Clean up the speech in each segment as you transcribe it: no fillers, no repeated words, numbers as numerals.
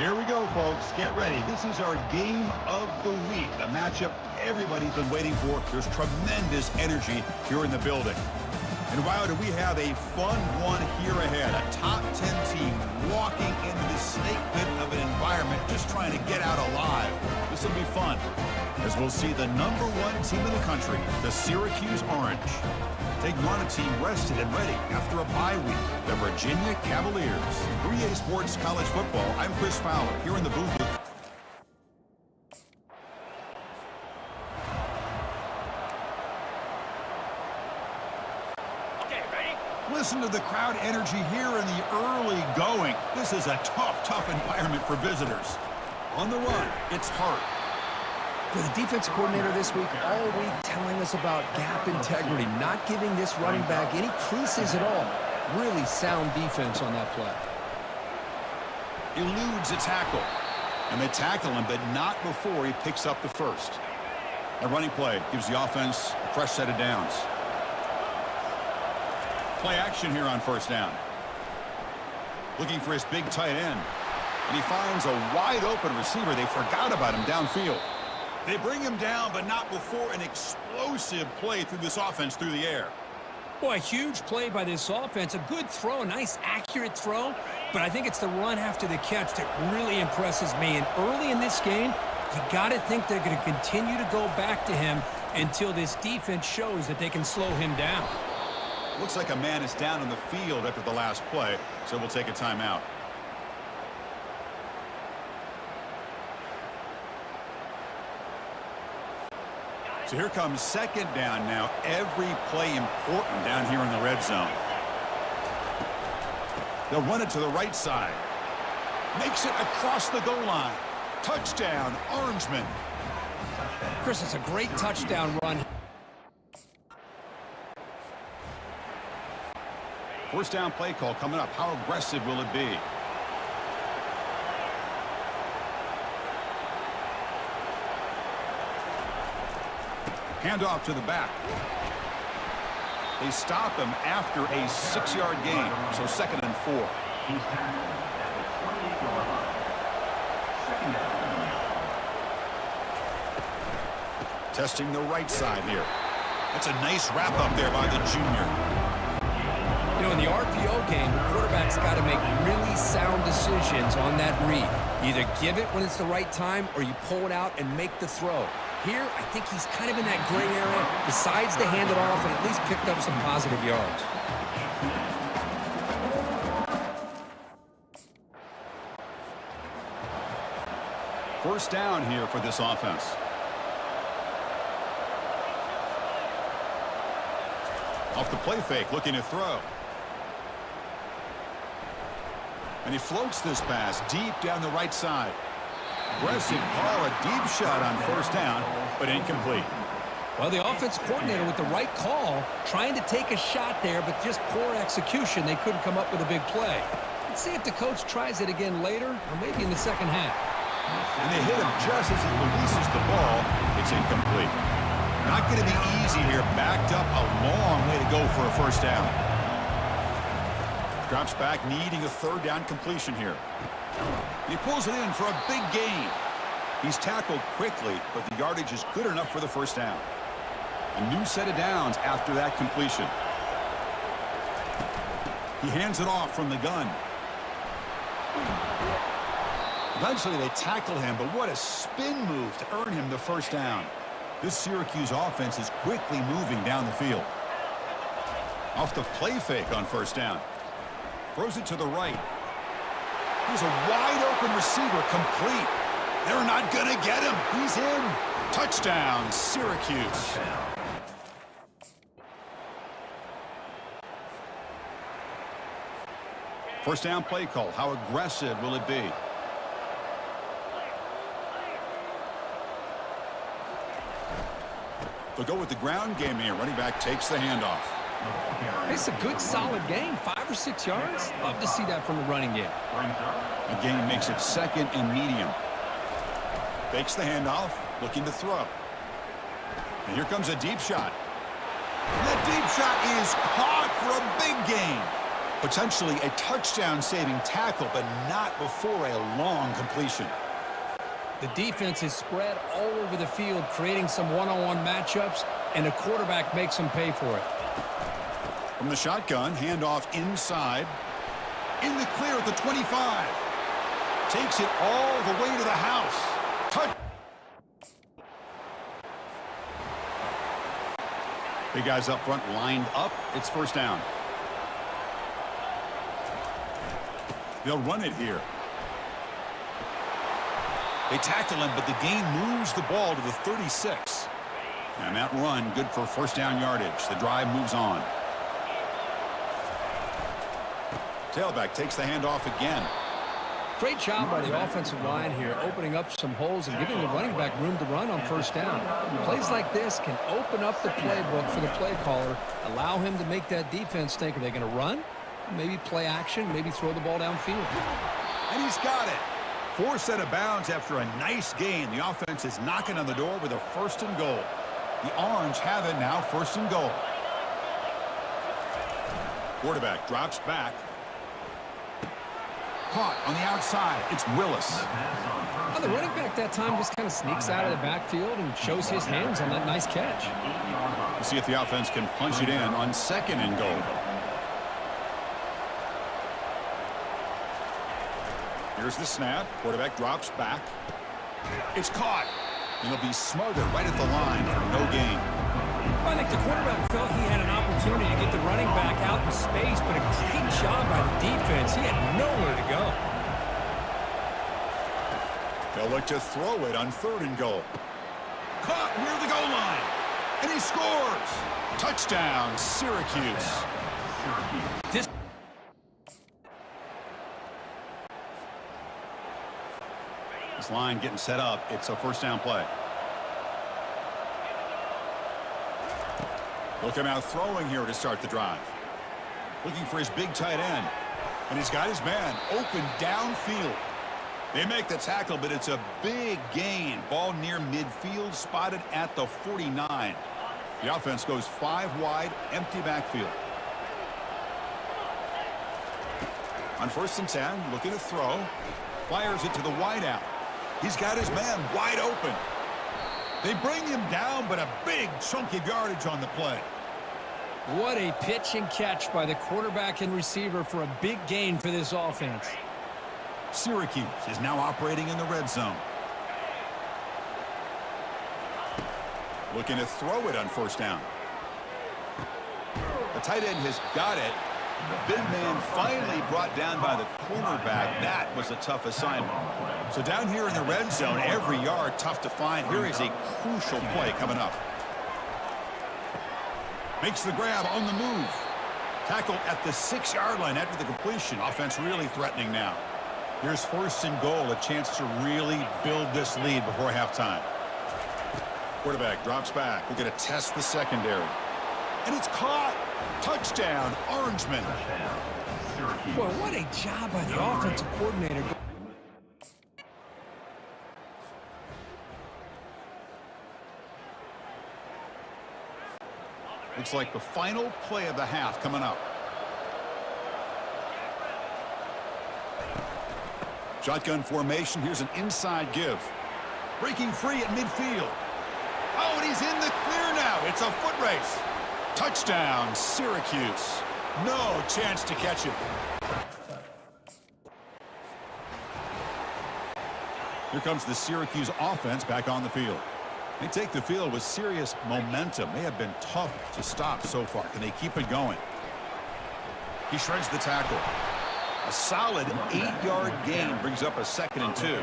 Here we go, folks. Get ready. This is our game of the week, the matchup everybody's been waiting for. There's tremendous energy here in the building. And wow, do we have a fun one here ahead. A top 10 team walking into the snake pit of an environment, just trying to get out alive. This will be fun, as we'll see the #1 team in the country, the Syracuse Orange, taking on a team rested and ready after a bye week, the Virginia Cavaliers. 3A Sports College Football, I'm Chris Fowler, here in the booth with Listen to the crowd energy here in the early going. This is a tough environment for visitors. On the run, it's Hart. For the defense coordinator this week, all week telling us about gap integrity, not giving this running back any creases at all. Really sound defense on that play. Eludes a tackle. And they tackle him, but not before he picks up the first. A running play gives the offense a fresh set of downs. Play action here on first down. Looking for his big tight end. And he finds a wide open receiver. They forgot about him downfield. They bring him down, but not before an explosive play through this offense through the air. Boy, a huge play by this offense. A good throw, a nice accurate throw. But I think it's the run after the catch that really impresses me. And early in this game, you got to think they're going to continue to go back to him until this defense shows that they can slow him down. Looks like a man is down on the field after the last play, so we'll take a timeout. So here comes second down now. Every play important down here in the red zone. They'll run it to the right side. Makes it across the goal line. Touchdown, Orangemen. Chris, it's a great touchdown run. First down play call coming up. How aggressive will it be? Handoff to the back. They stop him after a 6-yard gain, so 2nd and 4. Testing the right side here. That's a nice wrap up there by the junior. You know, in the RPO game, the quarterback's got to make really sound decisions on that read. Either give it when it's the right time or you pull it out and make the throw. Here, I think he's kind of in that gray area, decides to hand it off and at least picked up some positive yards. First down here for this offense. Off the play fake, looking to throw. And he floats this pass deep down the right side. Aggressive call, a deep shot on first down, but incomplete. Well, the offense coordinator with the right call, trying to take a shot there, but just poor execution. They couldn't come up with a big play. Let's see if the coach tries it again later, or maybe in the second half. And they hit him just as he releases the ball. It's incomplete. Not going to be easy here. Backed up a long way to go for a first down. Drops back, needing a third down completion here. He pulls it in for a big gain. He's tackled quickly, but the yardage is good enough for the first down. A new set of downs after that completion. He hands it off from the gun. Eventually they tackle him, but what a spin move to earn him the first down. This Syracuse offense is quickly moving down the field. Off the play fake on first down. Throws it to the right. Here's a wide-open receiver, complete. They're not going to get him. He's in. Touchdown, Syracuse. First down play call. How aggressive will it be? They'll go with the ground game here. Running back takes the handoff. It's a good, solid game. 5 or 6 yards. Love to see that from the running game. The game makes it 2nd and medium. Fakes the handoff, looking to throw. And here comes a deep shot. And that deep shot is caught for a big gain. Potentially a touchdown-saving tackle, but not before a long completion. The defense is spread all over the field, creating some one-on-one matchups, and the quarterback makes them pay for it. From the shotgun, handoff inside. In the clear at the 25. Takes it all the way to the house. Touch. Big guys up front lined up. It's first down. They'll run it here. They tackle him, but the gain moves the ball to the 36. And that run, good for first down yardage. The drive moves on. Tailback takes the handoff again. Great job by the offensive line here, opening up some holes and giving the running back room to run on first down. Plays like this can open up the playbook for the play caller, allow him to make that defense think, are they going to run? Maybe play action, maybe throw the ball downfield. And he's got it. Forced out of bounds after a nice gain. The offense is knocking on the door with a first and goal. The Orange have it now, first and goal. Quarterback drops back. Caught on the outside. It's Willis. Well, the running back that time just kind of sneaks out of the backfield and shows his hands on that nice catch. We'll see if the offense can punch it in on second and goal. Here's the snap. Quarterback drops back. It's caught. And he'll be smothered right at the line for no gain. I think the quarterback felt he had an opportunity to get the running back out in space, but a great job by the defense. He had nowhere to go. They'll look to throw it on third and goal. Caught near the goal line. And he scores. Touchdown, Syracuse. This line getting set up. It's a first down play. They'll come out throwing here to start the drive. Looking for his big tight end. And he's got his man open downfield. They make the tackle, but it's a big gain. Ball near midfield, spotted at the 49. The offense goes 5 wide, empty backfield. On first and 10, looking to throw. Fires it to the wideout. He's got his man wide open. They bring him down, but a big chunk of yardage on the play. What a pitch and catch by the quarterback and receiver for a big gain for this offense. Syracuse is now operating in the red zone. Looking to throw it on first down. The tight end has got it. Big man finally brought down by the cornerback. That was a tough assignment. So down here in the red zone, every yard tough to find. Here is a crucial play coming up. Makes the grab on the move. Tackled at the 6-yard line after the completion. Offense really threatening now. Here's first and goal, a chance to really build this lead before halftime. Quarterback drops back. We're going to test the secondary. And it's caught. Touchdown, Orangemen. Boy, what a job by the offensive coordinator. Looks like the final play of the half coming up. Shotgun formation. Here's an inside give. Breaking free at midfield. Oh, and he's in the clear now. It's a foot race. Touchdown, Syracuse. No chance to catch it. Here comes the Syracuse offense back on the field. They take the field with serious momentum. They have been tough to stop so far. Can they keep it going? He shreds the tackle. A solid 8-yard gain brings up a 2nd and 2.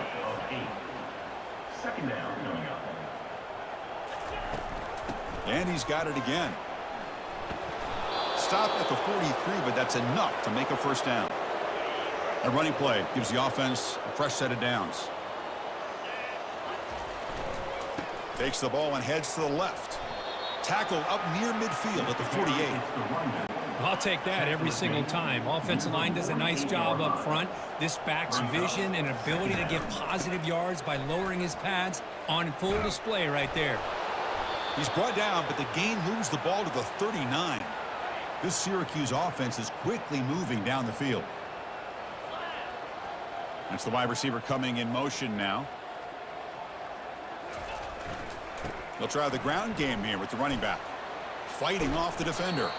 Second down coming up. And he's got it again. Stop at the 43, but that's enough to make a first down. A running play gives the offense a fresh set of downs. Takes the ball and heads to the left. Tackled up near midfield at the 48. I'll take that every single time. Offensive line does a nice job up front. This back's vision and ability to get positive yards by lowering his pads on full display right there. He's brought down, but the gain moves the ball to the 39. This Syracuse offense is quickly moving down the field. That's the wide receiver coming in motion now. They'll try the ground game here with the running back. Fighting off the defender.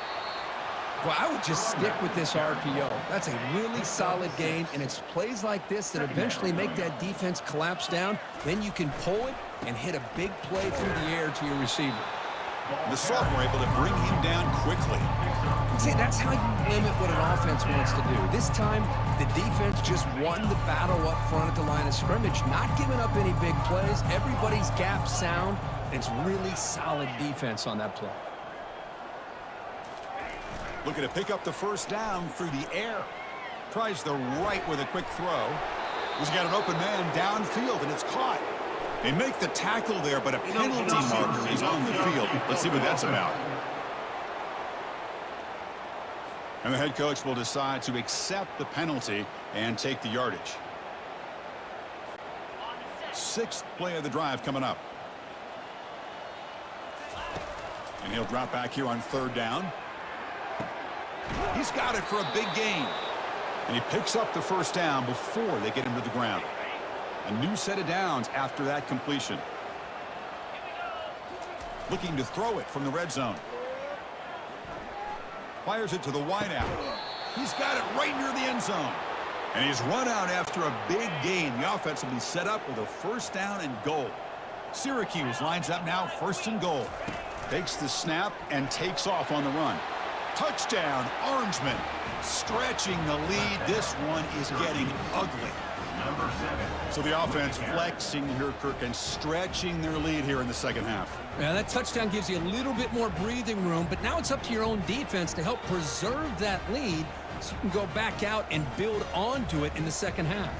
Well, I would just stick with this RPO. That's a really solid game, and it's plays like this that eventually make that defense collapse down. Then you can pull it and hit a big play through the air to your receiver. The sophomore able to bring him down quickly. See, that's how you limit what an offense wants to do. This time, the defense just won the battle up front at the line of scrimmage, not giving up any big plays. Everybody's gap sound, and it's really solid defense on that play. Looking to pick up the first down through the air. Tries the right with a quick throw. He's got an open man downfield, and it's caught. They make the tackle there, but a penalty marker is on the field. Let's see what that's about. And the head coach will decide to accept the penalty and take the yardage. Sixth play of the drive coming up. And he'll drop back here on third down. He's got it for a big gain. And he picks up the first down before they get him to the ground. A new set of downs after that completion. Looking to throw it from the red zone. Fires it to the wideout. He's got it right near the end zone. And he's run out after a big gain. The offense will be set up with a first down and goal. Syracuse lines up now, first and goal. Takes the snap and takes off on the run. Touchdown, Orangeman. Stretching the lead. This one is getting ugly. So the offense flexing here, Kirk, and stretching their lead here in the second half. Yeah, that touchdown gives you a little bit more breathing room, but now it's up to your own defense to help preserve that lead so you can go back out and build onto it in the second half.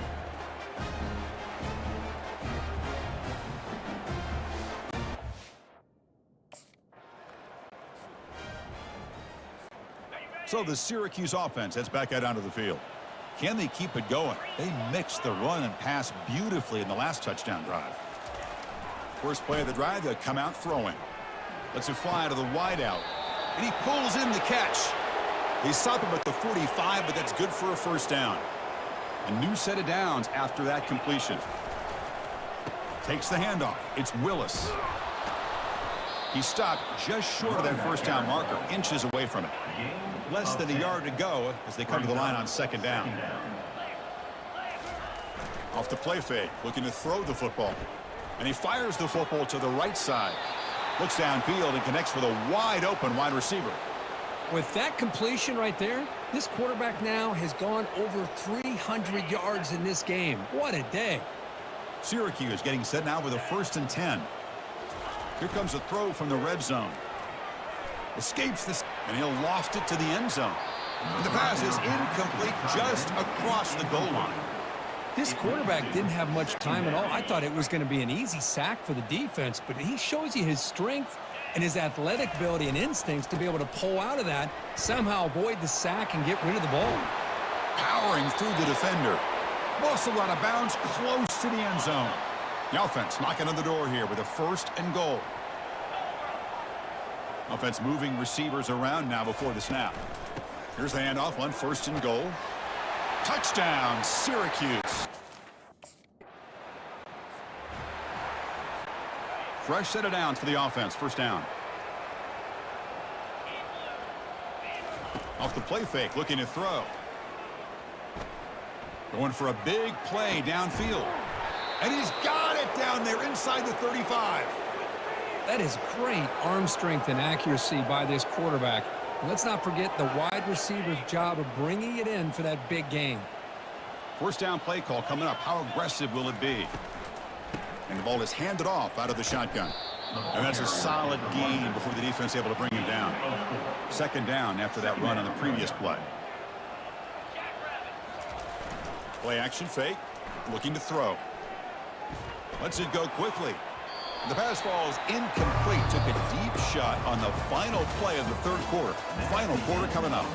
So the Syracuse offense heads back out onto the field. Can they keep it going? They mixed the run and pass beautifully in the last touchdown drive. First play of the drive, they'll come out throwing. Lets it fly to the wideout. And he pulls in the catch. They stop him at the 45, but that's good for a first down. A new set of downs after that completion. Takes the handoff. It's Willis. He stopped just short of that first down marker, inches away from it. Less than a yard to go as they come to the line on second down. Off the play fake, looking to throw the football. And he fires the football to the right side. Looks downfield and connects with a wide open wide receiver. With that completion right there, this quarterback now has gone over 300 yards in this game. What a day. Syracuse getting set now with a 1st and 10. Here comes a throw from the red zone. Escapes this, and he'll loft it to the end zone. And the pass is incomplete just across the goal line. This quarterback didn't have much time at all. I thought it was going to be an easy sack for the defense, but he shows you his strength and his athletic ability and instincts to be able to pull out of that, somehow avoid the sack and get rid of the ball. Powering through the defender. Bustled out of bounds close to the end zone. The offense knocking on the door here with a 1st and goal. Offense moving receivers around now before the snap. Here's the handoff on 1st and goal. Touchdown, Syracuse. Fresh set of downs for the offense. First down. Off the play fake, looking to throw. Going for a big play downfield. And he's got it down there inside the 35. That is great arm strength and accuracy by this quarterback. And let's not forget the wide receiver's job of bringing it in for that big gain. First down play call coming up. How aggressive will it be? And the ball is handed off out of the shotgun. And that's a solid gain before the defense able to bring him down. Second down after that run on the previous play. Play action fake. Looking to throw. Lets it go quickly. The pass falls incomplete. Took a deep shot on the final play of the third quarter. Final quarter coming up.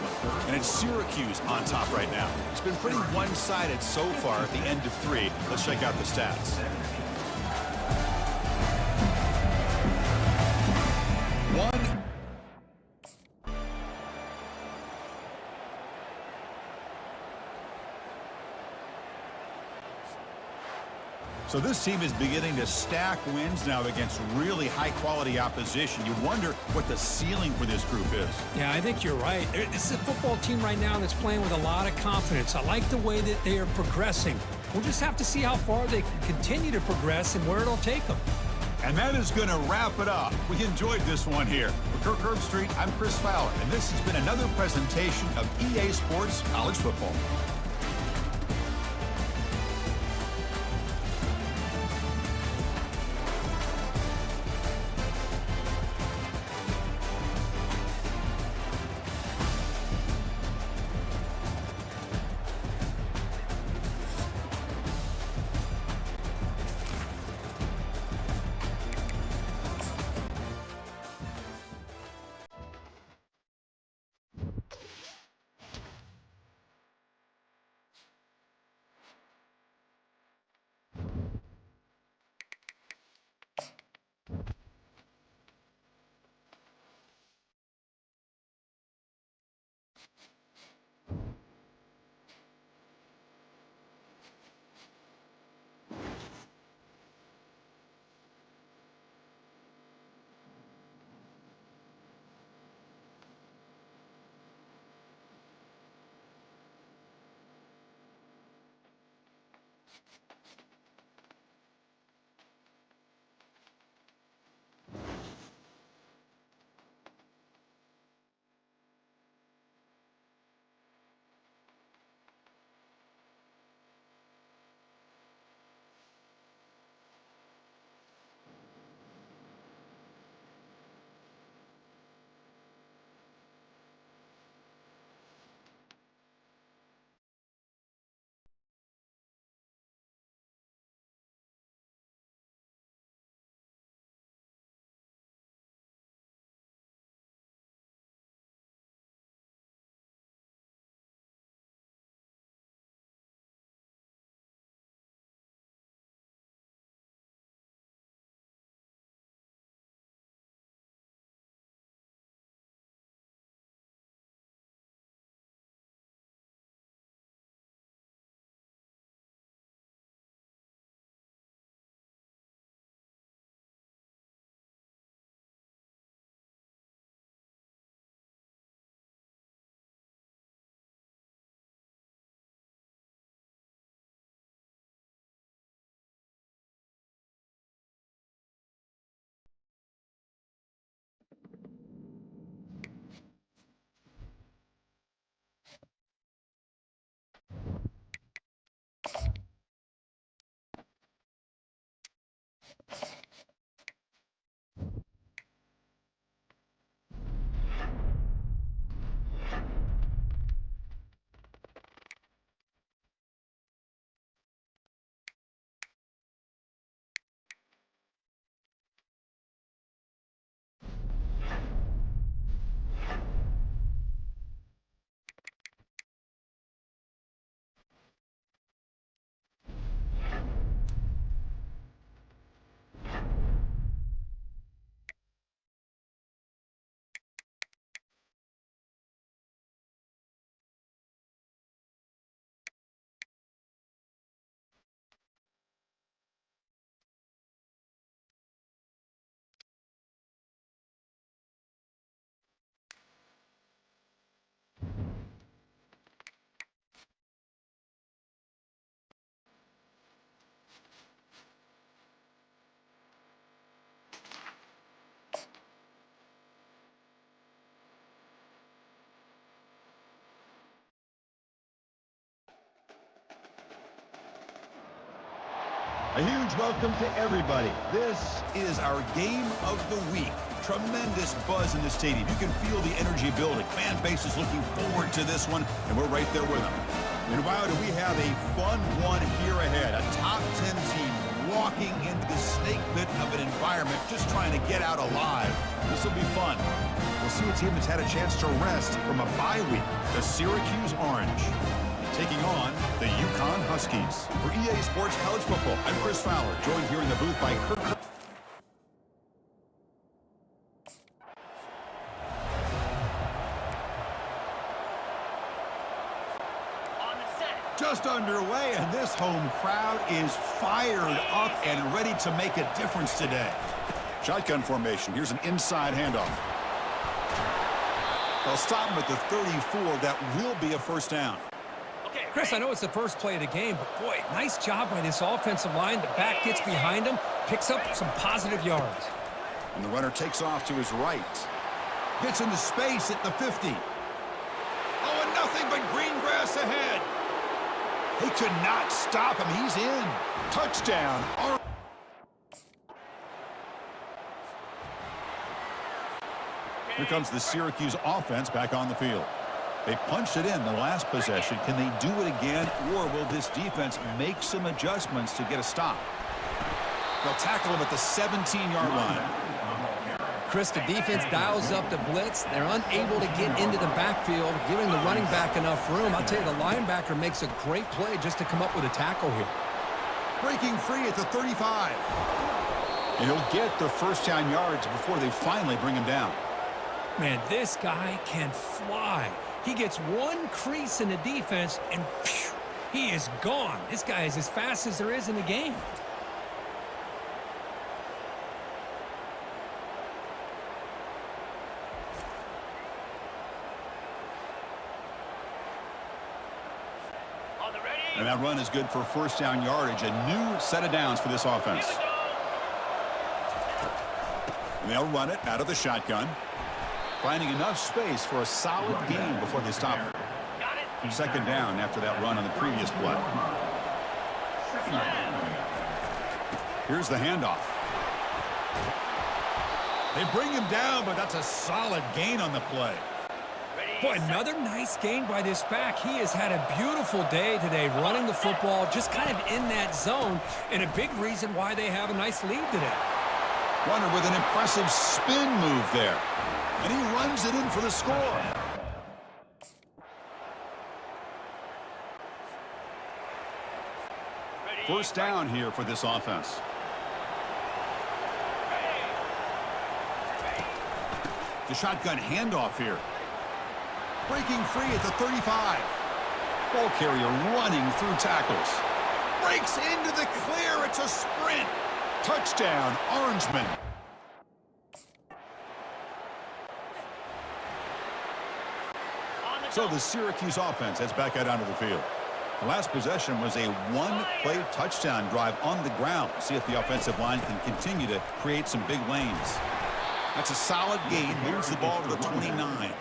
And it's Syracuse on top right now. It's been pretty one-sided so far at the end of 3. Let's check out the stats. 1. So this team is beginning to stack wins now against really high-quality opposition. You wonder what the ceiling for this group is. Yeah, I think you're right. This is a football team right now that's playing with a lot of confidence. I like the way that they are progressing. We'll just have to see how far they can continue to progress and where it'll take them. And that is going to wrap it up. We enjoyed this one here. For Kirk Herbstreit, I'm Chris Fowler, and this has been another presentation of EA Sports College Football. A huge welcome to everybody. This is our game of the week. Tremendous buzz in the stadium. You can feel the energy building. Fan base is looking forward to this one, and we're right there with them. And wow, do we have a fun one here ahead. A top 10 team walking into the snake pit of an environment, just trying to get out alive. This will be fun. We'll see a team that's had a chance to rest from a bye week, the Syracuse Orange, taking on the UConn Huskies. For EA Sports College Football, I'm Chris Fowler, joined here in the booth by Kirk. On the set, Just underway, and this home crowd is fired up and ready to make a difference today. Shotgun formation. Here's an inside handoff. They'll stop him at the 34. That will be a first down. Chris, I know it's the first play of the game, but boy, nice job by this offensive line. The back gets behind him, picks up some positive yards. And the runner takes off to his right. Gets into space at the 50. Oh, and nothing but green grass ahead. He could not stop him. He's in. Touchdown. Here comes the Syracuse offense back on the field. They punched it in the last possession. Can they do it again, or will this defense make some adjustments to get a stop? They'll tackle him at the 17-yard line. Chris, the defense dials up the blitz. They're unable to get into the backfield, giving the running back enough room. I'll tell you, the linebacker makes a great play just to come up with a tackle here. Breaking free at the 35. And he'll get the first down yards before they finally bring him down. Man, this guy can fly. He gets one crease in the defense, and phew, he is gone. This guy is as fast as there is in the game. And that run is good for first down yardage. A new set of downs for this offense. And they'll run it out of the shotgun. Finding enough space for a solid gain before they stop it. Second down after that run on the previous play. Here's the handoff. They bring him down, but that's a solid gain on the play. Boy, another nice gain by this back. He has had a beautiful day today running the football, just kind of in that zone, and a big reason why they have a nice lead today. Runner with an impressive spin move there. And he runs it in for the score. First down here for this offense. The shotgun handoff here. Breaking free at the 35. Ball carrier running through tackles. Breaks into the clear. It's a sprint. Touchdown, Orangemen. So the Syracuse offense heads back out onto the field. The last possession was a one-play touchdown drive on the ground. See if the offensive line can continue to create some big lanes. That's a solid gain. Moves the ball to the 29.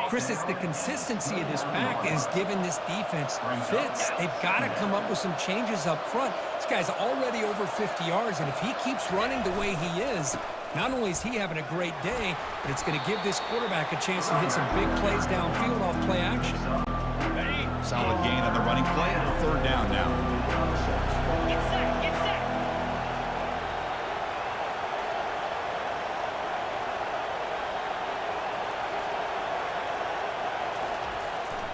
Chris, it's the consistency of this back is giving this defense fits. They've got to come up with some changes up front. This guy's already over 50 yards, and if he keeps running the way he is, not only is he having a great day, but it's going to give this quarterback a chance to hit some big plays downfield off play action. Solid gain on the running play. Third down now. Get set, get set.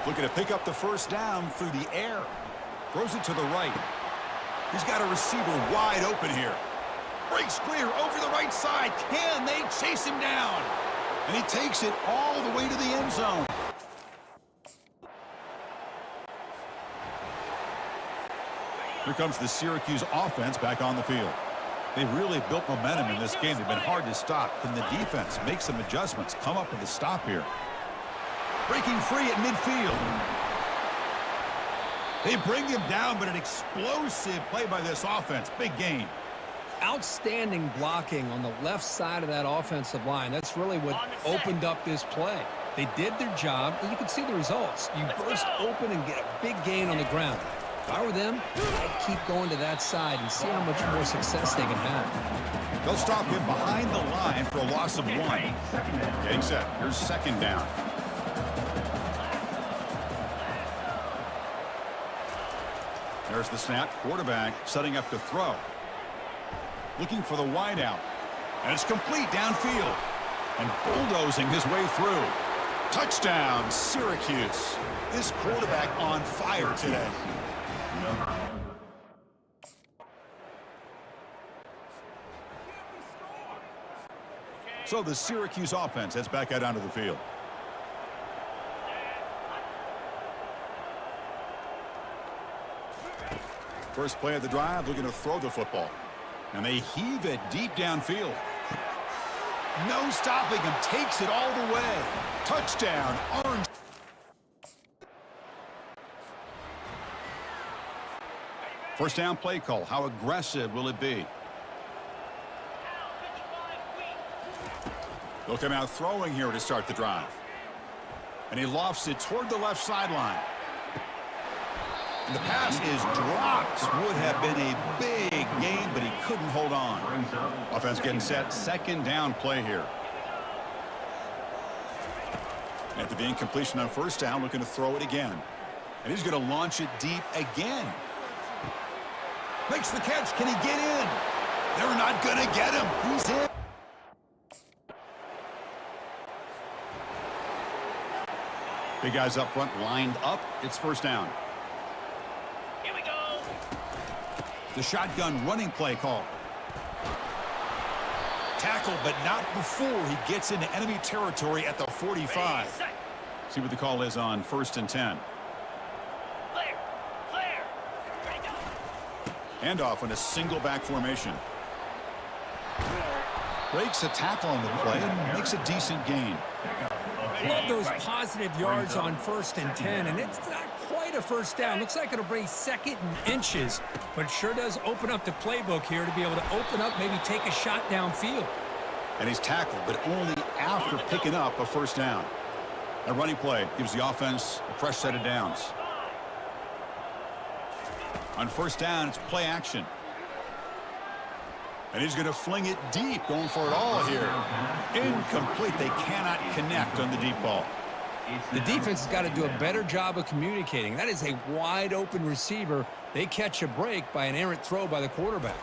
Looking to pick up the first down through the air. Throws it to the right. He's got a receiver wide open here. Breaks clear over the right side. Can they chase him down? And he takes it all the way to the end zone. Here comes the Syracuse offense back on the field. They've really built momentum in this game. They've been hard to stop. Can the defense make some adjustments? Come up with a stop here. Breaking free at midfield. They bring him down, but an explosive play by this offense. Big gain. Outstanding blocking on the left side of that offensive line. That's really what opened up this play. They did their job, and you can see the results. You burst open and get a big gain on the ground. If I were them, I'd keep going to that side and see how much more success they can have. They'll stop him behind the line for a loss of one. Getting set. Here's second down. There's the snap. Quarterback setting up to throw. Looking for the wide out. And it's complete downfield. And bulldozing his way through. Touchdown, Syracuse. This quarterback on fire today. So the Syracuse offense heads back out onto the field. First play of the drive, looking to throw the football. And they heave it deep downfield. No stopping him. Takes it all the way. Touchdown, Orange. First down play call. How aggressive will it be? They'll come out throwing here to start the drive. And he lofts it toward the left sideline. And the pass is dropped. Would have been a big gain, but he couldn't hold on. Offense getting set. Second down play here. After the incompletion on first down, looking to throw it again. And he's going to launch it deep again. Makes the catch. Can he get in? They're not going to get him. He's in. Big guys up front lined up. It's first down. Here we go. The shotgun running play call. Tackle, but not before he gets into enemy territory at the 45. See what the call is on 1st and 10. Flare. Flare. Ready to go. Handoff in a single back formation. Breaks a tackle on the play and makes a decent gain. Love those positive yards on 1st and 10, and it's not quite a first down. Looks like it'll bring 2nd and inches, but it sure does open up the playbook here to be able to open up, maybe take a shot downfield. And he's tackled, but only after picking up a first down. A running play gives the offense a fresh set of downs. On first down, it's play action. And he's going to fling it deep, going for it all here. Incomplete. They cannot connect on the deep ball. The defense has got to do a better job of communicating. That is a wide open receiver. They catch a break by an errant throw by the quarterback.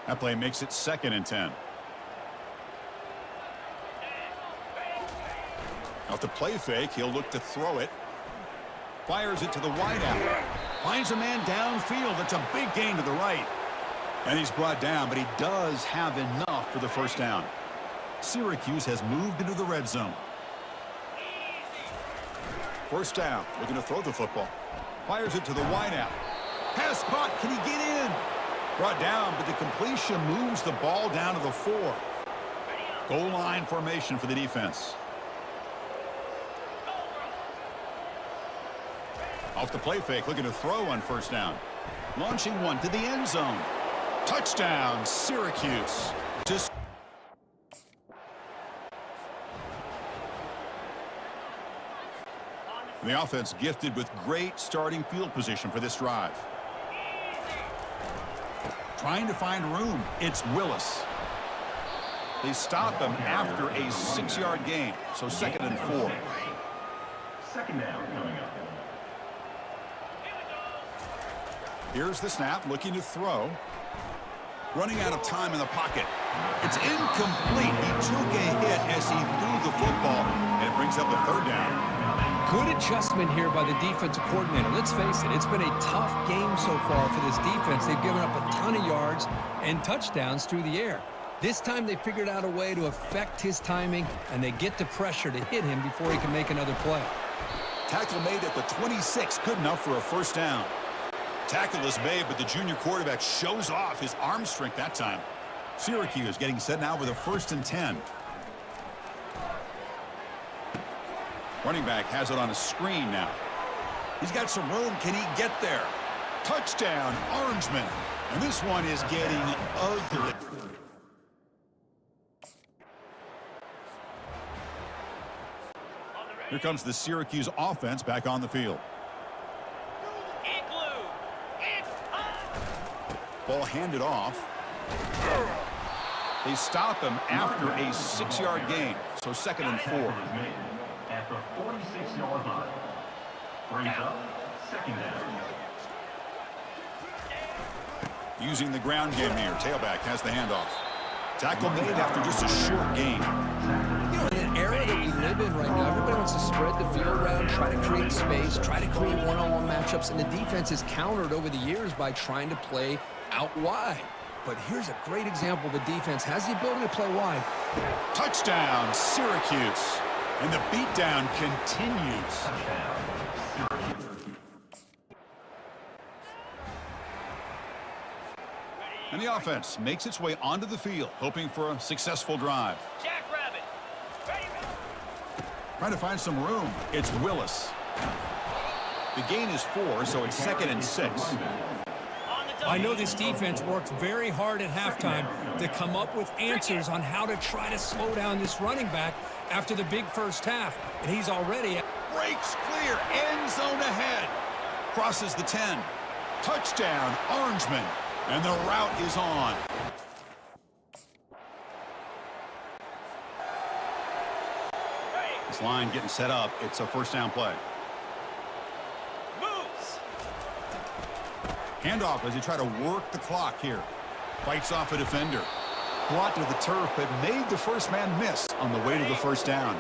That play makes it 2nd and 10. Off the play fake, he'll look to throw it. Fires it to the wideout. Finds a man downfield. That's a big gain to the right. And he's brought down, but he does have enough for the first down. Syracuse has moved into the red zone. First down, looking to throw the football. Fires it to the wideout. Pass caught. Can he get in? Brought down, but the completion moves the ball down to the 4. Goal line formation for the defense. Off the play fake, looking to throw on first down. Launching one to the end zone. Touchdown, Syracuse. Just the offense gifted with great starting field position for this drive. Trying to find room. It's Willis. They stop him after a 6-yard gain. So 2nd and 4. Second down coming up. Here's the snap, looking to throw. Running out of time in the pocket. It's incomplete. He took a hit as he threw the football, and it brings up a 3rd down. Good adjustment here by the defensive coordinator. Let's face it, it's been a tough game so far for this defense. They've given up a ton of yards and touchdowns through the air. This time they figured out a way to affect his timing, and they get the pressure to hit him before he can make another play. Tackle made at the 26, good enough for a first down. Tackle is made, but the junior quarterback shows off his arm strength that time. Syracuse getting set now with a 1st and 10. Running back has it on a screen now. He's got some room. Can he get there? Touchdown, Orangeman. And this one is getting ugly. Here comes the Syracuse offense back on the field. Ball handed off. They stop him after a 6-yard gain. So 2nd and 4. At the 46-yard line. Brings up 2nd down. Using the ground game here. Tailback has the handoff. Tackle made after just a short gain. You know, in an era that we live in right now, everybody wants to spread the field around, try to create create space, try to create one-on-one matchups, and the defense is countered over the years by trying to play out wide. But here's a great example. The defense has the ability to play wide. Touchdown, Syracuse. And the beatdown continues. And the offense makes its way onto the field, hoping for a successful drive. Jackrabbit. Ready, Trying to find some room. It's Willis. The gain is 4, so it's 2nd and 6. I know this defense worked very hard at halftime to come up with answers on how to try to slow down this running back after the big first half. And he's already... Breaks clear. End zone ahead. Crosses the 10. Touchdown, Orangeman. And the route is on. This line getting set up. It's a first down play. moves. Handoff as he tried to work the clock here. Fights off a defender. Brought to the turf, but made the first man miss on the way to the first down.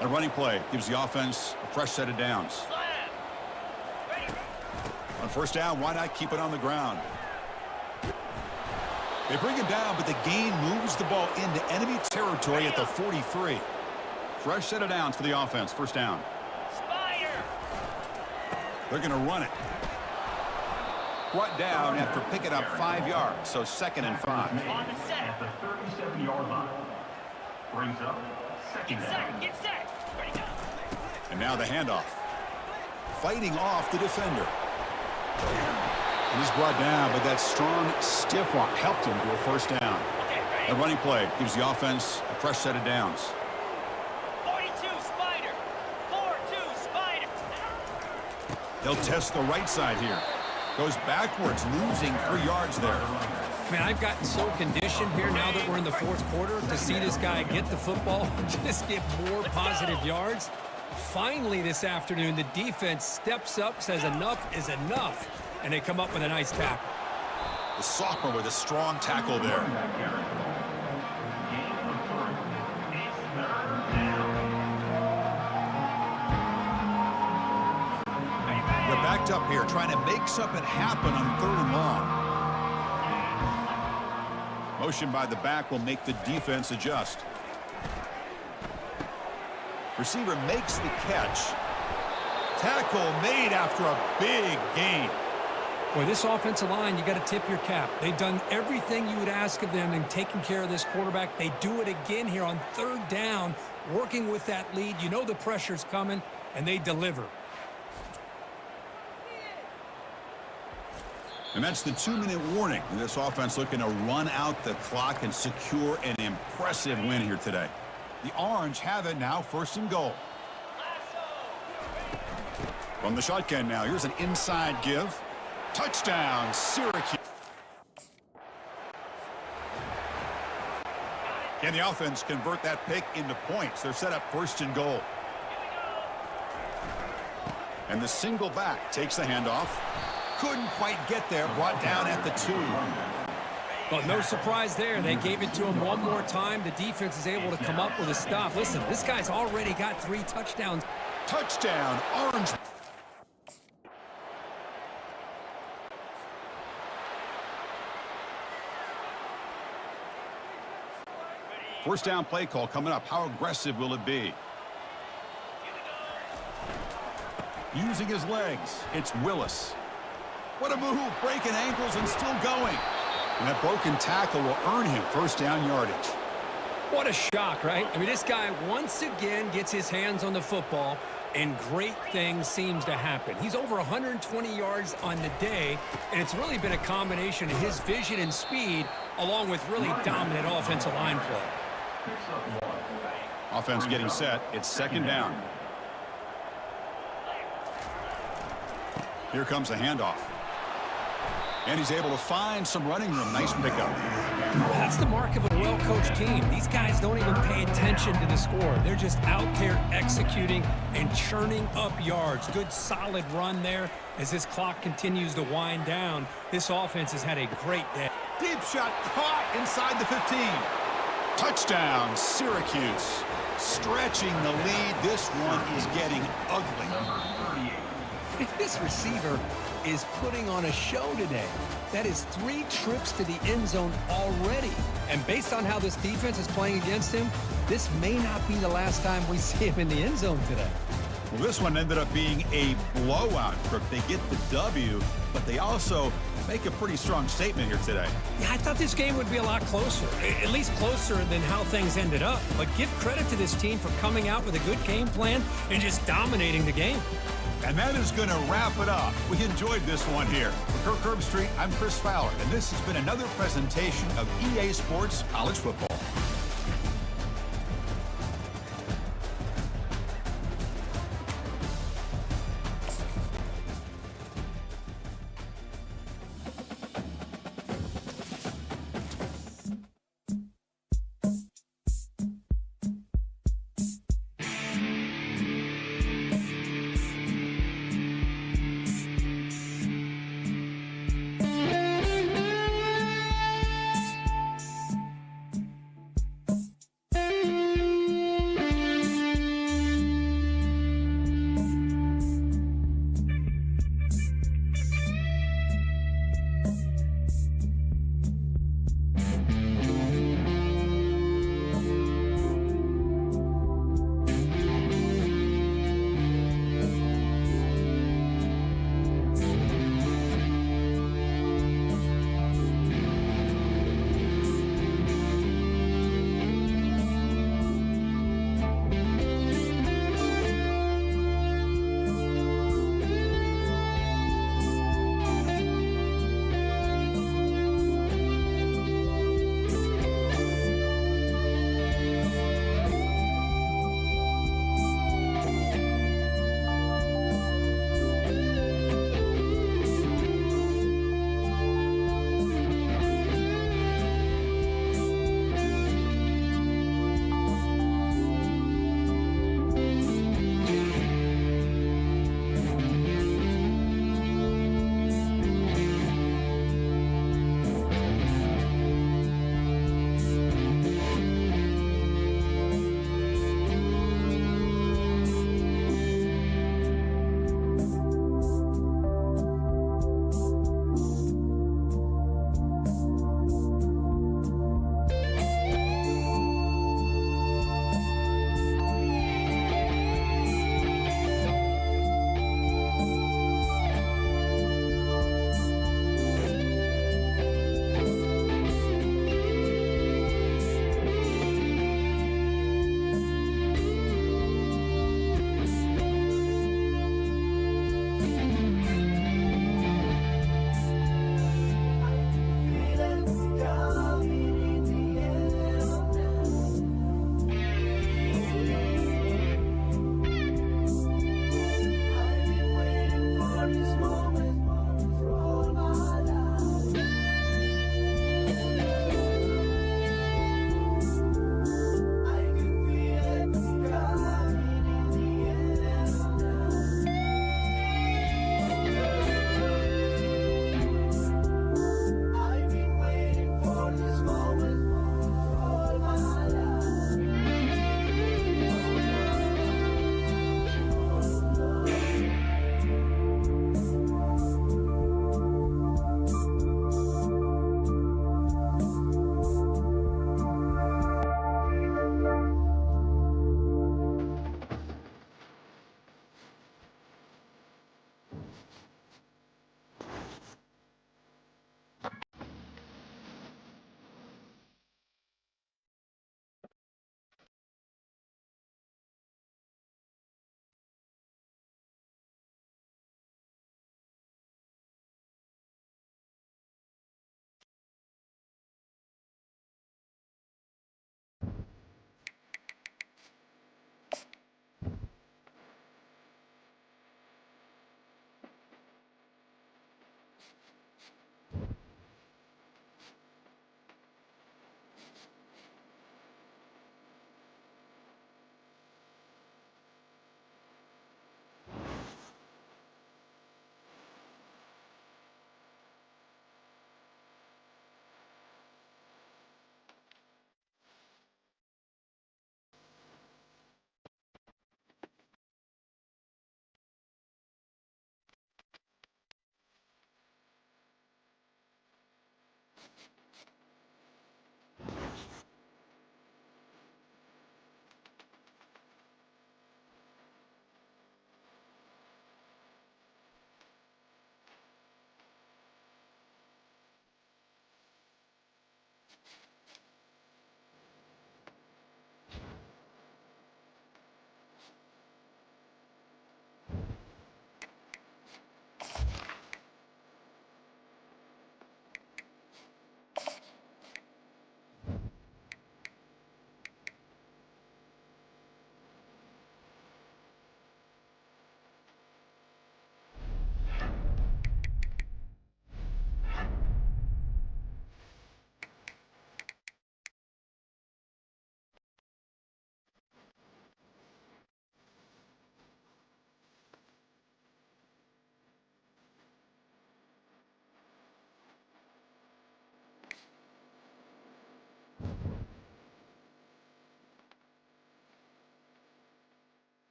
A running play gives the offense a fresh set of downs. Slam. Ready. On first down, why not keep it on the ground? They bring him down, but the gain moves the ball into enemy territory at the 43. Fresh set of downs for the offense. First down. Spider. They're going to run it. Brought down after picking up 5 yards, so 2nd and 5. On the set. At the 37-yard line. Brings up second Get down. set. Get set. Ready, go. And now the handoff. Fighting off the defender. And he's brought down, but that strong, stiff arm helped him to a first down. Okay, ready. A running play gives the offense a fresh set of downs. 42 Spider. 4-2 Spider. They'll test the right side here. Goes backwards, losing 3 yards there. Man, I've gotten so conditioned here now that we're in the fourth quarter to see this guy get the football and just get more positive yards. Finally this afternoon, the defense steps up, says enough is enough, and they come up with a nice tackle. The sophomore with a strong tackle there. Gain of 3. It's 3rd down. They're backed up here, trying to make something happen on 3rd and long. Motion by the back will make the defense adjust. Receiver makes the catch. Tackle made after a big gain. Boy, this offensive line, you got to tip your cap. They've done everything you would ask of them in taking care of this quarterback. They do it again here on 3rd down, working with that lead. You know the pressure's coming, and they deliver. And that's the 2-minute warning. And this offense looking to run out the clock and secure an impressive win here today. The Orange have it now, 1st and goal. From the shotgun now, here's an inside give. Touchdown, Syracuse. Can the offense convert that pick into points? They're set up 1st and goal. And the single back takes the handoff. Couldn't quite get there, brought down at the 2. Well, no surprise there. They gave it to him one more time. The defense is able to come up with a stop. Listen, this guy's already got 3 touchdowns. Touchdown, Orange. First down play call coming up. How aggressive will it be? Using his legs, it's Willis. What a move, breaking ankles and still going. And that broken tackle will earn him first down yardage. What a shock, right? I mean, this guy once again gets his hands on the football, and great things seems to happen. He's over 120 yards on the day, and it's really been a combination of his vision and speed, along with really dominant offensive line play. Offense getting set. It's 2nd down. Here comes a handoff. And he's able to find some running room. Nice pickup. That's the mark of a well-coached team. These guys don't even pay attention to the score. They're just out there executing and churning up yards. Good, solid run there as this clock continues to wind down. This offense has had a great day. Deep shot caught inside the 15. Touchdown, Syracuse. Stretching the lead. This one is getting ugly. Number 38. This receiver is putting on a show today. That is 3 trips to the end zone already. And based on how this defense is playing against him, this may not be the last time we see him in the end zone today. Well, this one ended up being a blowout, Crook. They get the W, but they also make a pretty strong statement here today. Yeah, I thought this game would be a lot closer, at least closer than how things ended up. But give credit to this team for coming out with a good game plan and just dominating the game. And that is going to wrap it up. We enjoyed this one here. For Kirk Herbstreit, I'm Chris Fowler, and this has been another presentation of EA Sports College Football.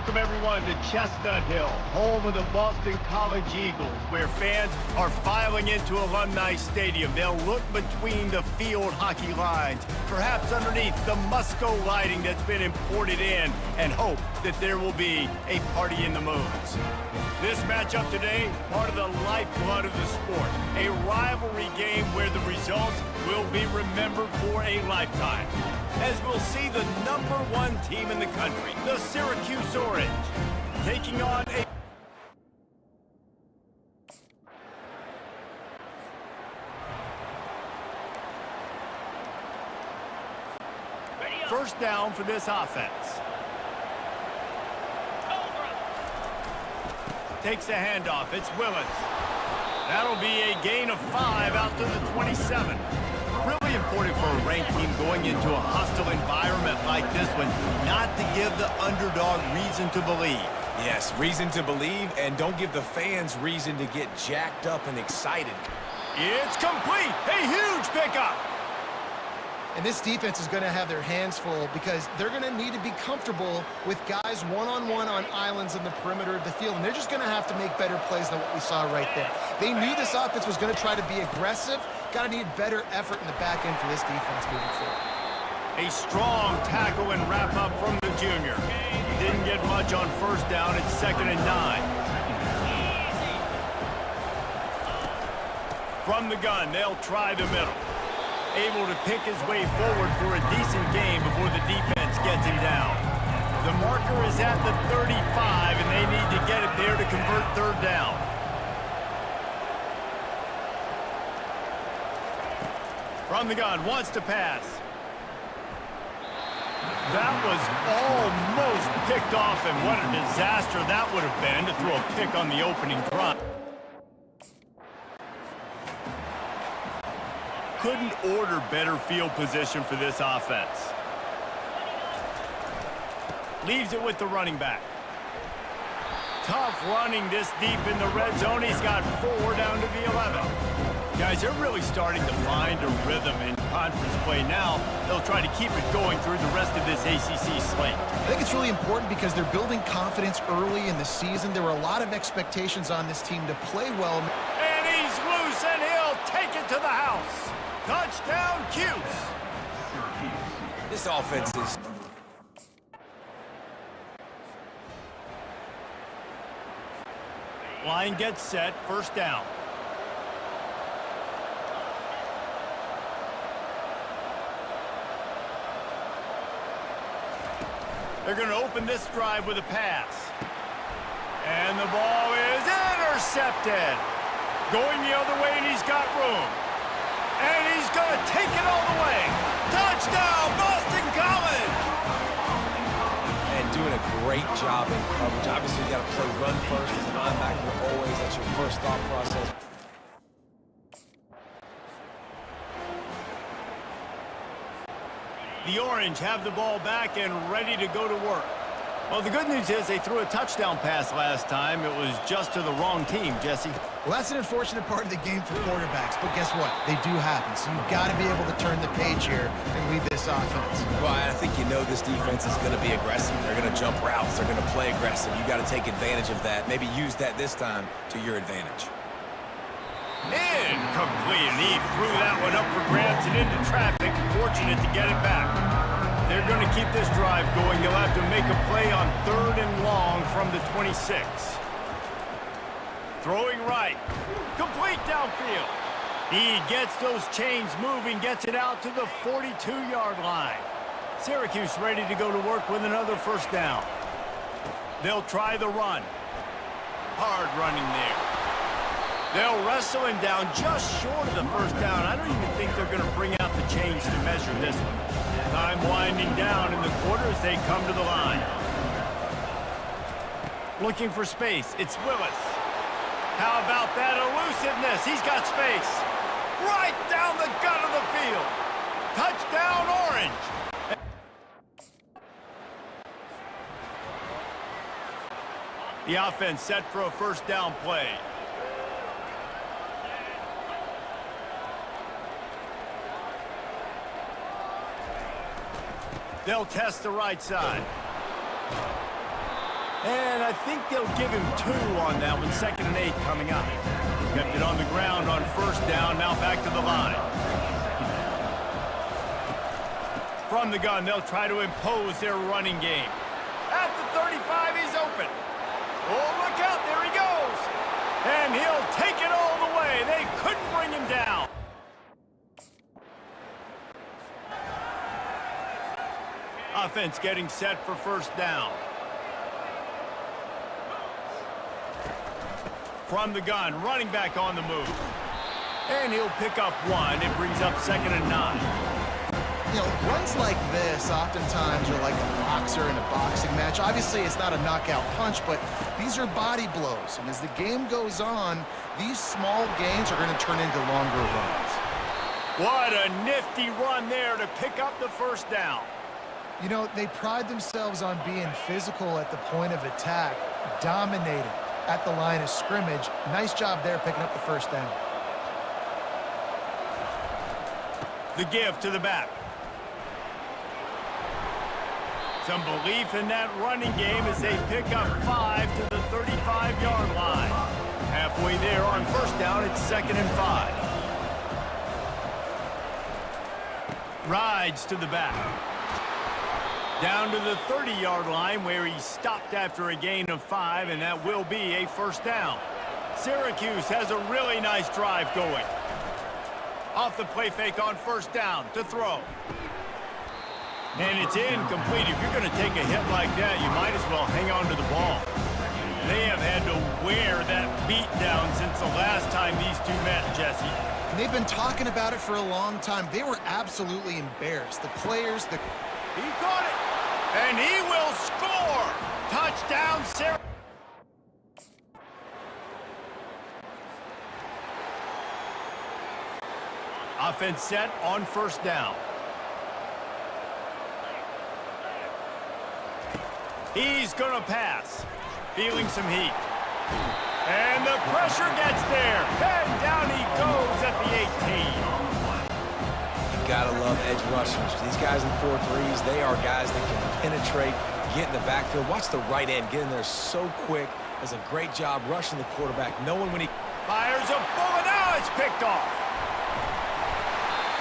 Welcome, everyone, to Chestnut Hill, home of the Boston College Eagles, where fans are filing into Alumni Stadium. They'll look between the field hockey lines, perhaps underneath the Musco lighting that's been imported in, and hope that there will be a party in the moons. This matchup today, part of the lifeblood of the sport, a rivalry game where the results will be remembered for a lifetime, as we'll see the #1 team in the country, the Syracuse Orange, taking on a... First down for this offense. Takes the handoff. It's Willis. That'll be a gain of 5 out to the 27. Really important for a ranked team going into a hostile environment like this one, not to give the underdog reason to believe. Yes, reason to believe, and don't give the fans reason to get jacked up and excited. It's complete. A huge pickup. And this defense is going to have their hands full because they're going to need to be comfortable with guys one-on-one on islands in the perimeter of the field. And they're just going to have to make better plays than what we saw right there. They knew this offense was going to try to be aggressive. Got to need better effort in the back end for this defense moving forward. A strong tackle and wrap-up from the junior. Didn't get much on first down. It's 2nd and 9. From the gun, they'll try the middle. Able to pick his way forward for a decent game before the defense gets him down. The marker is at the 35, and they need to get it there to convert 3rd down. From the gun, wants to pass. That was almost picked off, and what a disaster that would have been to throw a pick on the opening drive. Couldn't order better field position for this offense. Leaves it with the running back. Tough running this deep in the red zone. He's got 4 down to the 11. Guys, they're really starting to find a rhythm in conference play now. They'll try to keep it going through the rest of this ACC slate. I think it's really important because they're building confidence early in the season. There were a lot of expectations on this team to play well. And he's loose, and he'll take it to the house. Touchdown, Cuse. This offense is... Line gets set, 1st down. They're going to open this drive with a pass. And the ball is intercepted. Going the other way, and he's got room. And he's going to take it all the way. Touchdown, Boston College! And doing a great job in coverage. Obviously, you got to play run first as a linebacker always. That's your first thought process. The Orange have the ball back and ready to go to work. Well, the good news is they threw a touchdown pass last time. It was just to the wrong team, Jesse. Well, that's an unfortunate part of the game for quarterbacks, but guess what? They do happen, so you've got to be able to turn the page here and lead this offense. Well, I think you know this defense is going to be aggressive. They're going to jump routes. They're going to play aggressive. You got to take advantage of that. Maybe use that this time to your advantage. Incomplete, and he threw that one up for grabs and into traffic. Fortunate to get it back. They're going to keep this drive going. They'll have to make a play on 3rd and long from the 26. Throwing right. Complete downfield. He gets those chains moving, gets it out to the 42-yard line. Syracuse ready to go to work with another 1st down. They'll try the run. Hard running there. They'll wrestle him down just short of the 1st down. I don't even think they're going to bring out the chains to measure this one. Time winding down in the quarter as they come to the line. Looking for space. It's Willis. How about that elusiveness? He's got space. Right down the gut of the field. Touchdown, Orange. The offense set for a 1st down play. They'll test the right side. And I think they'll give him 2 on that one. 2nd and 8 coming up. Kept it on the ground on 1st down. Now back to the line. From the gun, they'll try to impose their running game. At the 35, he's open. Oh, look out. There he goes. And he'll take it all the way. They couldn't bring him down. Offense getting set for 1st down. From the gun, running back on the move. And he'll pick up 1. It brings up 2nd and 9. You know, runs like this oftentimes are like a boxer in a boxing match. Obviously, it's not a knockout punch, but these are body blows. And as the game goes on, these small gains are going to turn into longer runs. What a nifty run there to pick up the 1st down. You know, they pride themselves on being physical at the point of attack, dominating at the line of scrimmage. Nice job there picking up the 1st down. The give to the back. Some belief in that running game as they pick up 5 to the 35-yard line. Halfway there on 1st down, it's 2nd and 5. Rides to the back. Down to the 30-yard line where he stopped after a gain of 5, and that will be a 1st down. Syracuse has a really nice drive going. Off the play fake on 1st down to throw. And it's incomplete. If you're going to take a hit like that, you might as well hang on to the ball. They have had to wear that beat down since the last time these two met, Jesse. And they've been talking about it for a long time. They were absolutely embarrassed. The players, He caught it, and he will score. Touchdown, Sarah. Offense set on 1st down. He's going to pass. Feeling some heat. And the pressure gets there. And down he goes at the 18. Gotta love edge rushers. These guys in 4-3s, they are guys that can penetrate, get in the backfield. Watch the right end get in there so quick. Does a great job rushing the quarterback, knowing when he fires a bullet. Now it's picked off.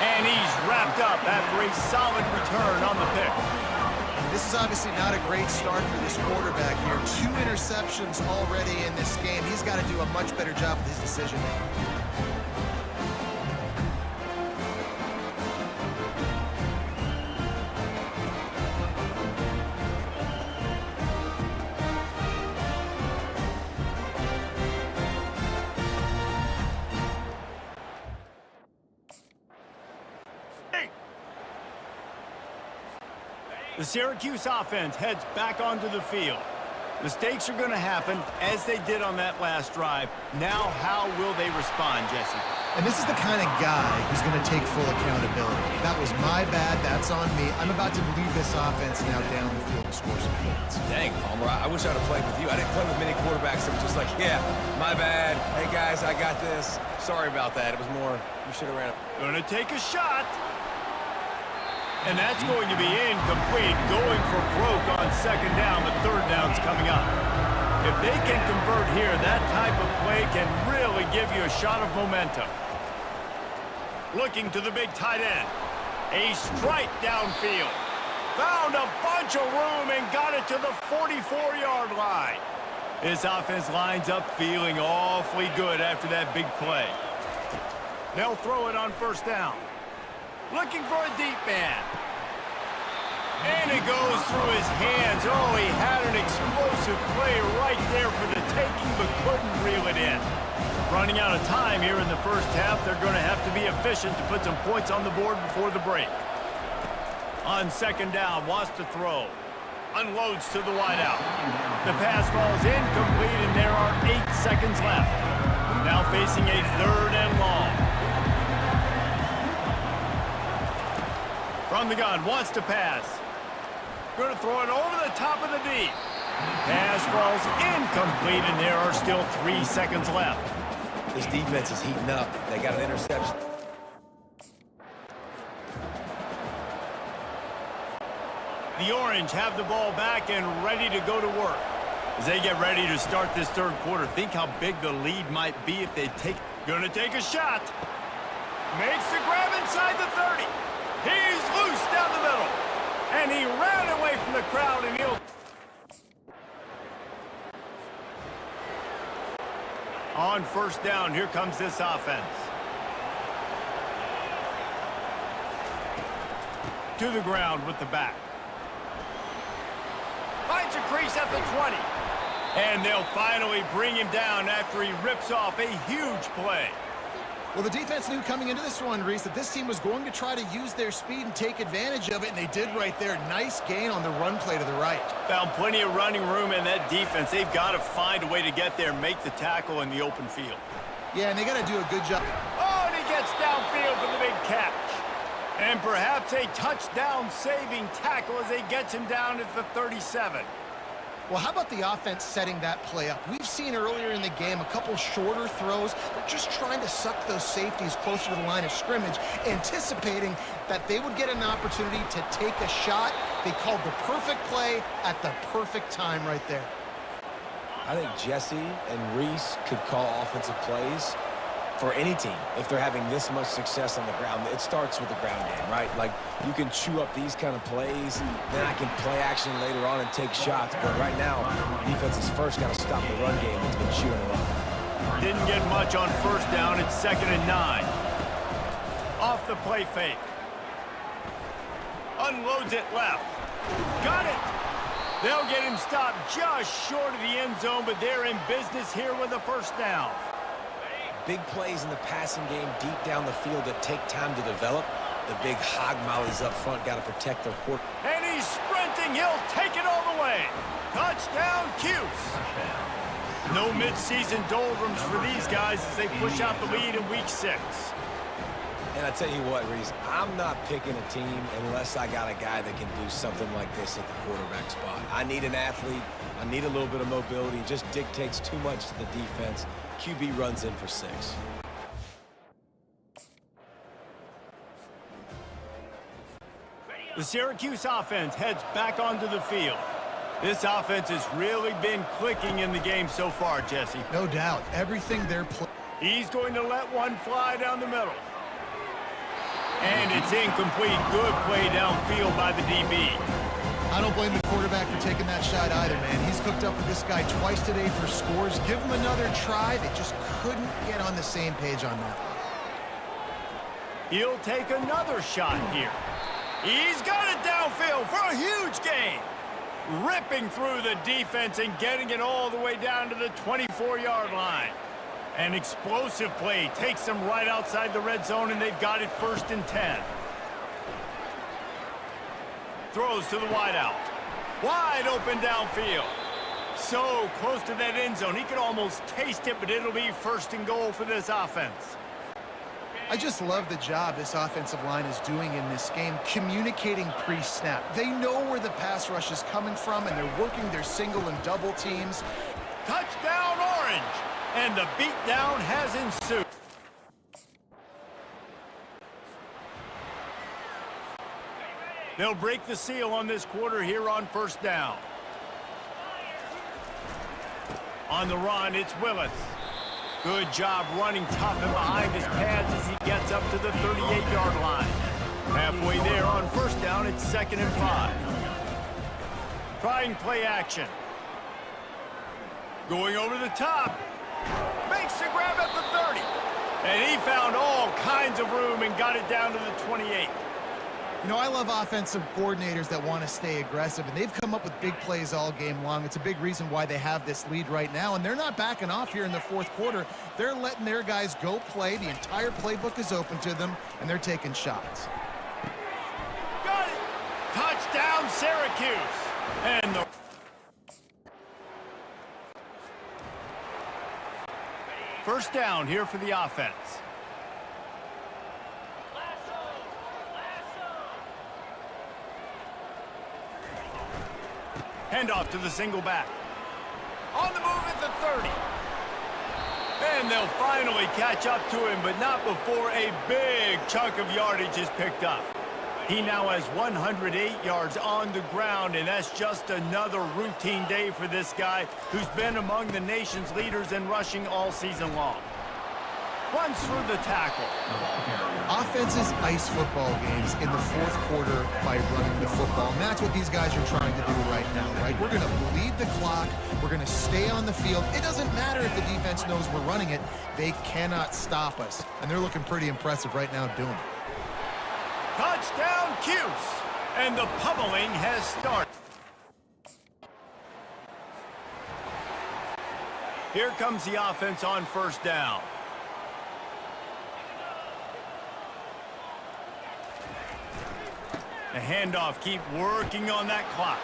And he's wrapped up after a solid return on the pick. This is obviously not a great start for this quarterback here. 2 interceptions already in this game. He's got to do a much better job with his decision making. The Syracuse offense heads back onto the field. Mistakes are going to happen, as they did on that last drive. Now, how will they respond, Jesse? And this is the kind of guy who's going to take full accountability. That was my bad. That's on me. I'm about to lead this offense now down the field and score some points. Dang, Palmer, I wish I'd have played with you. I didn't play with many quarterbacks that were just like, yeah, my bad. Hey, guys, I got this. Sorry about that. It was more, you should have ran it. Going to take a shot. And that's going to be incomplete. Going for broke on 2nd down, but 3rd down's coming up. If they can convert here, that type of play can really give you a shot of momentum. Looking to the big tight end. A strike downfield. Found a bunch of room and got it to the 44-yard line. This offense lines up feeling awfully good after that big play. They'll throw it on 1st down. Looking for a deep man. And it goes through his hands. Oh, he had an explosive play right there for the taking, but couldn't reel it in. Running out of time here in the 1st half. They're going to have to be efficient to put some points on the board before the break. On 2nd down, wants to throw. Unloads to the wideout. The pass falls incomplete, and there are 8 seconds left. Now facing a 3rd and long. From the gun, wants to pass. Going to throw it over the top of the D. Pass falls incomplete, and there are still 3 seconds left. This defense is heating up. They got an interception. The Orange have the ball back and ready to go to work. As they get ready to start this third quarter, think how big the lead might be if they take... Gonna take a shot. Makes the grab inside the 30. He's loose down the middle. And he ran away from the crowd, and he'll... On first down, here comes this offense. To the ground with the back. Finds a crease at the 20. And they'll finally bring him down after he rips off a huge play. Well, the defense knew coming into this one, Reese, that this team was going to try to use their speed and take advantage of it, and they did right there. Nice gain on the run play to the right. Found plenty of running room in that defense. They've got to find a way to get there and make the tackle in the open field. Yeah, and they got to do a good job. Oh, and he gets downfield for the big catch. And perhaps a touchdown-saving tackle as he gets him down at the 37. Well, how about the offense setting that play up? We've seen earlier in the game a couple shorter throws. They're just trying to suck those safeties closer to the line of scrimmage, anticipating that they would get an opportunity to take a shot. They called the perfect play at the perfect time right there. I think Jesse and Reese could call offensive plays for any team if they're having this much success on the ground. It starts with the ground game, right? Like, you can chew up these kind of plays, then I can play action later on and take shots. But right now, defense is first got to stop the run game that's been chewing them up. Didn't get much on first down. It's 2nd and 9. Off the play fake. Unloads it left. Got it! They'll get him stopped just short of the end zone, but they're in business here with a first down. Big plays in the passing game deep down the field that take time to develop. The big hog mollies up front got to protect their quarterback. And he's sprinting. He'll take it all the way. Touchdown, Cuse. No midseason doldrums for these guys as they push out the lead in week 6. And I tell you what, Reese, I'm not picking a team unless I got a guy that can do something like this at the quarterback spot. I need an athlete. I need a little bit of mobility. It just dictates too much to the defense. QB runs in for 6. The Syracuse offense heads back onto the field. This offense has really been clicking in the game so far, Jesse. No doubt. Everything they're playing. He's going to let one fly down the middle. And it's incomplete. Good play downfield by the DB. I don't blame the quarterback for taking that shot either, man. He's hooked up with this guy twice today for scores. Give him another try. They just couldn't get on the same page on that. He'll take another shot here. He's got it downfield for a huge gain. Ripping through the defense and getting it all the way down to the 24-yard line. An explosive play takes them right outside the red zone, and they've got it 1st and 10. Throws to the wideout. Wide open downfield. So close to that end zone. He could almost taste it, but it'll be 1st and goal for this offense. I just love the job this offensive line is doing in this game, communicating pre-snap. They know where the pass rush is coming from, and they're working their single and double teams. Touchdown, Orange! And the beatdown has ensued. They'll break the seal on this quarter here on 1st down. On the run, it's Willis. Good job running tough and behind his pads as he gets up to the 38-yard line. Halfway there on 1st down, it's 2nd and 5. Trying play action. Going over the top. Makes the grab at the 30. And he found all kinds of room and got it down to the 28. You know, I love offensive coordinators that want to stay aggressive, and they've come up with big plays all game long. It's a big reason why they have this lead right now, and they're not backing off here in the 4th quarter. They're letting their guys go play. The entire playbook is open to them, and they're taking shots. Got it! Touchdown, Syracuse! And the... First down here for the offense. Handoff to the single back. On the move at the 30. And they'll finally catch up to him, but not before a big chunk of yardage is picked up. He now has 108 yards on the ground, and that's just another routine day for this guy who's been among the nation's leaders in rushing all season long. Runs through the tackle. Offenses ice football games in the fourth quarter by running the football, and that's what these guys are trying to do right now, right? We're going to bleed the clock. We're going to stay on the field. It doesn't matter if the defense knows we're running it. They cannot stop us, and they're looking pretty impressive right now doing it. Touchdown, Cuse! And the pummeling has started. Here comes the offense on first down. The handoff, keep working on that clock.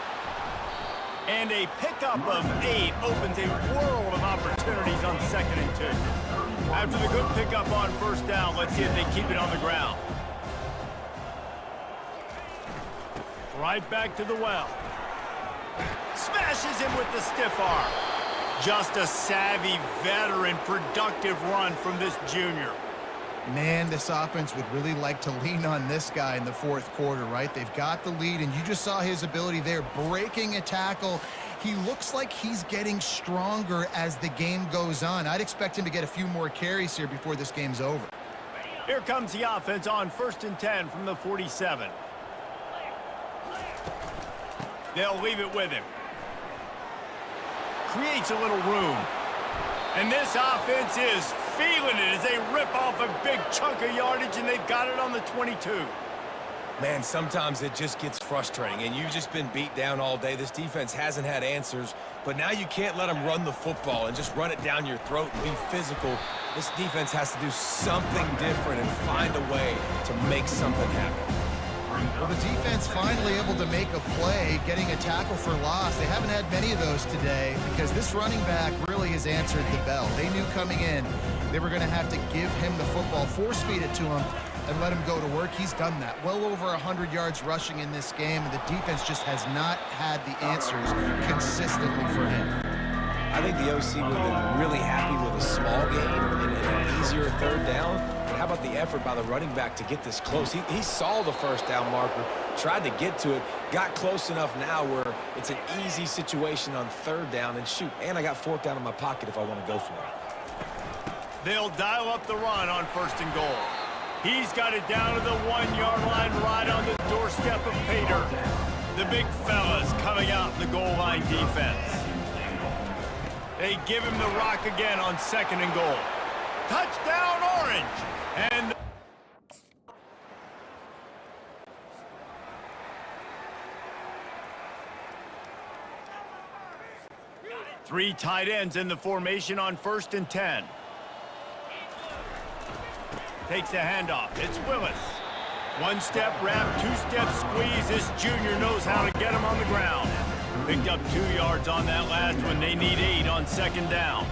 And a pickup of 8 opens a world of opportunities on 2nd and 2. After the good pickup on first down, let's see if they keep it on the ground. Right back to the well. Smashes him with the stiff arm. Just a savvy, veteran, productive run from this junior. Man, this offense would really like to lean on this guy in the fourth quarter, right? They've got the lead, and you just saw his ability there, breaking a tackle. He looks like he's getting stronger as the game goes on. I'd expect him to get a few more carries here before this game's over. Here comes the offense on 1st and 10 from the 47. They'll leave it with him. Creates a little room. And this offense is feeling it as they rip off a big chunk of yardage, and they've got it on the 22. Man, sometimes it just gets frustrating, and you've just been beat down all day. This defense hasn't had answers, but now you can't let them run the football and just run it down your throat and be physical. This defense has to do something different and find a way to make something happen. Well, the defense finally able to make a play, getting a tackle for loss. They haven't had many of those today because this running back really has answered the bell. They knew coming in they were going to have to give him the football, force-feed it to him, and let him go to work. He's done that. Well over 100 yards rushing in this game, and the defense just has not had the answers consistently for him. I think the OC would have been really happy with a small game and an easier third down. But how about the effort by the running back to get this close? He saw the first down marker, tried to get to it, got close enough now where it's an easy situation on third down. And shoot, and I got fourth down in my pocket if I want to go for it. They'll dial up the run on 1st and goal. He's got it down to the 1-yard line right on the doorstep of Pater. The big fellas coming out in the goal line defense. They give him the rock again on 2nd and goal. Touchdown, Orange! And 3 tight ends in the formation on 1st and 10. Takes the handoff. It's Willis. 1-step wrap, 2-step squeeze. This junior knows how to get him on the ground. Picked up 2 yards on that last one. They need 8 on 2nd down.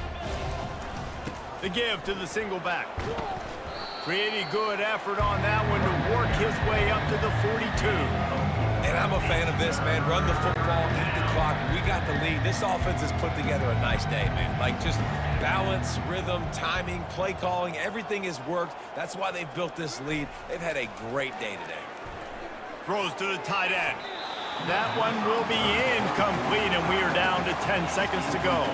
The give to the single back. Pretty good effort on that one to work his way up to the 42. And I'm a fan of this, man. Run the football, eat the clock. We got the lead. This offense has put together a nice day, man. Like, just balance, rhythm, timing, play calling, everything has worked. That's why they've built this lead. They've had a great day today. Throws to the tight end. That one will be incomplete, and we are down to 10 seconds to go.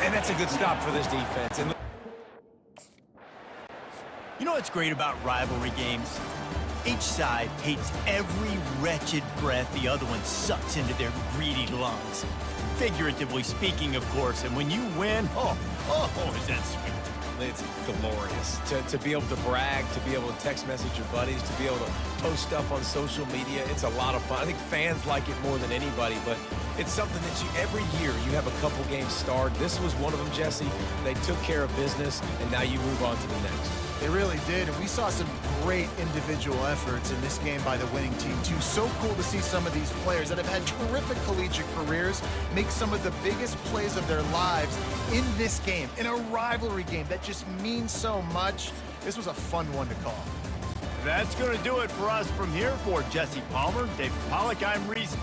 And that's a good stop for this defense. And you know what's great about rivalry games? Each side hates every wretched breath the other one sucks into their greedy lungs. Figuratively speaking, of course, and when you win, oh, is that sweet. it's glorious to be able to brag, to be able to text message your buddies, to be able to post stuff on social media. It's a lot of fun. I think fans like it more than anybody, but it's something that every year you have a couple games starred. This was one of them, Jesse. They took care of business, and now you move on to the next. They really did, and we saw some great individual efforts in this game by the winning team, too. So cool to see some of these players that have had terrific collegiate careers make some of the biggest plays of their lives in this game, in a rivalry game that just means so much. This was a fun one to call. That's going to do it for us from here. For Jesse Palmer, David Pollack, I'm Reese.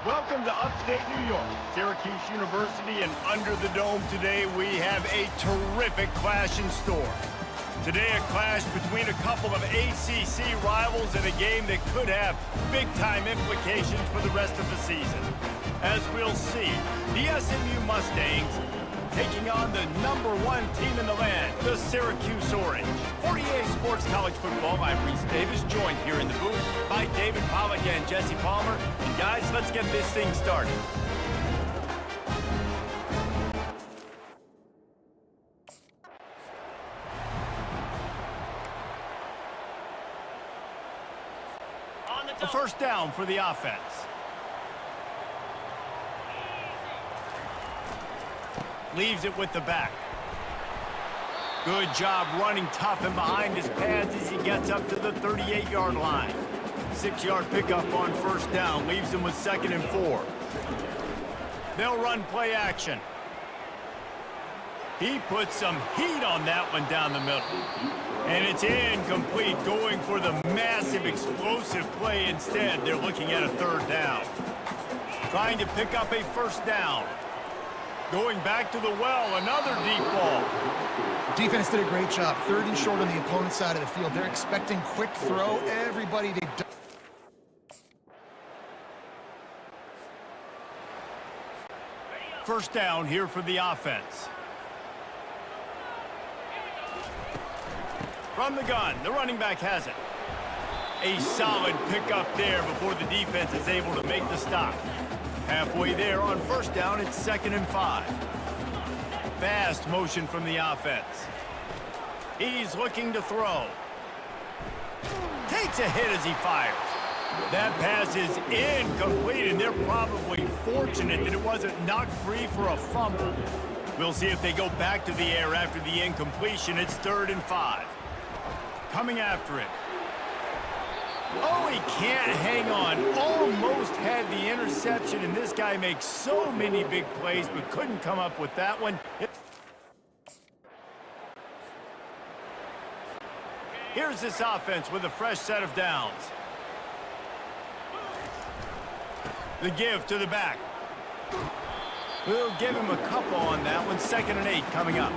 Welcome to upstate New York, Syracuse University, and under the dome today we have a terrific clash in store. Today a clash between a couple of ACC rivals in a game that could have big-time implications for the rest of the season. As we'll see, the SMU Mustangs taking on the #1 team in the land, the Syracuse Orange. For EA Sports College Football, I'm Reese Davis, joined here in the booth by David Pollack and Jesse Palmer. And guys, let's get this thing started. A first down for the offense. Leaves it with the back. Good job running tough and behind his pads as he gets up to the 38-yard line. 6-yard pickup on first down. Leaves him with 2nd and 4. They'll run play action. He puts some heat on that one down the middle. And it's incomplete, going for the massive explosive play instead. They're looking at a 3rd down. Trying to pick up a first down. Going back to the well, another deep ball. Defense did a great job. 3rd and short on the opponent's side of the field. They're expecting quick throw. Everybody they do. First down here for the offense. From the gun, the running back has it. A solid pickup there before the defense is able to make the stop. Halfway there on first down, it's 2nd and 5. Fast motion from the offense. He's looking to throw. Takes a hit as he fires. That pass is incomplete, and they're probably fortunate that it wasn't knocked free for a fumble. We'll see if they go back to the air after the incompletion. It's 3rd and 5. Coming after it. Oh, he can't hang on. Almost had the interception, and this guy makes so many big plays, but couldn't come up with that one. Here's this offense with a fresh set of downs. The give to the back. We'll give him a couple on that one. 2nd and 8 coming up.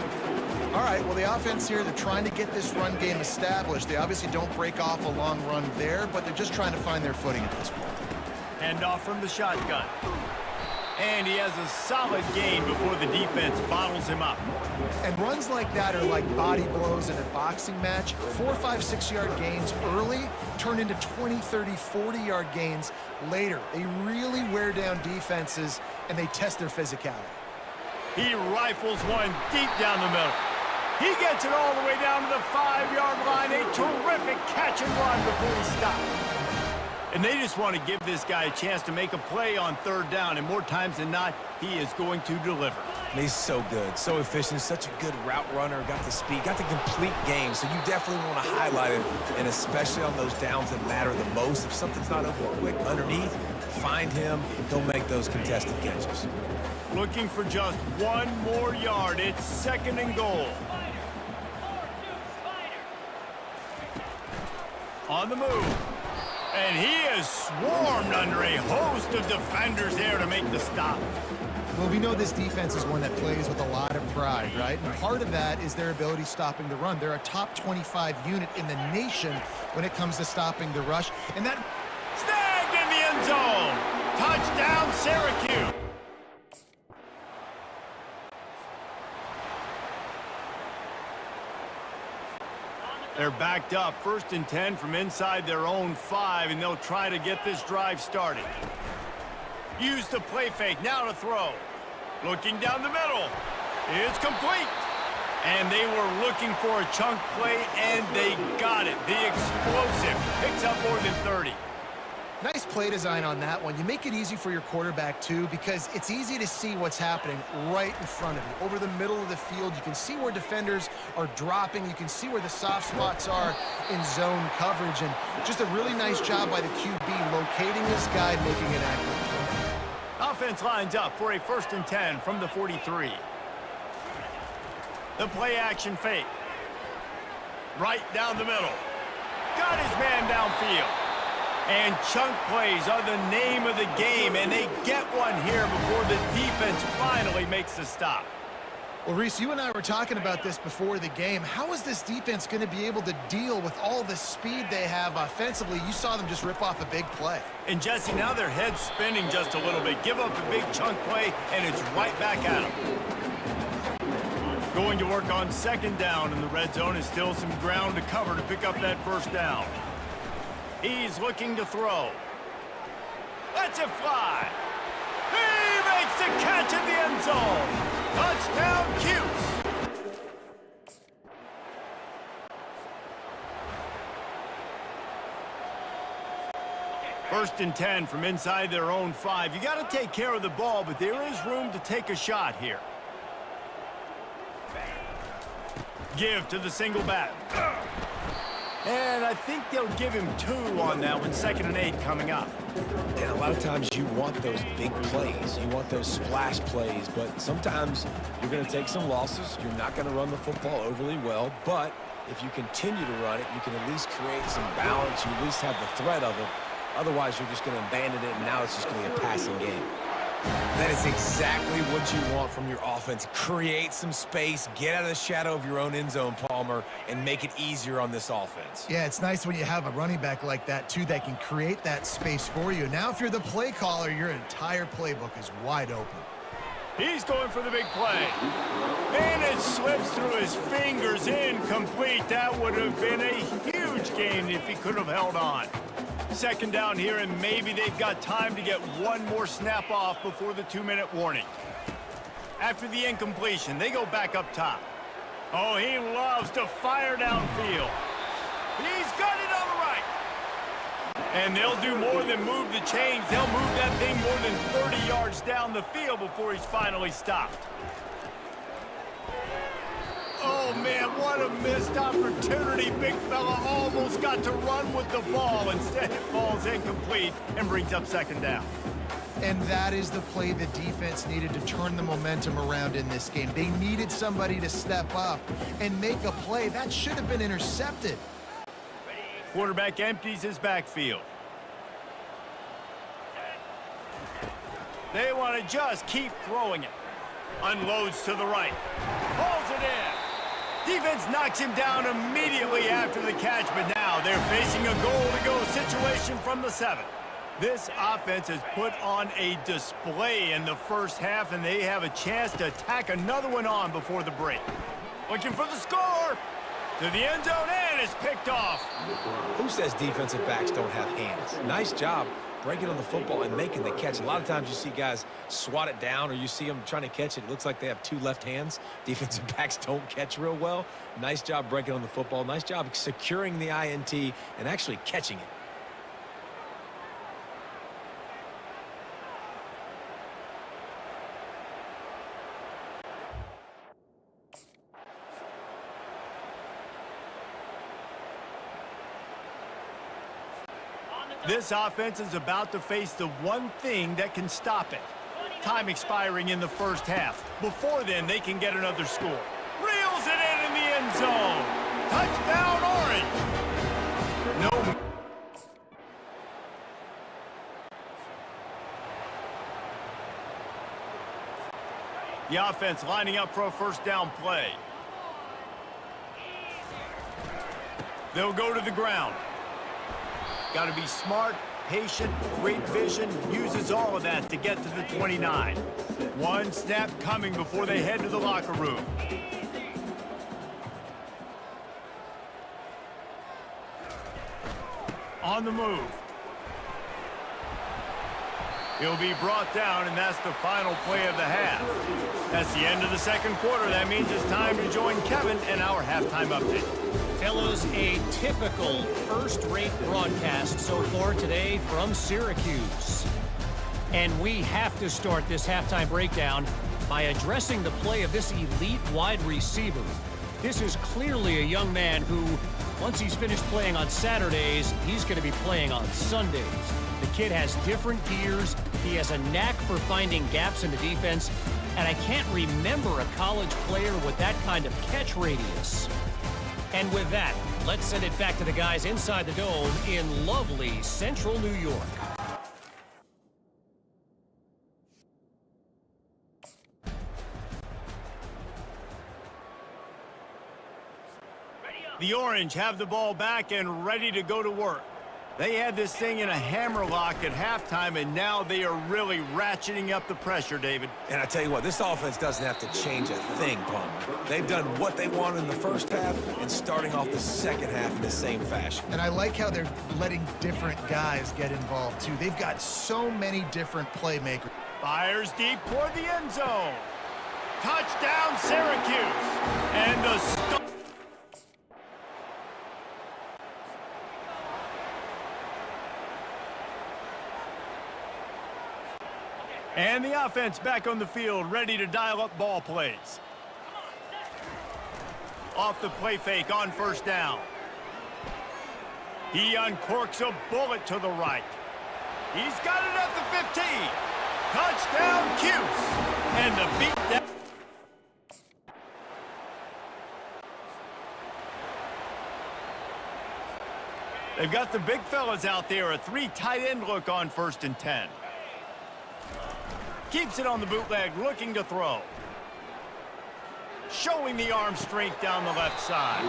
All right, well, the offense here, they're trying to get this run game established. They obviously don't break off a long run there, but they're just trying to find their footing at this point. Hand off from the shotgun. And he has a solid gain before the defense bottles him up. And runs like that are like body blows in a boxing match. 4, 5, 6-yard gains early turn into 20, 30, 40-yard gains later. They really wear down defenses, and they test their physicality. He rifles one deep down the middle. He gets it all the way down to the 5-yard line. A terrific catch and run before he stops. And they just want to give this guy a chance to make a play on 3rd down, and more times than not, he is going to deliver. And he's so good, so efficient, such a good route runner, got the speed, got the complete game, so you definitely want to highlight it, and especially on those downs that matter the most. If something's not open quick underneath, find him, he'll make those contested catches. Looking for just 1 more yard. It's 2nd and goal. On the move. And he is swarmed under a host of defenders there to make the stop. Well, we know this defense is one that plays with a lot of pride, right? And part of that is their ability stopping the run. They're a top 25 unit in the nation when it comes to stopping the rush. And that... Snagged in the end zone. Touchdown, Syracuse. They're backed up, 1st and 10 from inside their own 5, and they'll try to get this drive started. Use the play fake, now to throw. Looking down the middle. It's complete. And they were looking for a chunk play, and they got it. The explosive picks up more than 30. Nice play design on that one. You make it easy for your quarterback, too, because it's easy to see what's happening right in front of you. Over the middle of the field, you can see where defenders are dropping. You can see where the soft spots are in zone coverage. And just a really nice job by the QB locating this guy, making it accurate. Offense lines up for a 1st and 10 from the 43. The play action fake. Right down the middle. Got his man downfield. And chunk plays are the name of the game, and they get one here before the defense finally makes the stop. Well, Reese, you and I were talking about this before the game. How is this defense going to be able to deal with all the speed they have offensively? You saw them just rip off a big play. And Jesse, now their head's spinning just a little bit. Give up a big chunk play, and it's right back at them. Going to work on second down, and the red zone is still some ground to cover to pick up that first down. He's looking to throw. Lets it fly. He makes the catch in the end zone. Touchdown, Cuse. First and 10 from inside their own 5. You got to take care of the ball, but there is room to take a shot here. Give to the single back. And I think they'll give him 2 on that one. 2nd and 8 coming up. And a lot of times you want those big plays. You want those splash plays. But sometimes you're going to take some losses. You're not going to run the football overly well. But if you continue to run it, you can at least create some balance. You at least have the threat of it. Otherwise, you're just going to abandon it, and now it's just going to be a passing game. That is exactly what you want from your offense. Create some space, get out of the shadow of your own end zone, Palmer, and make it easier on this offense. Yeah, it's nice when you have a running back like that, too, that can create that space for you. Now, if you're the play caller, your entire playbook is wide open. He's going for the big play. And it slips through his fingers, incomplete. That would have been a huge gain if he could have held on. Second down here, and maybe they've got time to get one more snap off before the 2-minute warning. After the incompletion, they go back up top. Oh, he loves to fire downfield. He's got it on the right. And they'll do more than move the chains. They'll move that thing more than 30 yards down the field before he's finally stopped. Oh, man, what a missed opportunity. Big fella almost got to run with the ball. Instead, it falls incomplete and brings up second down. And that is the play the defense needed to turn the momentum around in this game. They needed somebody to step up and make a play. That should have been intercepted. Quarterback empties his backfield. They want to just keep throwing it. Unloads to the right. Pulls it in. Defense knocks him down immediately after the catch, but now they're facing a goal-to-go situation from the 7. This offense has put on a display in the first half, and they have a chance to tack another one on before the break. Looking for the score. To the end zone, and it's picked off. Who says defensive backs don't have hands? Nice job breaking on the football and making the catch. A lot of times you see guys swat it down, or you see them trying to catch it. It looks like they have 2 left hands. Defensive backs don't catch real well. Nice job breaking on the football. Nice job securing the INT and actually catching it. This offense is about to face the one thing that can stop it. Time expiring in the first half. Before then, they can get another score. Reels it in the end zone. Touchdown, Orange. No. The offense lining up for a first down play. They'll go to the ground. Got to be smart, patient, great vision, uses all of that to get to the 29. One snap coming before they head to the locker room. On the move. He'll be brought down, and that's the final play of the half. That's the end of the second quarter. That means it's time to join Kevin in our halftime update. Fellas, a typical first-rate broadcast so far today from Syracuse. And we have to start this halftime breakdown by addressing the play of this elite wide receiver. This is clearly a young man who, once he's finished playing on Saturdays, he's going to be playing on Sundays. The kid has different gears. He has a knack for finding gaps in the defense. And I can't remember a college player with that kind of catch radius. And with that, Let's send it back to the guys inside the dome in lovely central New York. The Orange have the ball back and ready to go to work. They had this thing in a hammerlock at halftime, and now they are really ratcheting up the pressure, David. And I tell you what, this offense doesn't have to change a thing, Palmer. They've done what they wanted in the first half and starting off the second half in the same fashion. And I like how they're letting different guys get involved, too. They've got so many different playmakers. Fires deep toward the end zone. Touchdown, Syracuse. And the And the offense back on the field, ready to dial up ball plays. Off the play fake on first down. He uncorks a bullet to the right. He's got it at the 15. Touchdown, Cuse. And the beat down. They've got the big fellas out there, a 3 tight end look on 1st and 10. Keeps it on the bootleg, looking to throw. Showing the arm strength down the left side.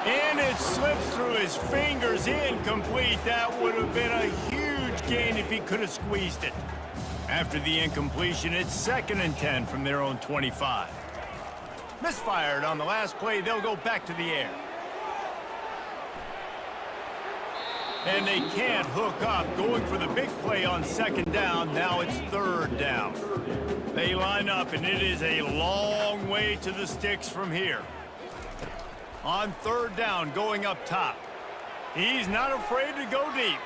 And it slips through his fingers, incomplete. That would have been a huge gain if he could have squeezed it. After the incompletion, it's 2nd and 10 from their own 25. Misfired on the last play, they'll go back to the air. And they can't hook up, going for the big play on 2nd down. Now it's 3rd down. They line up, and it is a long way to the sticks from here. On 3rd down, going up top. He's not afraid to go deep.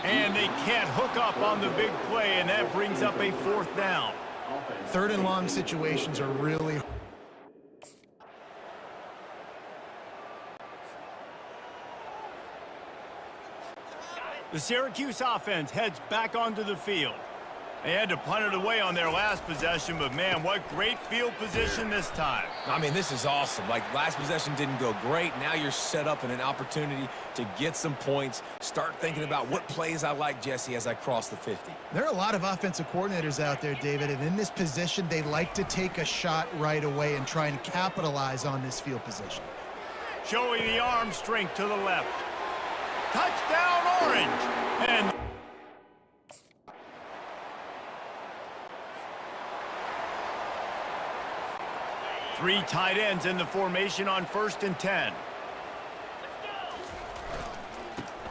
And they can't hook up on the big play, and that brings up a 4th down. 3rd and long situations are really... The Syracuse offense heads back onto the field. They had to punt it away on their last possession, but man, what great field position this time. I mean, this is awesome. Like, last possession didn't go great. Now you're set up in an opportunity to get some points. Start thinking about what plays I like, Jesse, as I cross the 50. There are a lot of offensive coordinators out there, David, and in this position, they like to take a shot right away and try and capitalize on this field position. Showing the arm strength to the left. Touchdown, Orange! And 3 tight ends in the formation on 1st and 10.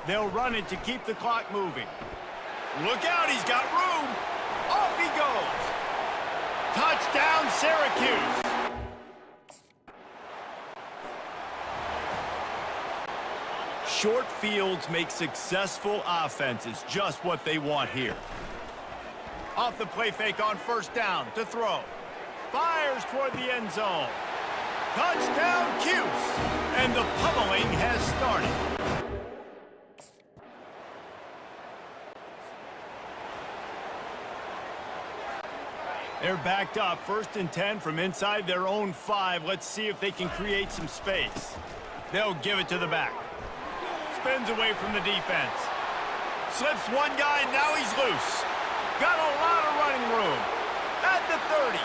They'll run it to keep the clock moving. Look out, he's got room. Off he goes. Touchdown, Syracuse. Short fields make successful offenses, just what they want here. Off the play fake on 1st down to throw. Fires toward the end zone. Touchdown, Cuse. And the pummeling has started. They're backed up, 1st and 10 from inside their own 5. Let's see if they can create some space. They'll give it to the back. Spins away from the defense. Slips one guy, now he's loose. Got a lot of running room. At the 30.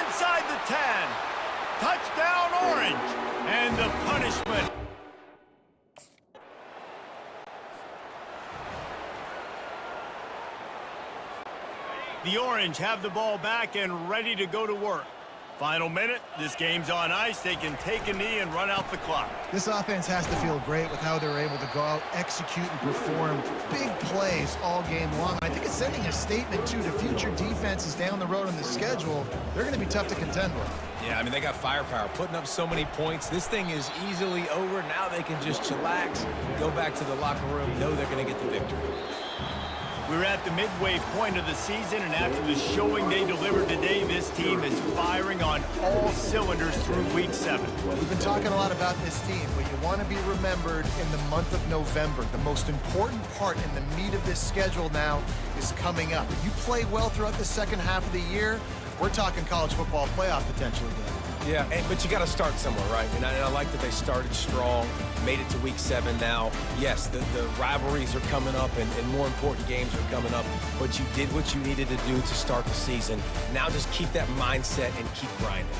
Inside the 10. Touchdown, Orange. And the punishment. The Orange have the ball back and ready to go to work. Final minute, this game's on ice. They can take a knee and run out the clock. This offense has to feel great with how they're able to go out, execute, and perform big plays all game long. I think it's sending a statement, too, to future defenses down the road on the schedule. They're going to be tough to contend with. Yeah, I mean, they got firepower, putting up so many points. This thing is easily over. Now they can just chillax, go back to the locker room, know they're going to get the victory. We're at the midway point of the season, and after the showing they delivered today, this team is firing on all cylinders through Week 7. We've been talking a lot about this team, but you want to be remembered in the month of November. The most important part in the meat of this schedule now is coming up. If you play well throughout the second half of the year, we're talking college football playoff potential again. Yeah, but you got to start somewhere, right? And I like that they started strong, made it to week 7 now. Yes, the rivalries are coming up and more important games are coming up, but you did what you needed to do to start the season. Now just keep that mindset and keep grinding.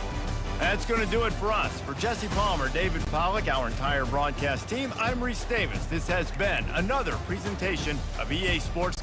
That's going to do it for us. For Jesse Palmer, David Pollack, our entire broadcast team, I'm Reese Davis. This has been another presentation of EA Sports.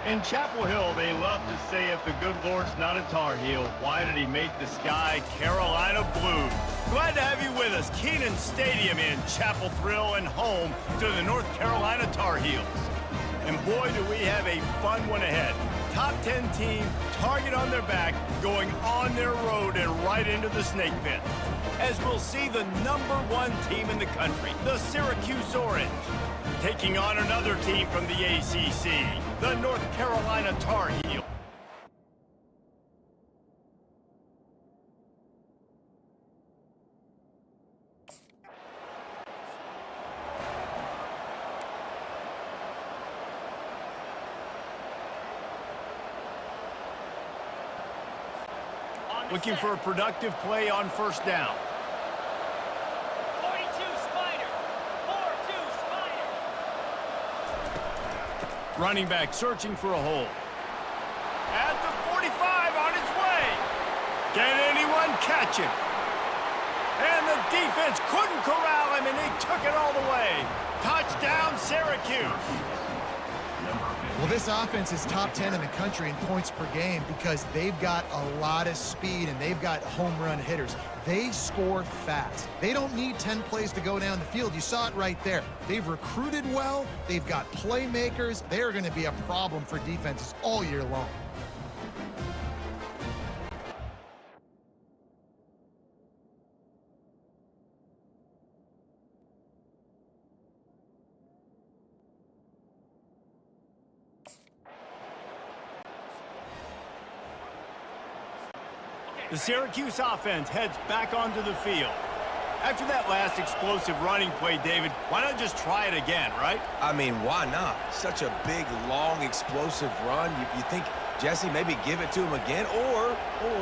In Chapel Hill, they love to say if the good Lord's not a Tar Heel, why did he make the sky Carolina blue? Glad to have you with us. Kenan Stadium in Chapel Thrill and home to the North Carolina Tar Heels. And boy, do we have a fun one ahead. Top 10 team, target on their back, going on their road and right into the snake pit. As we'll see the #1 team in the country, the Syracuse Orange, taking on another team from the ACC, the North Carolina Tar Heels. Looking for a productive play on first down. 42 Spider. 4-2 Spider. Running back searching for a hole. At the 45 on its way. Can anyone catch him? And the defense couldn't corral him, and they took it all the way. Touchdown, Syracuse. Well, this offense is top 10 in the country in points per game because they've got a lot of speed and they've got home run hitters. They score fast. They don't need 10 plays to go down the field. You saw it right there. They've recruited well. They've got playmakers. They are going to be a problem for defenses all year long. The Syracuse offense heads back onto the field. After that last explosive running play, David, why not just try it again, right? I mean, why not? Such a big, long, explosive run. You think, Jesse, maybe give it to him again? Or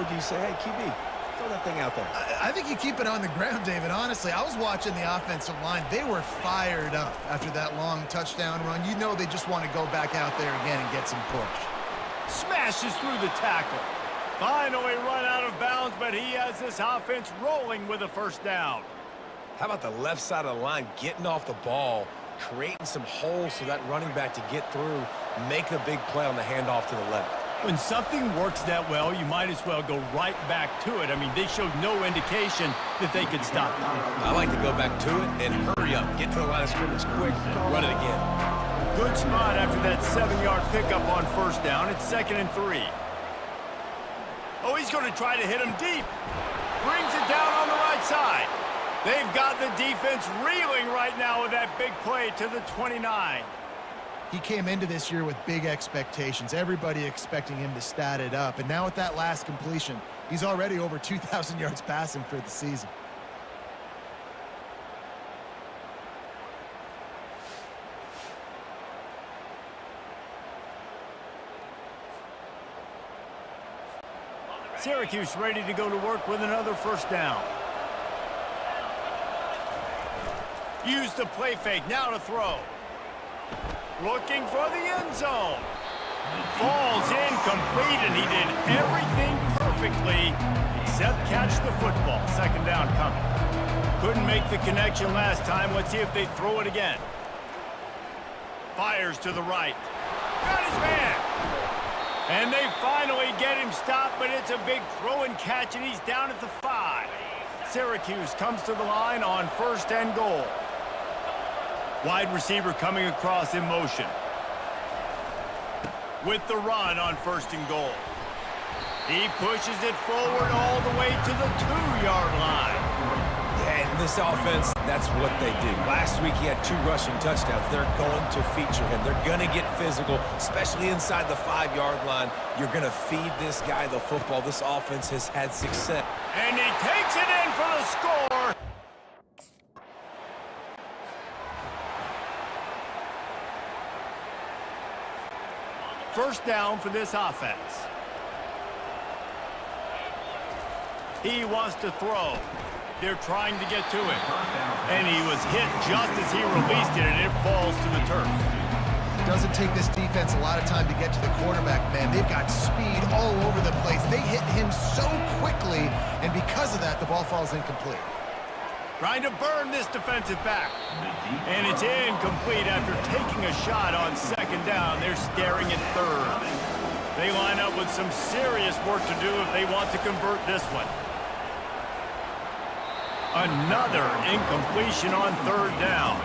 do you say, hey, QB, throw that thing out there? I think you keep it on the ground, David. Honestly, I was watching the offensive line. They were fired up after that long touchdown run. You know they just want to go back out there again and get some push. Smashes through the tackle. Finally run out of bounds, but he has this offense rolling with a first down. How about the left side of the line getting off the ball, creating some holes for that running back to get through, make the big play on the handoff to the left. When something works that well, you might as well go right back to it. I mean, they showed no indication that they could stop it. I like to go back to it and hurry up, get to the line of scrimmage quick, run it again. Good spot after that 7-yard pickup on first down. It's 2nd and 3. Oh, he's going to try to hit him deep. Brings it down on the right side. They've got the defense reeling right now with that big play to the 29. He came into this year with big expectations. Everybody expecting him to stat it up. And now with that last completion, he's already over 2,000 yards passing for the season. Syracuse ready to go to work with another first down. Use the play fake, now to throw. Looking for the end zone. Falls incomplete, and he did everything perfectly except catch the football. Second down coming. Couldn't make the connection last time. Let's see if they throw it again. Fires to the right. Got his man. And they finally get him stopped, but it's a big throw and catch, and he's down at the 5. Syracuse comes to the line on 1st and goal. Wide receiver coming across in motion. With the run on 1st and goal. He pushes it forward all the way to the 2-yard line. Yeah, and this offense, that's what they do. Last week he had 2 rushing touchdowns. They're going to feature him. They're going to get physical, especially inside the 5-yard line. You're going to feed this guy the football. This offense has had success. And he takes it in for the score. First down for this offense. He wants to throw. They're trying to get to him. And he was hit just as he released it, and it falls to the turf. Doesn't take this defense a lot of time to get to the quarterback, man. They've got speed all over the place. They hit him so quickly, and because of that, the ball falls incomplete. Trying to burn this defensive back. And it's incomplete after taking a shot on 2nd down. They're staring at 3rd. They line up with some serious work to do if they want to convert this one. Another incompletion on 3rd down.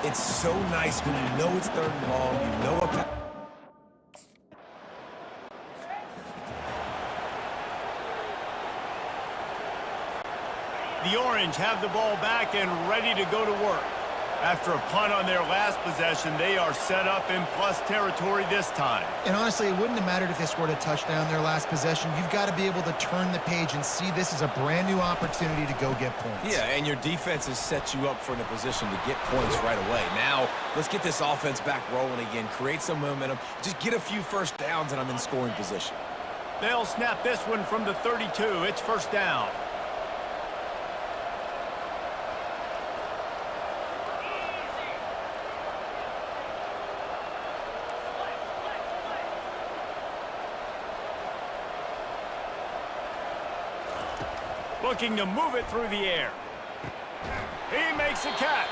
It's so nice when you know it's 3rd and long, you know a... The Orange have the ball back and ready to go to work. After a punt on their last possession, they are set up in plus territory this time. And honestly, it wouldn't have mattered if they scored a touchdown their last possession. You've got to be able to turn the page and see this as a brand new opportunity to go get points. Yeah, and your defense has set you up for a position to get points right away. Now, let's get this offense back rolling again, create some momentum, just get a few first downs, and I'm in scoring position. They'll snap this one from the 32. It's first down. Looking to move it through the air. He makes a catch.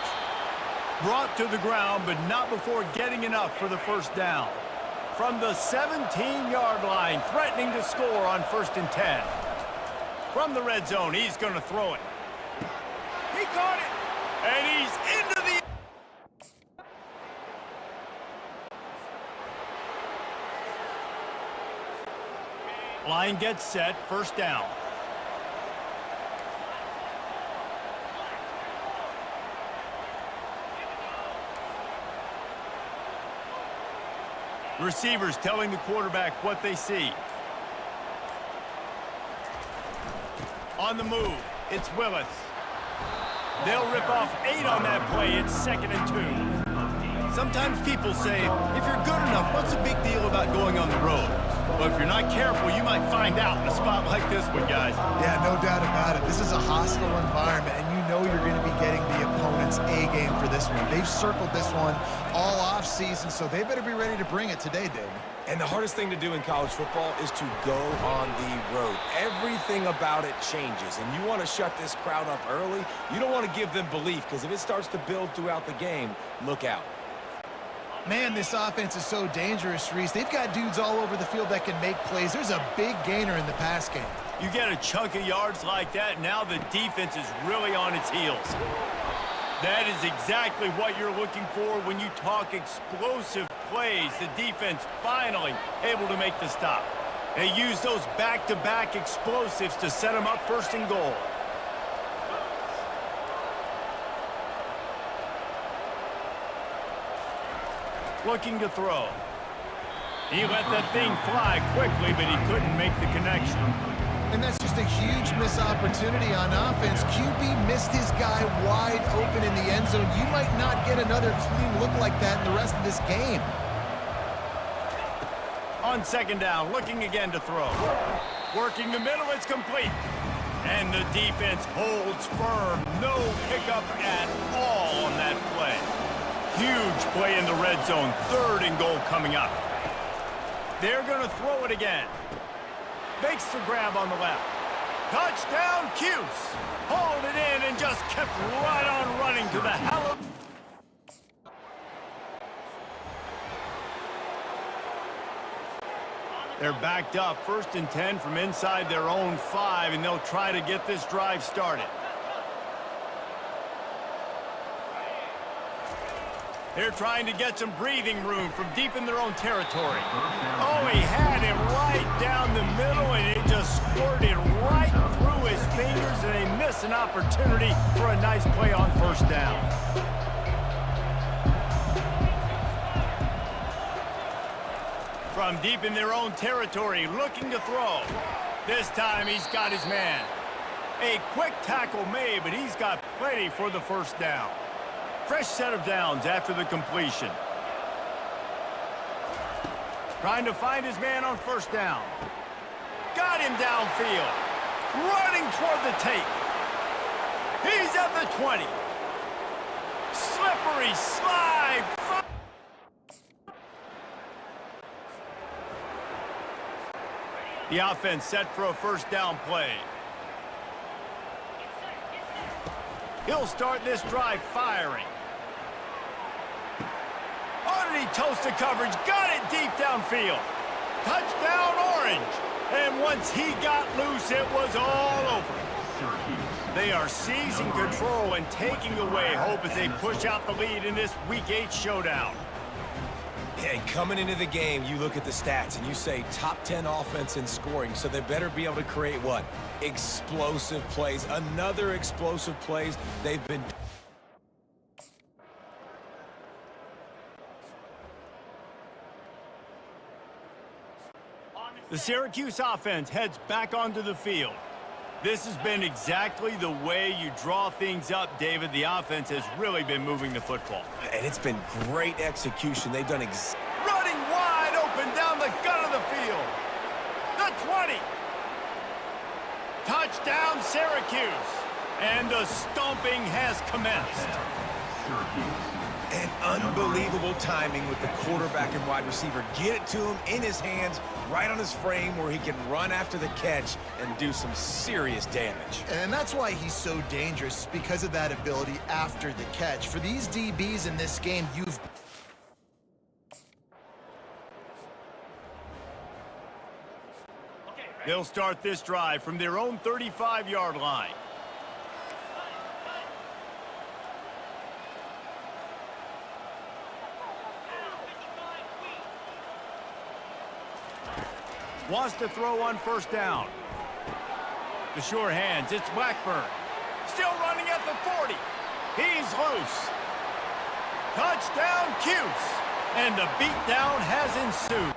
Brought to the ground, but not before getting enough for the first down. From the 17-yard line, threatening to score on 1st and 10. From the red zone, he's going to throw it. He caught it, and he's into the... Line gets set, first down. Receivers telling the quarterback what they see. On the move, it's Willis. They'll rip off 8 on that play. It's 2nd and 2. Sometimes people say, if you're good enough, what's the big deal about going on the road? But if you're not careful, you might find out in a spot like this one, guys. Yeah, no doubt about it. This is a hostile environment, and you know you're going to be getting the opponent's A-game for this one. They've circled this one all off-season, so they better be ready to bring it today, David. And the hardest thing to do in college football is to go on the road. Everything about it changes, and you want to shut this crowd up early. You don't want to give them belief, because if it starts to build throughout the game, look out. Man, this offense is so dangerous, Reese. They've got dudes all over the field that can make plays. There's a big gainer in the pass game. You get a chunk of yards like that, now the defense is really on its heels. That is exactly what you're looking for when you talk explosive plays. The defense finally able to make the stop. They use those back-to-back explosives to set them up first and goal. Looking to throw. He let that thing fly quickly, but he couldn't make the connection. And that's just a huge missed opportunity on offense. QB missed his guy wide open in the end zone. You might not get another clean look like that in the rest of this game. On second down, looking again to throw. Working the middle, it's complete. And the defense holds firm. No pickup at all on that play. Huge play in the red zone. 3rd and goal coming up. They're going to throw it again. Makes the grab on the left. Touchdown, Cuse. Hauled it in and just kept right on running to the hell. They're backed up, 1st and 10 from inside their own 5, and they'll try to get this drive started. They're trying to get some breathing room from deep in their own territory. Oh, he had it right down the middle, and it just squirted right through his fingers, and they miss an opportunity for a nice play on 1st down. From deep in their own territory, looking to throw. This time he's got his man. A quick tackle made, but he's got plenty for the 1st down. Fresh set of downs after the completion. Trying to find his man on 1st down. Got him downfield. Running toward the tape. He's at the 20. Slippery slide. The offense set for a 1st down play. He'll start this drive firing. Underneath toast to coverage, got it deep downfield. Touchdown, Orange. And once he got loose, it was all over. They are seizing control and taking away hope as they push out the lead in this Week 8 showdown. And coming into the game, you look at the stats and you say top 10 offense in scoring, so they better be able to create what? Explosive plays. Another explosive plays. They've been... The Syracuse offense heads back onto the field. This has been exactly the way you draw things up, David. The offense has really been moving the football. And it's been great execution. They've done running wide open down the gut of the field. The 20. Touchdown, Syracuse. And the stomping has commenced. And unbelievable timing with the quarterback and wide receiver. Get it to him in his hands, right on his frame where he can run after the catch and do some serious damage. And that's why he's so dangerous, because of that ability after the catch. For these DBs in this game, They'll start this drive from their own 35-yard line. Wants to throw on 1st down. The sure hands, it's Blackburn. Still running at the 40. He's loose. Touchdown, Cuse. And the beatdown has ensued.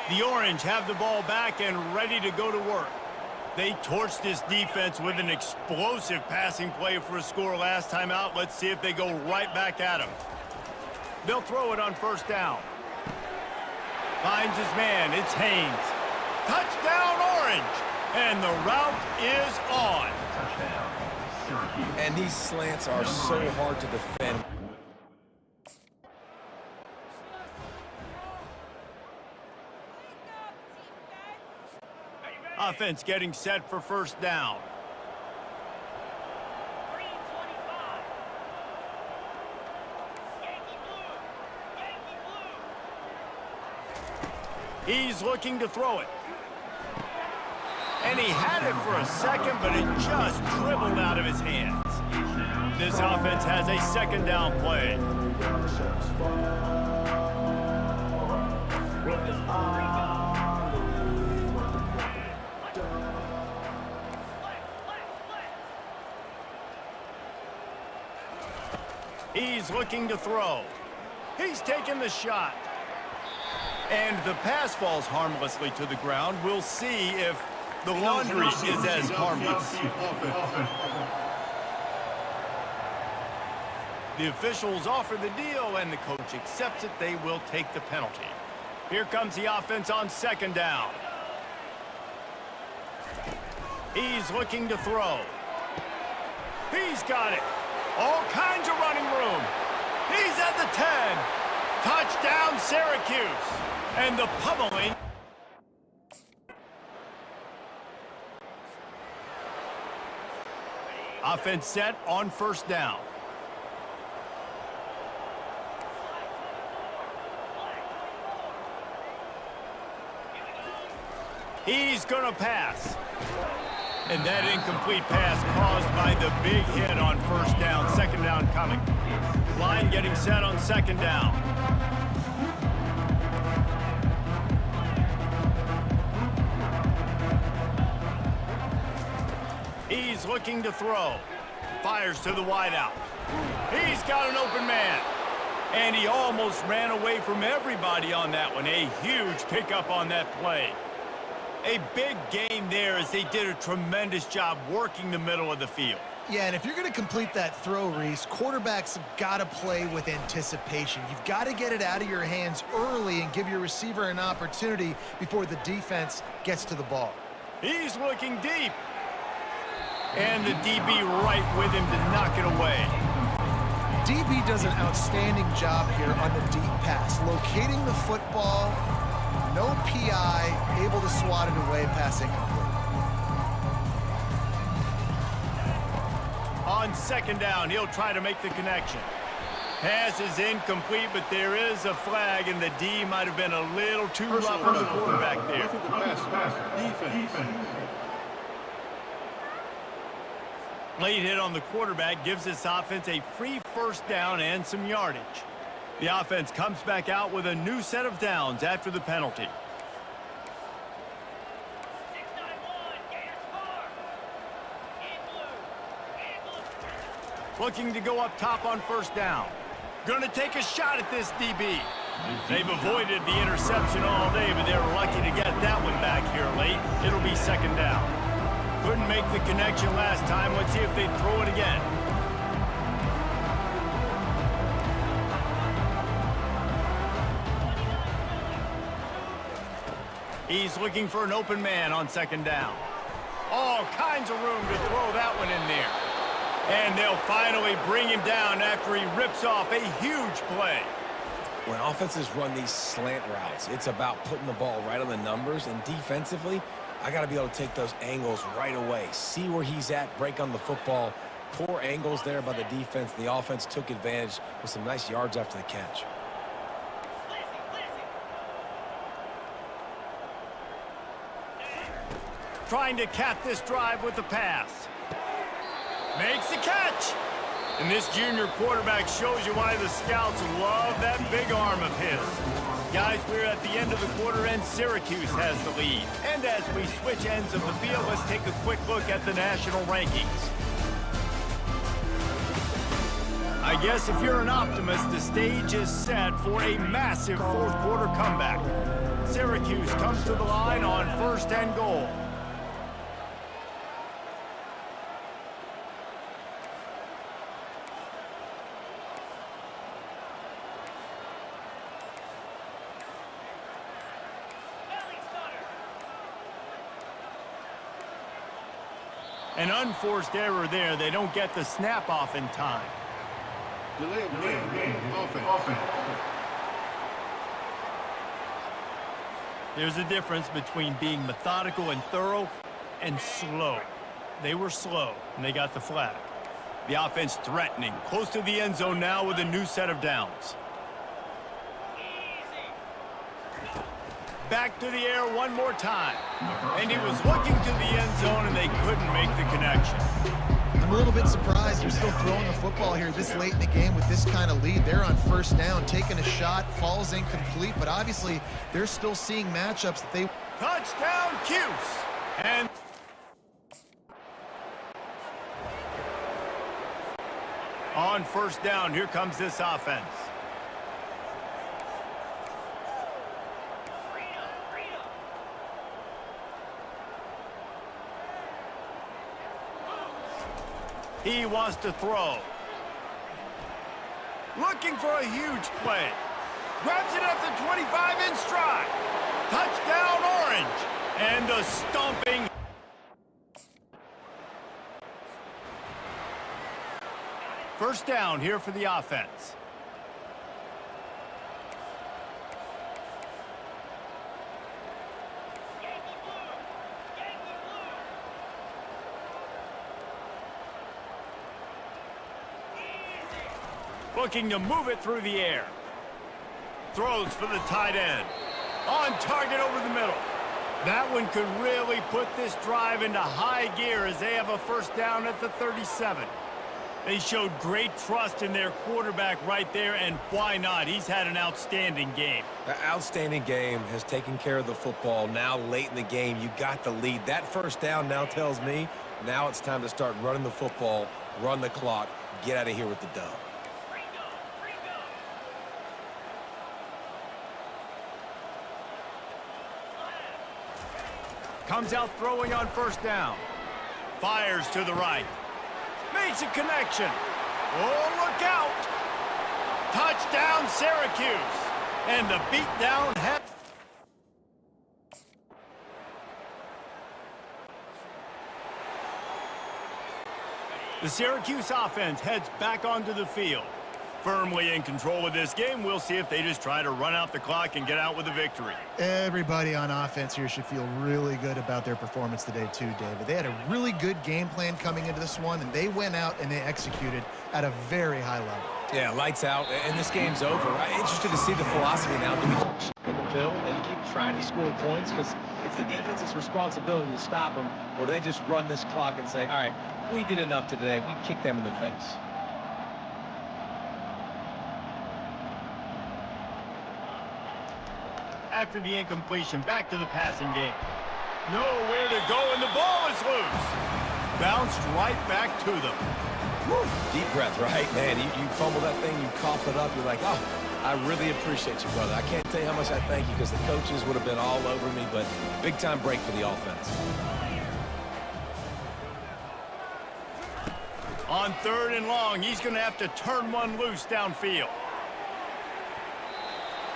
The Orange have the ball back and ready to go to work. They torched this defense with an explosive passing play for a score last time out. Let's see if they go right back at him. They'll throw it on 1st down. Finds his man. It's Haynes. Touchdown, Orange. And the route is on. And these slants are so hard to defend. Offense getting set for 1st down. He's looking to throw it. And he had it for a second, but it just dribbled out of his hands. This offense has a 2nd down play. He's looking to throw. He's taking the shot. And the pass falls harmlessly to the ground. We'll see if the laundry is as harmless. The officials offer the deal, and the coach accepts it. They will take the penalty. Here comes the offense on second down. He's looking to throw. He's got it. All kinds of running room. He's at the 10. Touchdown, Syracuse. And the pummeling. Offense set on first down. He's going to pass. And that incomplete pass caused by the big hit on first down. Second down coming. Line getting set on second down. He's looking to throw. Fires to the wideout. He's got an open man. And he almost ran away from everybody on that one. A huge pickup on that play. A big game there as they did a tremendous job working the middle of the field. Yeah, and if you're going to complete that throw, Reese, quarterbacks have got to play with anticipation. You've got to get it out of your hands early and give your receiver an opportunity before the defense gets to the ball. He's looking deep. And the DB right with him to knock it away. DB does an outstanding job here on the deep pass, locating the football. No PI, able to swat it away, pass incomplete. On second down, he'll try to make the connection. Pass is incomplete, but there is a flag, and the D might have been a little too rough on the quarterback there. Late hit on the quarterback gives this offense a free first down and some yardage. The offense comes back out with a new set of downs after the penalty. Looking to go up top on first down. Going to take a shot at this DB. They've avoided the interception all day, but they're lucky to get that one back here late. It'll be second down. Couldn't make the connection last time. Let's see if they throw it again. He's looking for an open man on second down. All kinds of room to throw that one in there. And they'll finally bring him down after he rips off a huge play. When offenses run these slant routes, it's about putting the ball right on the numbers, and defensively, I got to be able to take those angles right away, see where he's at, break on the football. Poor angles there by the defense. The offense took advantage with some nice yards after the catch. Trying to cap this drive with the pass. Makes the catch. And this junior quarterback shows you why the scouts love that big arm of his. Guys, we're at the end of the quarter, and Syracuse has the lead. And as we switch ends of the field, let's take a quick look at the national rankings. I guess if you're an optimist, the stage is set for a massive fourth quarter comeback. Syracuse comes to the line on first and goal. An unforced error there. They don't get the snap off in time. Delay of game. Offense. There's a difference between being methodical and thorough and slow. They were slow, and they got the flag. The offense threatening, close to the end zone now with a new set of downs. Back to the air one more time. And he was looking to the end zone, and they couldn't make the connection. I'm a little bit surprised they're still throwing the football here this late in the game with this kind of lead. They're on first down, taking a shot, falls incomplete, but obviously they're still seeing matchups that they... Touchdown, Cuse! And... on first down, here comes this offense. He wants to throw. Looking for a huge play. Grabs it at the 25 in stride. Touchdown, Orange. And the stomping. First down here for the offense. Looking to move it through the air. Throws for the tight end. On target over the middle. That one could really put this drive into high gear as they have a first down at the 37. They showed great trust in their quarterback right there, and why not? He's had an outstanding game. The outstanding game has taken care of the football. Now late in the game, you got the lead. That first down now tells me now it's time to start running the football, run the clock, get out of here with the dub. Comes out throwing on first down. Fires to the right. Makes a connection. Oh, look out. Touchdown, Syracuse. And the beatdown head. The Syracuse offense heads back onto the field. Firmly in control of this game. We'll see if they just try to run out the clock and get out with a victory. Everybody on offense here should feel really good about their performance today too, David. They had a really good game plan coming into this one, and they went out and they executed at a very high level. Yeah, lights out, and this game's over. I'm interested to see the philosophy now. Do we Bill and keep trying to score points because it's the defense's responsibility to stop them, or they just run this clock and say, all right, we did enough today. We kicked them in the face. After the incompletion, back to the passing game. Nowhere to go, and the ball is loose. Bounced right back to them. Woo. Deep breath, right? Man, you fumble that thing, you cough it up, you're like, oh, I really appreciate you, brother. I can't tell you how much I thank you because the coaches would have been all over me, but big-time break for the offense. On third and long, he's going to have to turn one loose downfield.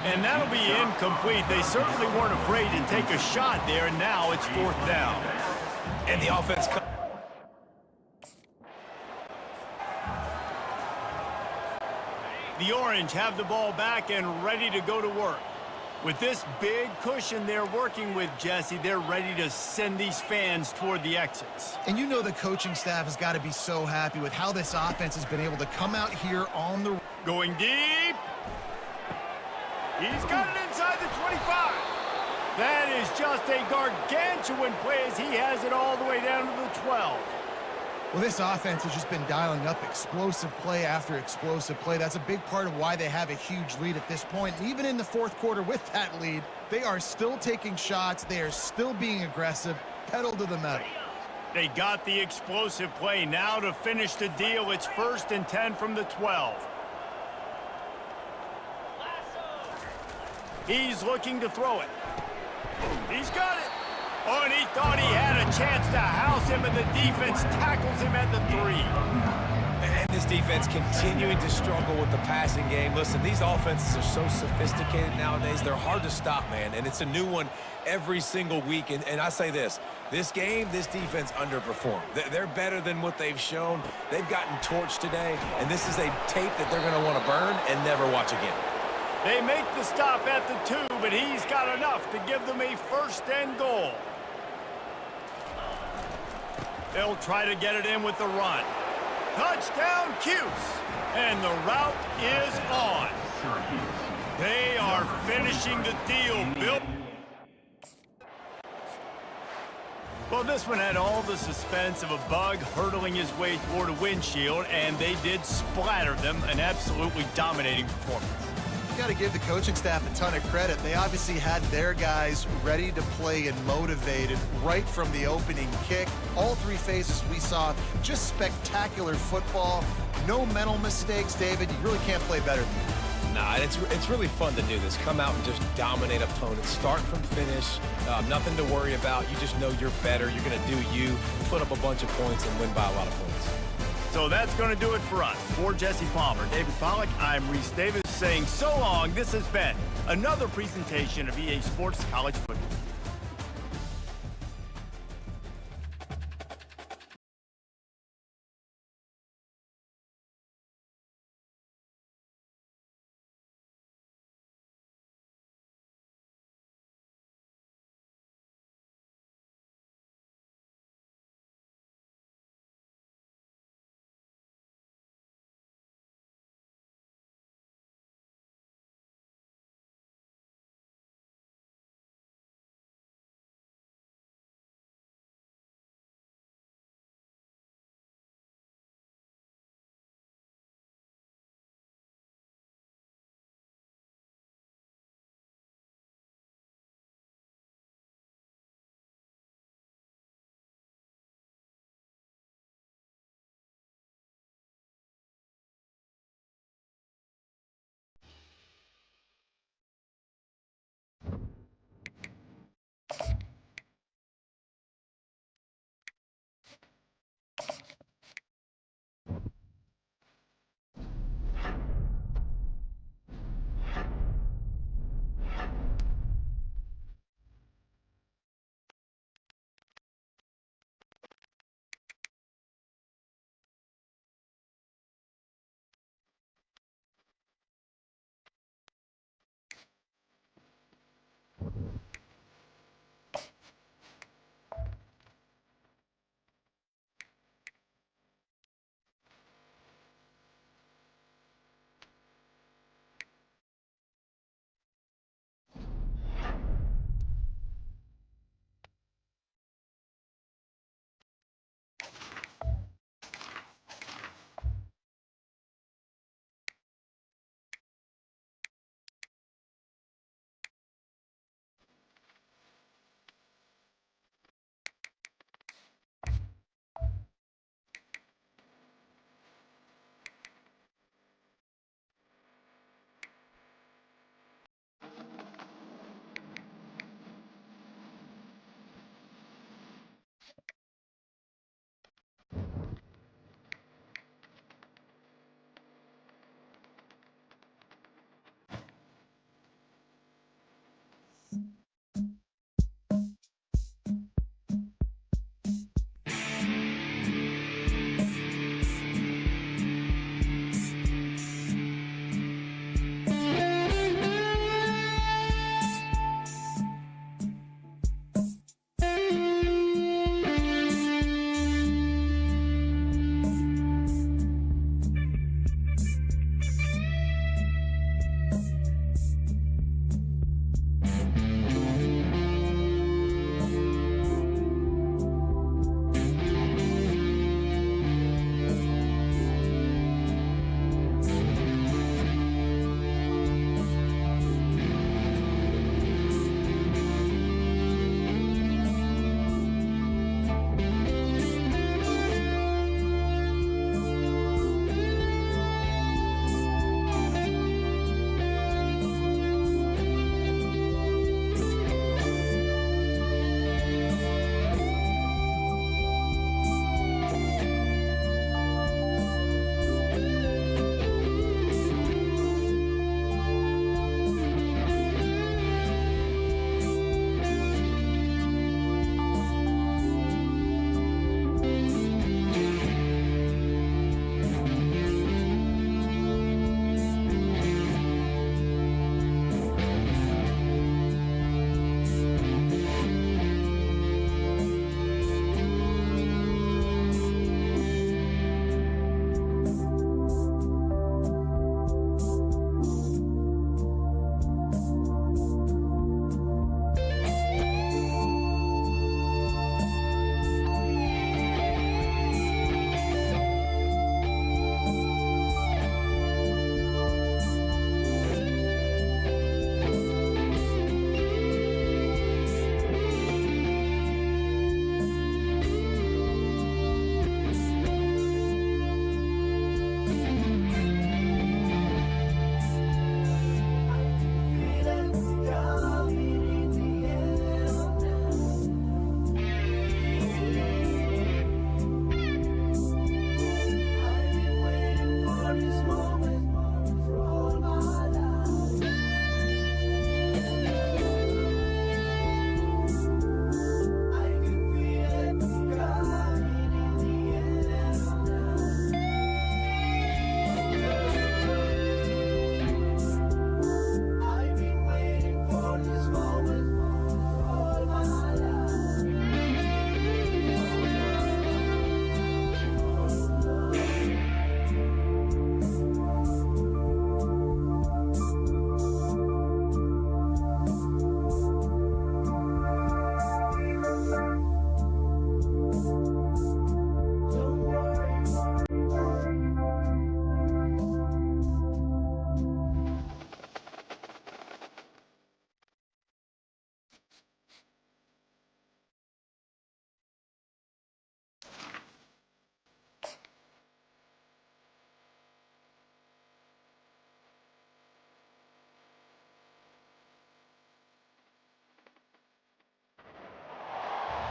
And that'll be incomplete. They certainly weren't afraid to take a shot there, and now it's fourth down. And the offense... The Orange have the ball back and ready to go to work. With this big cushion they're working with, Jesse, they're ready to send these fans toward the exits. And you know the coaching staff has got to be so happy with how this offense has been able to come out here on the... Going deep. He's got it inside the 25. That is just a gargantuan play as he has it all the way down to the 12. Well, this offense has just been dialing up explosive play after explosive play. That's a big part of why they have a huge lead at this point. And even in the fourth quarter with that lead, they are still taking shots. They are still being aggressive, pedal to the metal. They got the explosive play. Now to finish the deal, it's 1st and 10 from the 12. He's looking to throw it. He's got it. Oh, and he thought he had a chance to house him, and the defense tackles him at the 3. And this defense continuing to struggle with the passing game. Listen, these offenses are so sophisticated nowadays. They're hard to stop, man, and it's a new one every single week. And I say this game, this defense underperformed. They're better than what they've shown. They've gotten torched today, and this is a tape that they're going to want to burn and never watch again. They make the stop at the 2, but he's got enough to give them a 1st and goal. They'll try to get it in with the run. Touchdown, Cuse. And the route is on. They are finishing the deal, Bill. Well, this one had all the suspense of a bug hurtling his way toward a windshield, and they did splatter them. An absolutely dominating performance. You got to give the coaching staff a ton of credit. They obviously had their guys ready to play and motivated right from the opening kick. All three phases we saw just spectacular football. No mental mistakes, David. You really can't play better than that. Nah, it's really fun to do this. Come out and just dominate opponents. Start from finish. Nothing to worry about. You just know you're better. You're going to do you, put up a bunch of points, and win by a lot of points. So that's going to do it for us. For Jesse Palmer, David Pollack, I'm Reese Davis saying so long. This has been another presentation of EA Sports College Football.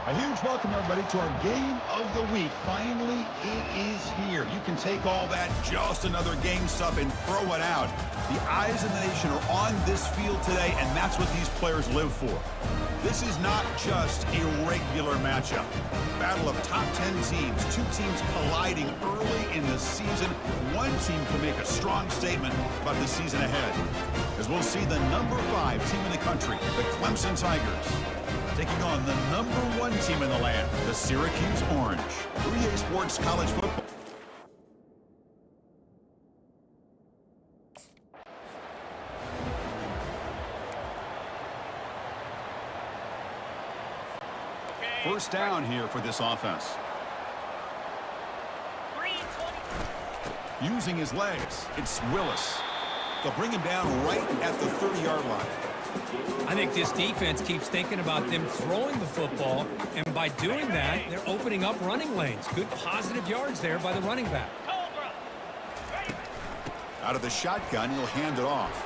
A huge welcome, everybody, to our game of the week. Finally, it is here. You can take all that just another game stuff and throw it out. The eyes of the nation are on this field today, and that's what these players live for. This is not just a regular matchup. Battle of top 10 teams, two teams colliding early in the season. One team can make a strong statement about the season ahead, as we'll see the number 5 team in the country, the Clemson Tigers, taking on the number 1 team in the land, the Syracuse Orange. 3A Sports College Football. First down here for this offense. Using his legs, it's Willis. They'll bring him down right at the 30-yard line. I think this defense keeps thinking about them throwing the football, and by doing that, they're opening up running lanes. Good positive yards there by the running back. Out of the shotgun, he'll hand it off.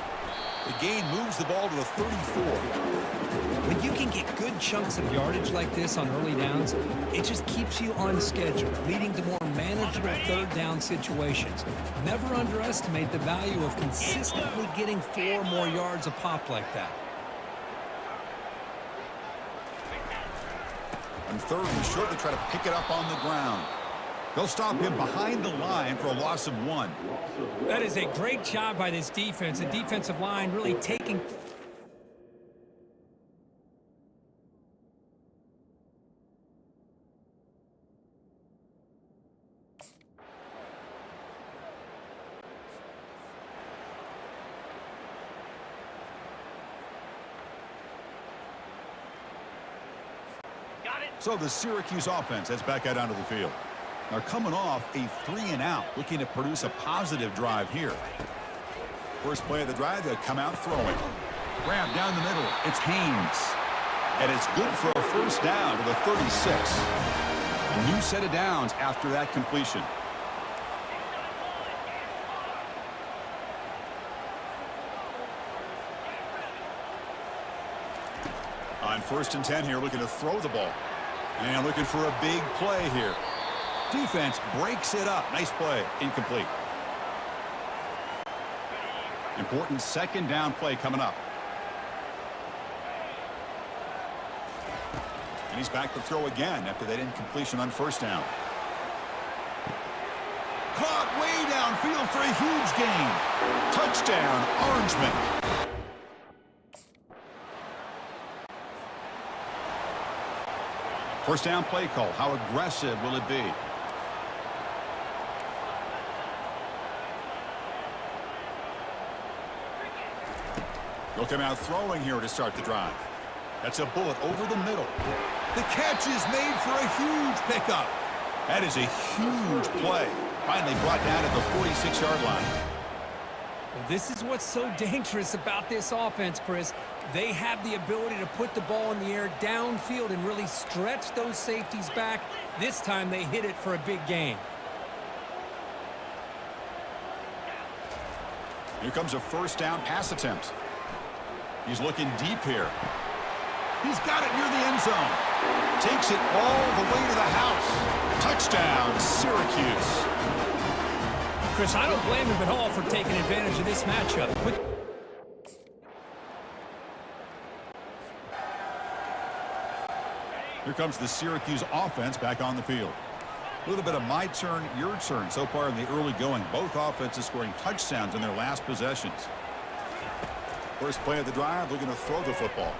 The gain moves the ball to the 34. When you can get good chunks of yardage like this on early downs, it just keeps you on schedule, leading to more manageable third down situations. Never underestimate the value of consistently getting 4 more yards a pop like that. On third and short, they try to pick it up on the ground. They'll stop him behind the line for a loss of 1. That is a great job by this defense. The defensive line really taking... So the Syracuse offense heads back out onto the field. They're coming off a 3-and-out, looking to produce a positive drive here. First play of the drive, they'll come out throwing. Grab down the middle, it's Haynes. And it's good for a first down to the 36. A new set of downs after that completion. On 1st and 10 here, looking to throw the ball. And looking for a big play here. Defense breaks it up. Nice play. Incomplete. Important second down play coming up. And he's back to throw again after that incompletion on first down. Caught way downfield for a huge gain. Touchdown, Orangemen. First down play call. How aggressive will it be? They'll come out throwing here to start the drive. That's a bullet over the middle. The catch is made for a huge pickup. That is a huge play. Finally brought down at the 46-yard line. Well, this is what's so dangerous about this offense, Chris. They have the ability to put the ball in the air downfield and really stretch those safeties back. This time they hit it for a big gain. Here comes a first down pass attempt. He's looking deep here. He's got it near the end zone. Takes it all the way to the house. Touchdown, Syracuse. Chris, I don't blame him at all for taking advantage of this matchup. Here comes the Syracuse offense back on the field. A little bit of my turn, your turn so far in the early going. Both offenses scoring touchdowns in their last possessions. First play of the drive, looking to throw the football.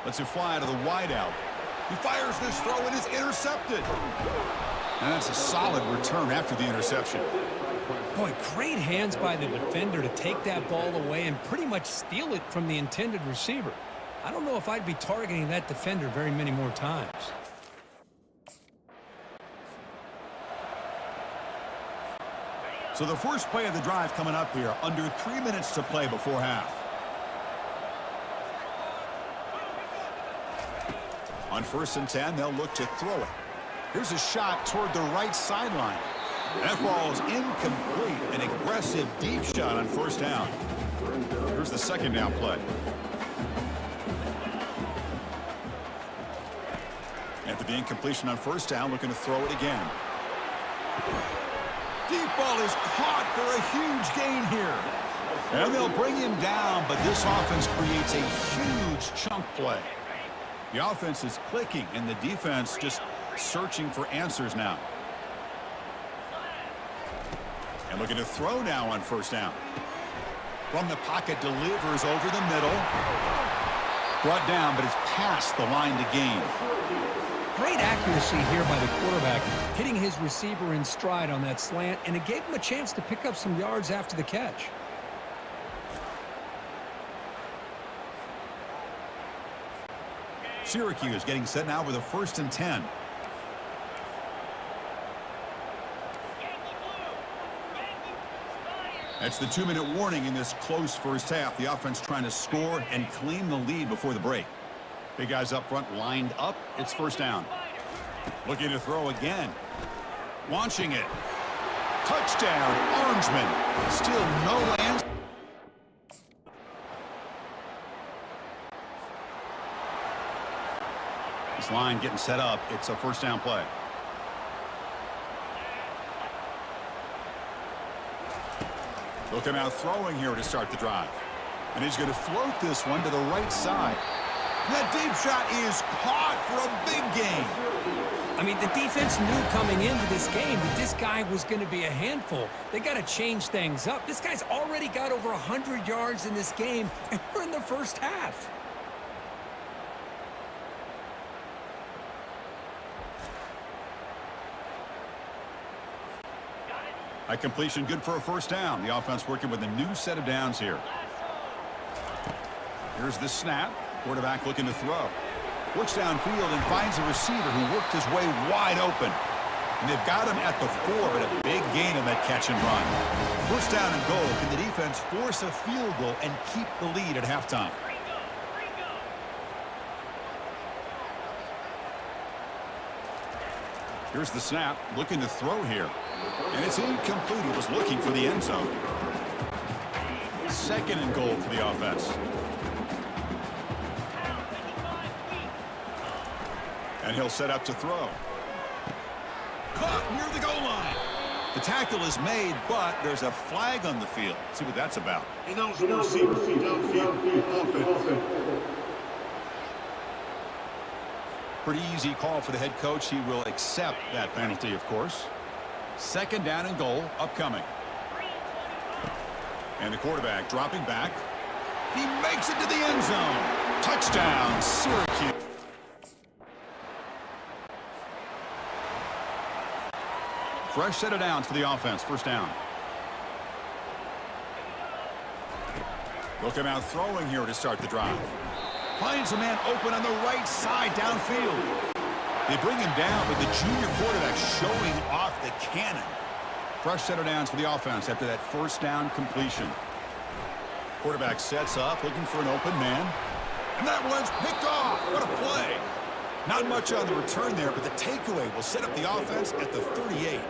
Lets it fly to the wideout. He fires this throw and is intercepted. And that's a solid return after the interception. Boy, great hands by the defender to take that ball away and pretty much steal it from the intended receiver. I don't know if I'd be targeting that defender very many more times. So the first play of the drive coming up here, under 3 minutes to play before half. On 1st and 10, they'll look to throw it. Here's a shot toward the right sideline. That ball is incomplete. An aggressive deep shot on first down. Here's the second down play. After the incompletion on first down, looking to throw it again. Deep ball is caught for a huge gain here. And they'll bring him down, but this offense creates a huge chunk play. The offense is clicking, and the defense just searching for answers now. And looking to throw now on first down. From the pocket, delivers over the middle. Brought down, but it's past the line to gain. Great accuracy here by the quarterback, hitting his receiver in stride on that slant, and it gave him a chance to pick up some yards after the catch. Syracuse getting set now with a 1st and 10. That's the 2-minute warning in this close first half. The offense trying to score and claim the lead before the break. Big guys up front lined up. It's first down. Looking to throw again. Launching it. Touchdown, Orangeman. Still no answer. This line getting set up. It's a first down play. Looking out throwing here to start the drive. And he's going to float this one to the right side. That deep shot is caught for a big gain. I mean, the defense knew coming into this game that this guy was going to be a handful. They got to change things up. This guy's already got over 100 yards in this game, and we're in the first half. A completion good for a first down. The offense working with a new set of downs here. Here's the snap. Quarterback looking to throw. Looks downfield and finds a receiver who worked his way wide open. And they've got him at the 4, but a big gain on that catch and run. First down and goal. Can the defense force a field goal and keep the lead at halftime? Here's the snap. Looking to throw here. And it's incomplete. He was looking for the end zone. 2nd and goal for the offense. And he'll set up to throw. Caught near the goal line. The tackle is made, but there's a flag on the field. Let's see what that's about. And that was the receiver. Downfield. Offense. Pretty easy call for the head coach. He will accept that penalty, of course. 2nd down and goal upcoming. And the quarterback dropping back. He makes it to the end zone. Touchdown, Syracuse. Fresh set of downs for the offense. First down. Looking out throwing here to start the drive. Finds a man open on the right side downfield. They bring him down, but the junior quarterback showing off the cannon. Fresh set of downs for the offense after that first down completion. Quarterback sets up, looking for an open man. And that one's picked off. What a play. Not much on the return there, but the takeaway will set up the offense at the 38.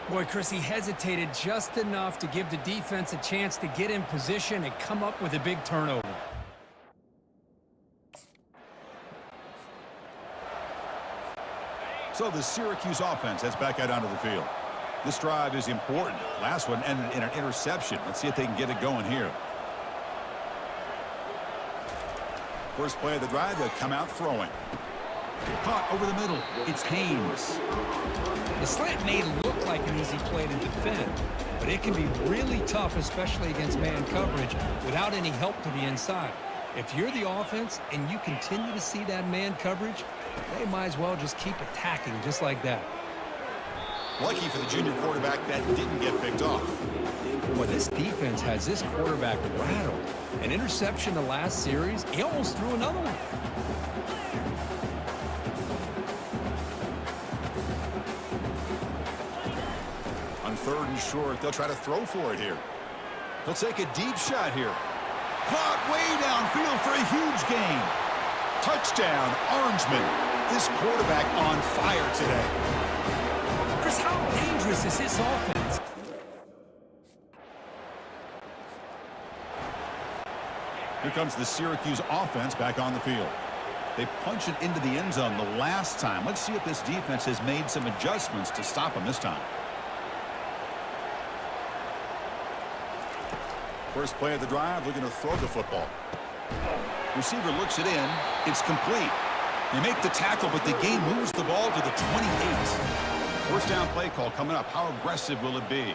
Boy, Chris, he hesitated just enough to give the defense a chance to get in position and come up with a big turnover. So the Syracuse offense heads back out onto the field. This drive is important. Last one ended in an interception. Let's see if they can get it going here. First play of the drive, they'll come out throwing. Caught over the middle. It's Haynes. The slant may look like an easy play to defend, but it can be really tough, especially against man coverage, without any help to the inside. If you're the offense and you continue to see that man coverage, they might as well just keep attacking just like that. Lucky for the junior quarterback that didn't get picked off. Boy, this defense has this quarterback rattled. An interception the last series, he almost threw another one. On 3rd and short, they'll try to throw for it here. They'll take a deep shot here. Caught way downfield for a huge gain. Touchdown, Orangeman. This quarterback on fire today. Chris, how dangerous is this offense? Here comes the Syracuse offense back on the field. They punched it into the end zone the last time. Let's see if this defense has made some adjustments to stop them this time. First play of the drive, looking to throw the football. Receiver looks it in. It's complete. They make the tackle, but the game moves the ball to the 28. First down play call coming up. How aggressive will it be?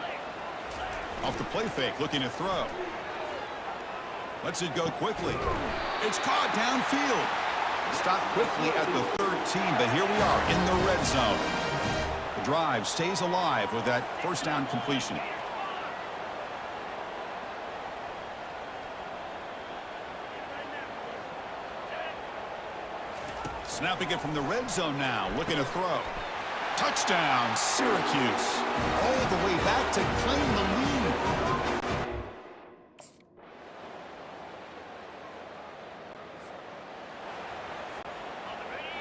Off the play fake, looking to throw. Lets it go quickly. It's caught downfield. Stopped quickly at the 13, but here we are in the red zone. The drive stays alive with that first down completion. Snapping it from the red zone now, looking to throw. Touchdown, Syracuse. All the way back to claim the lead.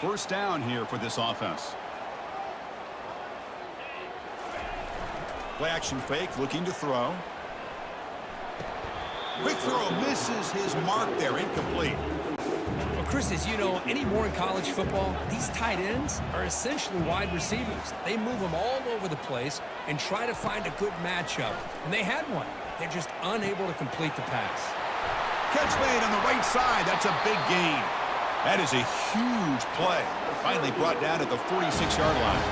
First down here for this offense. Play action fake, looking to throw. Quick throw, misses his mark there, incomplete. Well, Chris, as you know, anymore in college football, these tight ends are essentially wide receivers. They move them all over the place and try to find a good matchup. And they had one. They're just unable to complete the pass. Catch made on the right side. That's a big gain. That is a huge play. Finally brought down at the 46-yard line.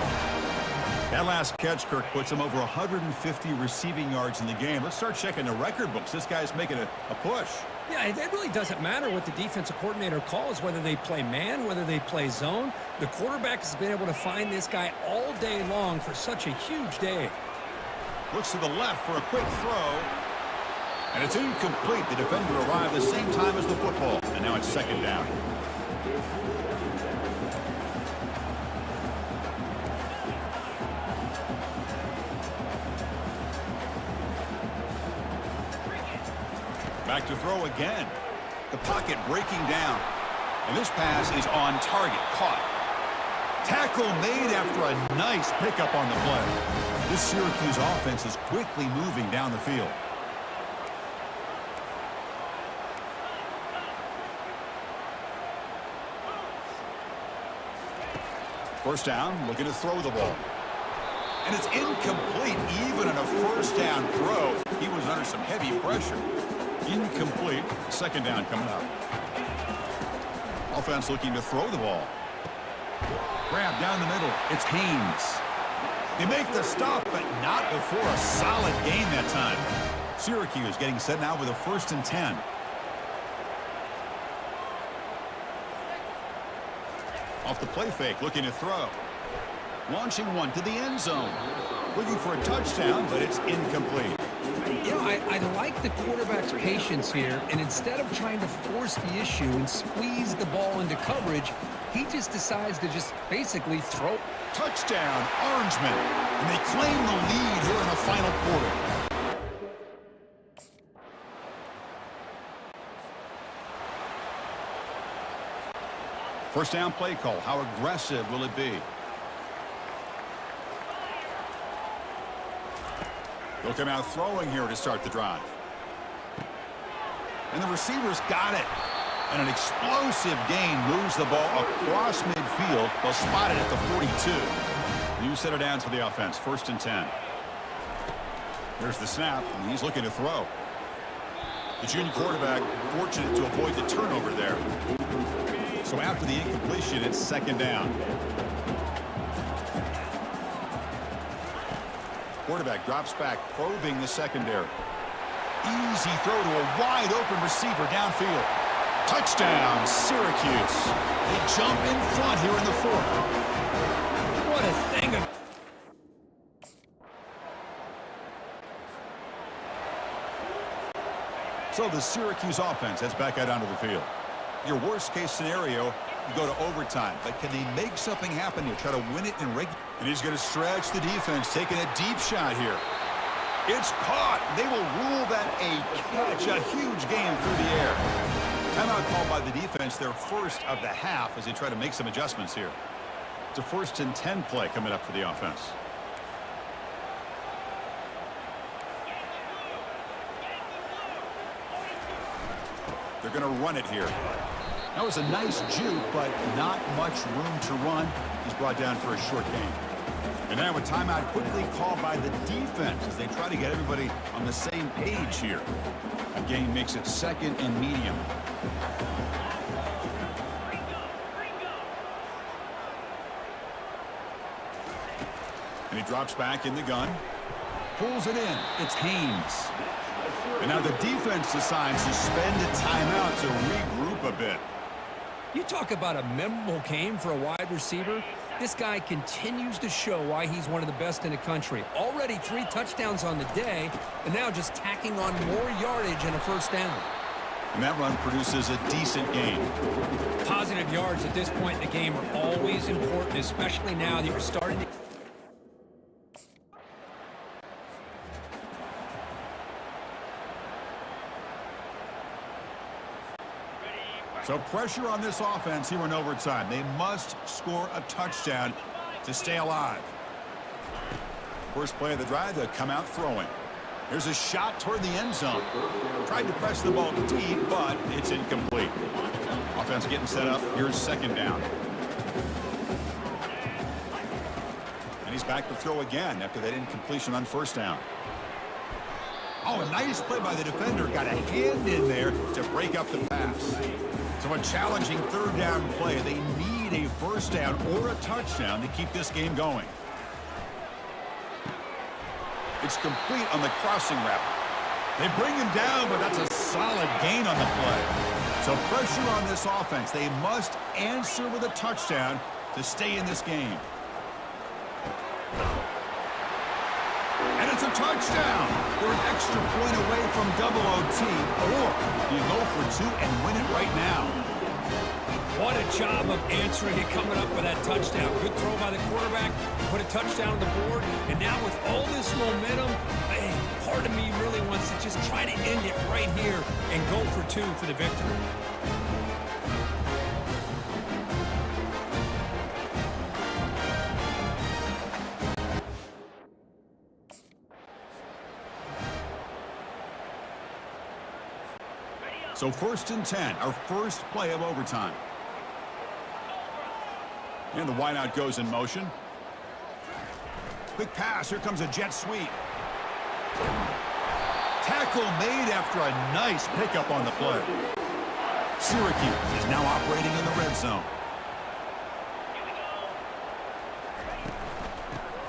That last catch, Kirk, puts him over 150 receiving yards in the game. Let's start checking the record books. This guy's making a push. Yeah, it really doesn't matter what the defensive coordinator calls, whether they play man, whether they play zone. The quarterback has been able to find this guy all day long for such a huge day. Looks to the left for a quick throw. And it's incomplete. The defender arrived the same time as the football. And now it's second down. Back to throw again. The pocket breaking down. And this pass is on target. Caught. Tackle made after a nice pickup on the play. This Syracuse offense is quickly moving down the field. First down, looking to throw the ball. And it's incomplete, even on a first down throw. He was under some heavy pressure. Incomplete. Second down coming up. Offense looking to throw the ball. Grab down the middle. It's Haynes. They make the stop, but not before a solid gain that time. Syracuse getting set now with a 1st and 10. Off the play fake, looking to throw. Launching one to the end zone. Looking for a touchdown, but it's incomplete. You know, I like the quarterback's patience here, and instead of trying to force the issue and squeeze the ball into coverage, he just decides to just basically throw. Touchdown, Orangemen. And they claim the lead here in the final quarter. First down play call. How aggressive will it be? They'll come out throwing here to start the drive. And the receivers got it. And an explosive gain moves the ball across midfield. They'll spot it at the 42. New set of downs for the offense. 1st and 10. There's the snap, and he's looking to throw. The junior quarterback fortunate to avoid the turnover there. So after the incompletion, it's second down. Quarterback drops back, probing the secondary. Easy throw to a wide-open receiver downfield. Touchdown, Syracuse. They jump in front here in the 4th. What a thing of... So the Syracuse offense heads back out onto the field. Your worst-case scenario, you go to overtime. But can they make something happen here? Try to win it in regular... And he's going to stretch the defense, taking a deep shot here. It's caught. They will rule that a catch, a huge game through the air. Timeout called by the defense, their first of the half as they try to make some adjustments here. It's a 1st and 10 play coming up for the offense. They're going to run it here. That was a nice juke, but not much room to run. He's brought down for a short gain. And now a timeout quickly called by the defense as they try to get everybody on the same page here. A gain makes it 2nd and medium. And he drops back in the gun. Pulls it in. It's Haynes. And now the defense decides to spend a timeout to regroup a bit. You talk about a memorable game for a wide receiver. This guy continues to show why he's one of the best in the country. Already 3 touchdowns on the day, and now just tacking on more yardage and a first down. And that run produces a decent gain. Positive yards at this point in the game are always important, especially now that you're starting to... So pressure on this offense here in overtime. They must score a touchdown to stay alive. First play of the drive, they come out throwing. Here's a shot toward the end zone. Tried to press the ball deep, but it's incomplete. Offense getting set up. Here's 2nd down. And he's back to throw again after that incompletion on 1st down. Oh, a nice play by the defender. Got a hand in there to break up the pass. So a challenging 3rd down play. They need a first down or a touchdown to keep this game going. It's complete on the crossing route. They bring him down, but that's a solid gain on the play. So pressure on this offense. They must answer with a touchdown to stay in this game. And it's a touchdown. They're an extra point away from double OT, or you go for 2 and win it right now. What a job of answering it, coming up with that touchdown. Good throw by the quarterback, put a touchdown on the board, and now with all this momentum, man, part of me really wants to just try to end it right here and go for 2 for the victory. So 1st and 10, our first play of overtime. And the wideout goes in motion. Quick pass. Here comes a jet sweep. Tackle made after a nice pickup on the play. Syracuse is now operating in the red zone.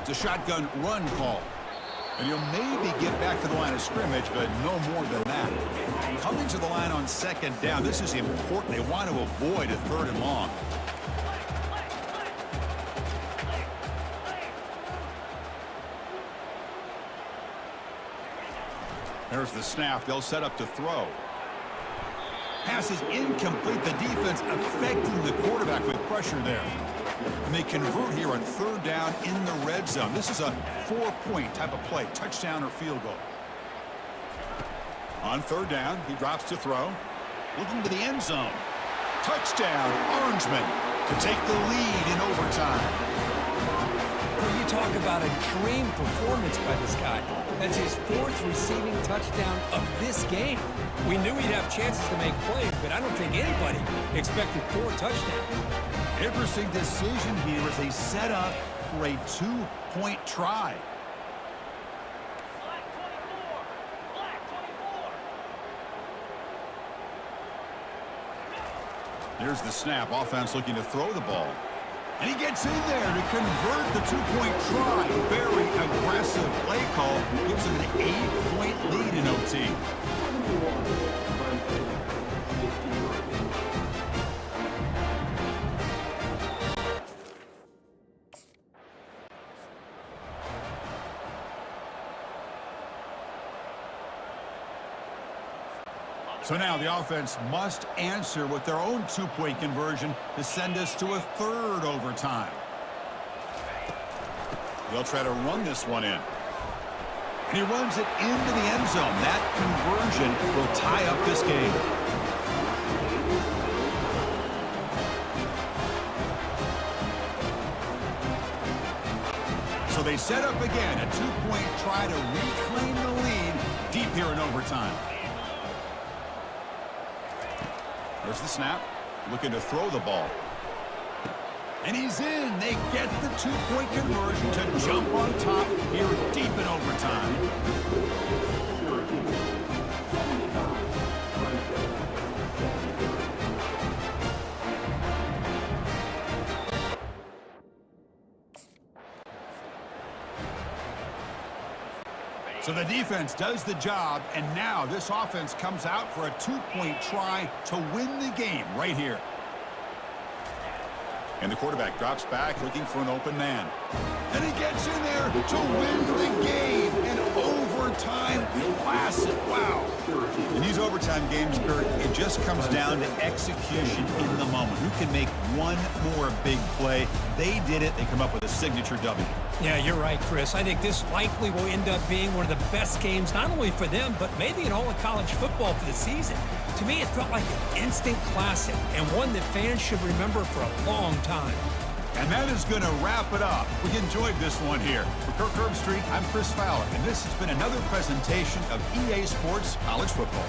It's a shotgun run call. And you'll maybe get back to the line of scrimmage, but no more than that. Coming to the line on 2nd down, this is important. They want to avoid a 3rd and long. There's the snap. They'll set up to throw. Pass is incomplete. The defense affecting the quarterback with pressure there. And they convert here on 3rd down in the red zone. This is a 4-point type of play, touchdown or field goal. On 3rd down, he drops to throw. Looking to the end zone. Touchdown, Orangeman, to take the lead in overtime. Well, you talk about a dream performance by this guy. That's his 4th receiving touchdown of this game. We knew he'd have chances to make plays, but I don't think anybody expected 4 touchdowns. Interesting decision here as they set up for a 2-point try. Here's the snap. Offense looking to throw the ball. And he gets in there to convert the 2-point try. Very aggressive play call. Gives him an 8-point lead in OT. So now the offense must answer with their own 2-point conversion to send us to a 3rd overtime. They'll try to run this one in. And he runs it into the end zone. That conversion will tie up this game. So they set up again, a 2-point try to reclaim the lead deep here in overtime. There's the snap. looking to throw the ball. And he's in. They get the two-point conversion to jump on top here deep in overtime. So the defense does the job, and now this offense comes out for a two-point try to win the game right here. And the quarterback drops back looking for an open man. And he gets in there to win the game in overtime. Classic. Wow. In these overtime games, Kurt, it just comes down to execution in the moment. Who can make one more big play? They did it. They come up with a signature W. Yeah, you're right, Chris. I think this likely will end up being one of the best games, not only for them, but maybe in all of college football for the season. To me, it felt like an instant classic and one that fans should remember for a long time. And that is going to wrap it up. We enjoyed this one here. For Kirk Herbstreit, I'm Chris Fowler, and this has been another presentation of EA Sports College Football.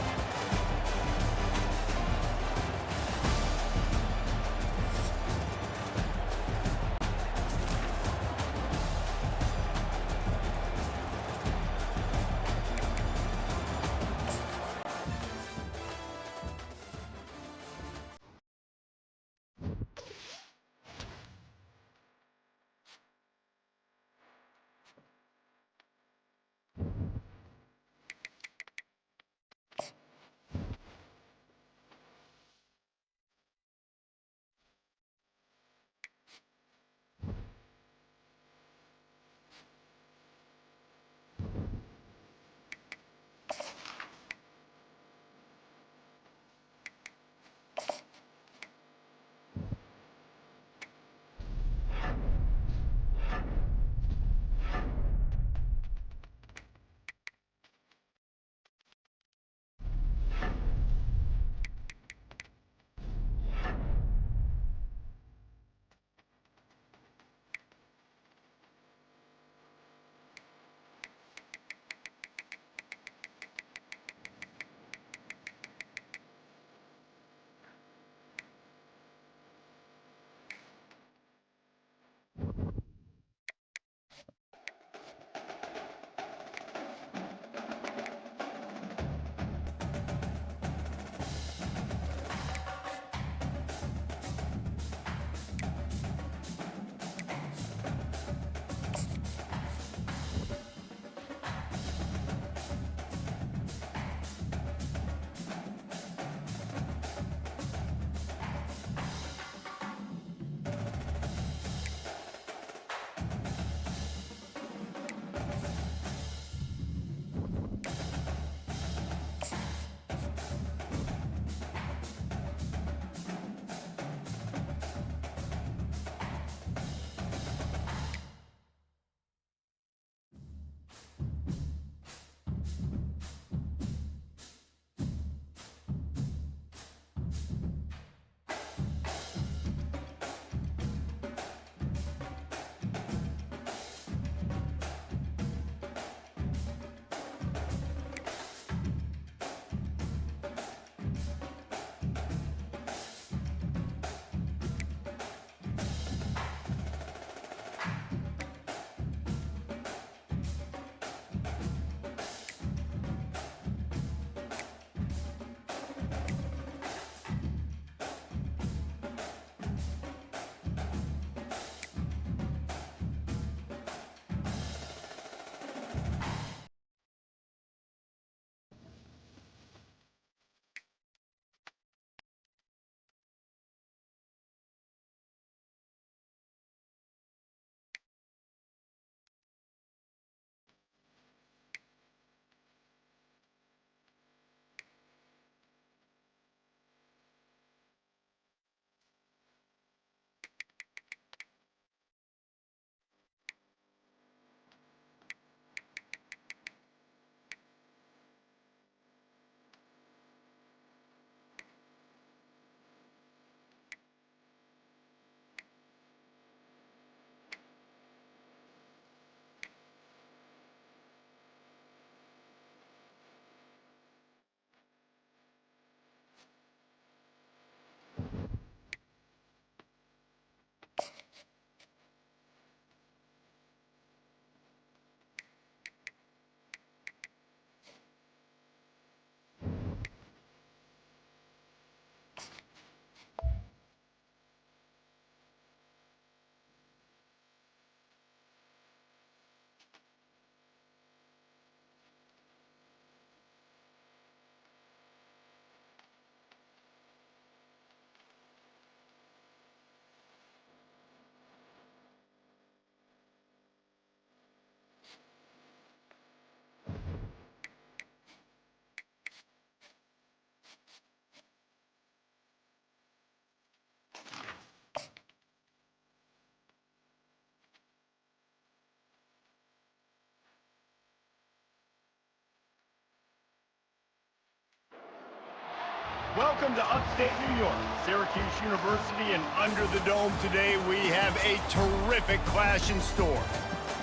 Welcome to upstate New York, Syracuse University, and under the dome today we have a terrific clash in store.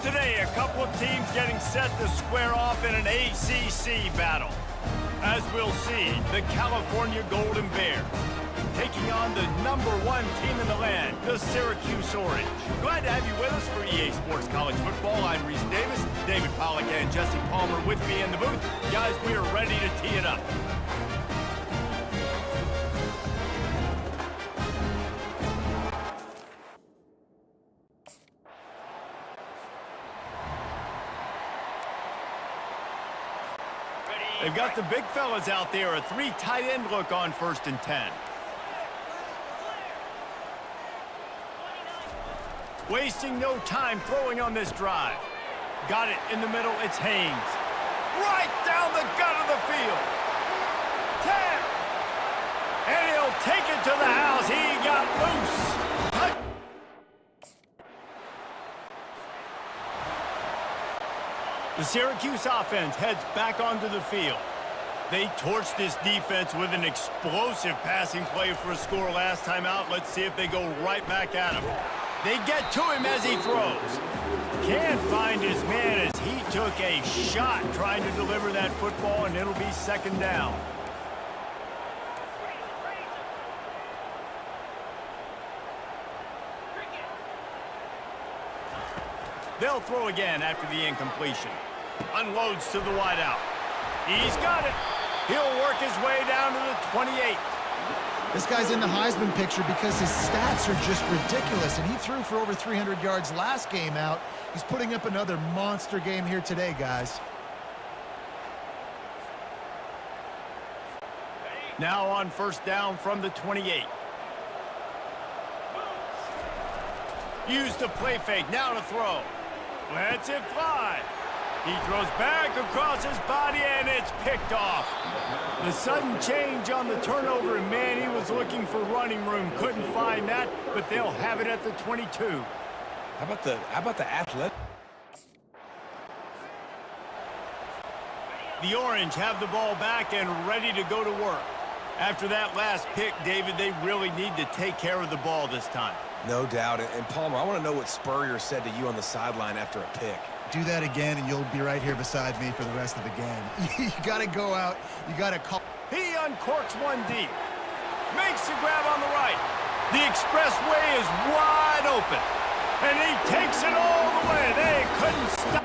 Today, a couple of teams getting set to square off in an ACC battle. As we'll see, the California Golden Bears taking on the #1 team in the land, the Syracuse Orange. Glad to have you with us for EA Sports College Football. I'm Reese Davis, David Pollack and Jesse Palmer with me in the booth. Guys, we are ready to tee it up. They've got the big fellas out there, a 3 tight end look on 1st and 10. Wasting no time throwing on this drive. Got it in the middle, it's Haynes. Right down the gut of the field. 10. And he'll take it to the house. He got loose. The Syracuse offense heads back onto the field. They torched this defense with an explosive passing play for a score last time out. Let's see if they go right back at him. They get to him as he throws. Can't find his man as he took a shot trying to deliver that football, and it'll be 2nd down. They'll throw again after the incompletion. Unloads to the wideout. He's got it. He'll work his way down to the 28. This guy's in the Heisman picture because his stats are just ridiculous, and he threw for over 300 yards last game out. He's putting up another monster game here today, guys. Now on 1st down from the 28. Use the play fake, now to throw. Lets it fly. He throws back across his body, and it's picked off. The sudden change on the turnover, and man, he was looking for running room. Couldn't find that, but they'll have it at the 22. How about the athletic? The Orange have the ball back and ready to go to work. After that last pick, David, they really need to take care of the ball this time. No doubt. And Palmer, I want to know what Spurrier said to you on the sideline after a pick. Do that again, and you'll be right here beside me for the rest of the game. You got to go out. You got to call. He uncorks one deep. Makes the grab on the right. The expressway is wide open. And he takes it all the way. They couldn't stop.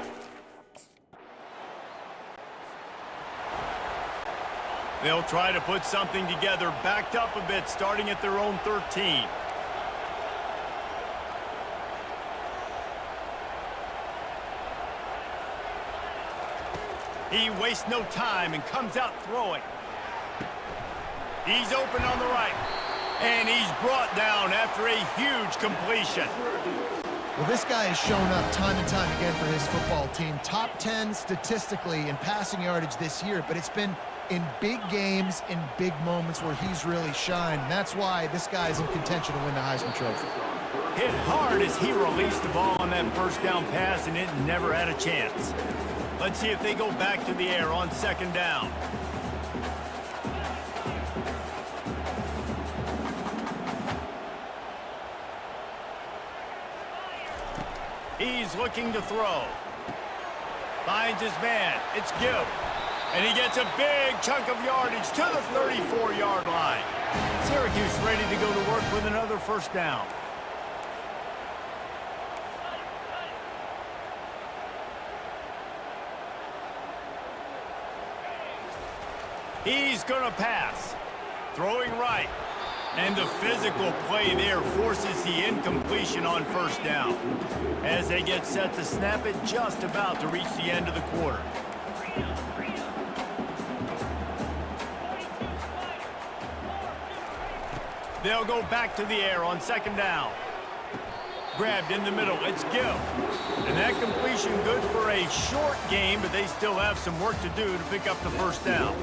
They'll try to put something together, backed up a bit, starting at their own 13. He wastes no time and comes out throwing. He's open on the right. And he's brought down after a huge completion. Well, this guy has shown up time and time again for his football team. Top 10 statistically in passing yardage this year, but it's been in big games, in big moments where he's really shined. And that's why this guy's in contention to win the Heisman Trophy. Hit hard as he released the ball on that 1st down pass, and it never had a chance. Let's see if they go back to the air on 2nd down. He's looking to throw. Finds his man. It's Gibb. And he gets a big chunk of yardage to the 34-yard line. Syracuse ready to go to work with another 1st down. He's going to pass. Throwing right. And the physical play there forces the incompletion on 1st down. As they get set to snap it, just about to reach the end of the quarter. They'll go back to the air on 2nd down. Grabbed in the middle, it's Gill. And that completion good for a short game, but they still have some work to do to pick up the 1st down.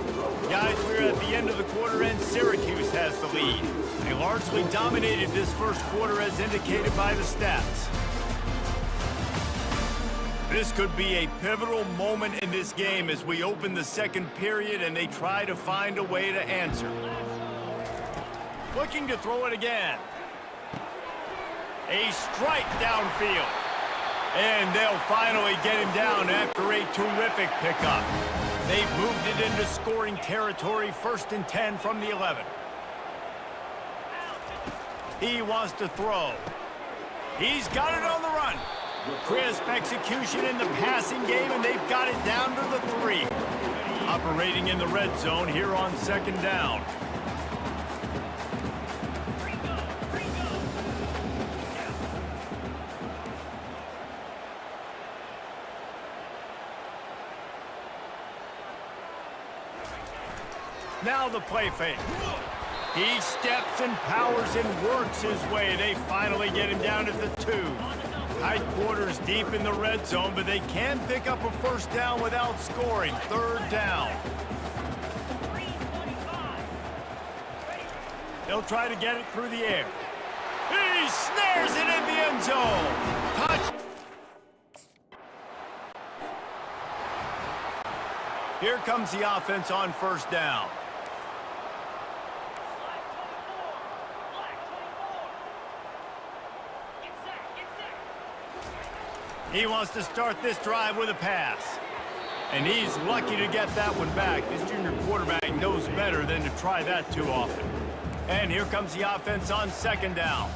Guys, we're at the end of the quarter, and Syracuse has the lead. They largely dominated this 1st quarter as indicated by the stats. This could be a pivotal moment in this game as we open the 2nd period and they try to find a way to answer. Looking to throw it again. A strike downfield. And they'll finally get him down after a terrific pickup. They've moved it into scoring territory, 1st and 10 from the 11. He wants to throw. He's got it on the run. Crisp execution in the passing game, and they've got it down to the 3. Operating in the red zone here on 2nd down. Now the play fake. He steps and powers and works his way. They finally get him down at the 2. Tight quarters deep in the red zone, but they can pick up a 1st down without scoring. 3rd down. They'll try to get it through the air. He snares it in the end zone. Touch. Here comes the offense on 1st down. He wants to start this drive with a pass. And he's lucky to get that one back. This junior quarterback knows better than to try that too often. And here comes the offense on 2nd down.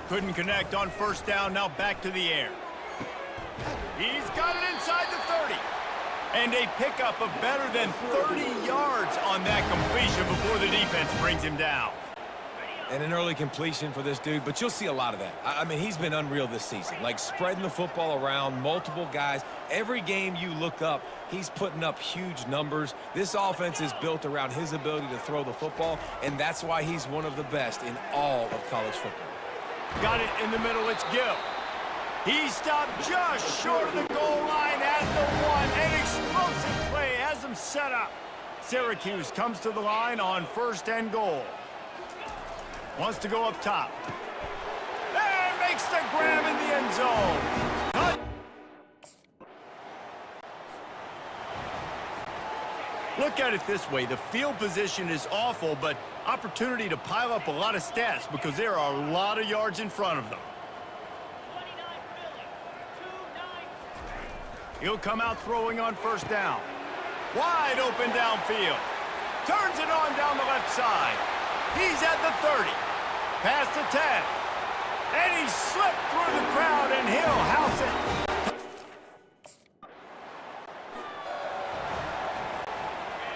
Couldn't connect on 1st down, now back to the air. He's got it inside the 30. And a pickup of better than 30 yards on that completion before the defense brings him down. And an early completion for this dude, but you'll see a lot of that. I mean, he's been unreal this season, like spreading the football around, multiple guys. Every game you look up, he's putting up huge numbers. This offense is built around his ability to throw the football, and that's why he's one of the best in all of college football. Got it in the middle, it's Gill. He stopped just short of the goal line at the 1. An explosive play has him set up. Syracuse comes to the line on 1st and goal. Wants to go up top. And makes the grab in the end zone. Cut. Look at it this way. The field position is awful, but opportunity to pile up a lot of stats because there are a lot of yards in front of them. He'll come out throwing on 1st down. Wide open downfield. Turns it on down the left side. He's at the 30. Past the 10. And he slipped through the crowd, and he'll house it.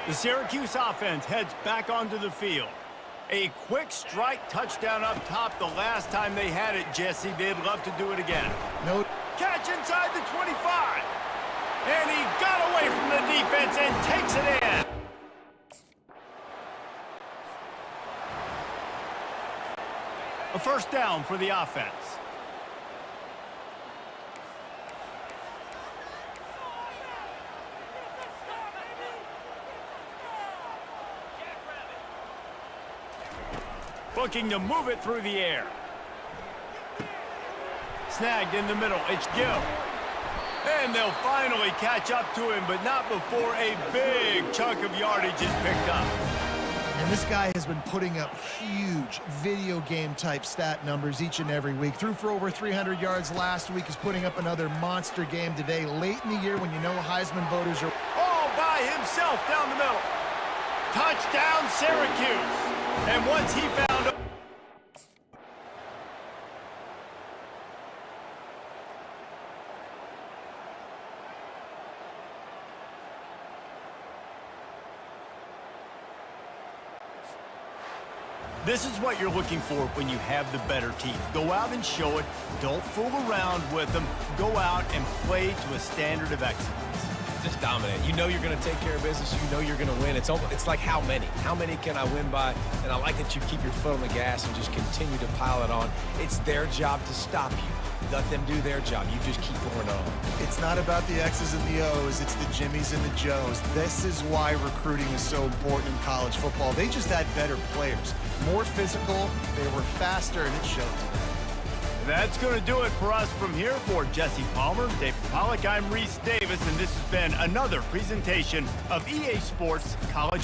The Syracuse offense heads back onto the field. A quick strike touchdown up top the last time they had it, Jesse. They'd love to do it again. No. Catch inside the 25. And he got away from the defense and takes it in. A 1st down for the offense. Looking to move it through the air. Snagged in the middle. It's Gill. And they'll finally catch up to him, but not before a big chunk of yardage is picked up. And this guy has been putting up huge video game type stat numbers each and every week. Threw for over 300 yards last week. Is putting up another monster game today, late in the year when you know Heisman voters are all by himself down the middle. Touchdown Syracuse. And once he found this is what you're looking for when you have the better team. Go out and show it. Don't fool around with them. Go out and play to a standard of excellence. Just dominate. You know you're going to take care of business. You know you're going to win. It's like how many? How many can I win by? And I like that you keep your foot on the gas and just continue to pile it on. It's their job to stop you. Let them do their job. You just keep pouring on. It's not about the X's and the O's. It's the Jimmies and the Joes. This is why recruiting is so important in college football. They just had better players. More physical. They were faster, and it showed today. That's going to do it for us from here. For Jesse Palmer, David Pollack, I'm Reese Davis, and this has been another presentation of EA Sports College.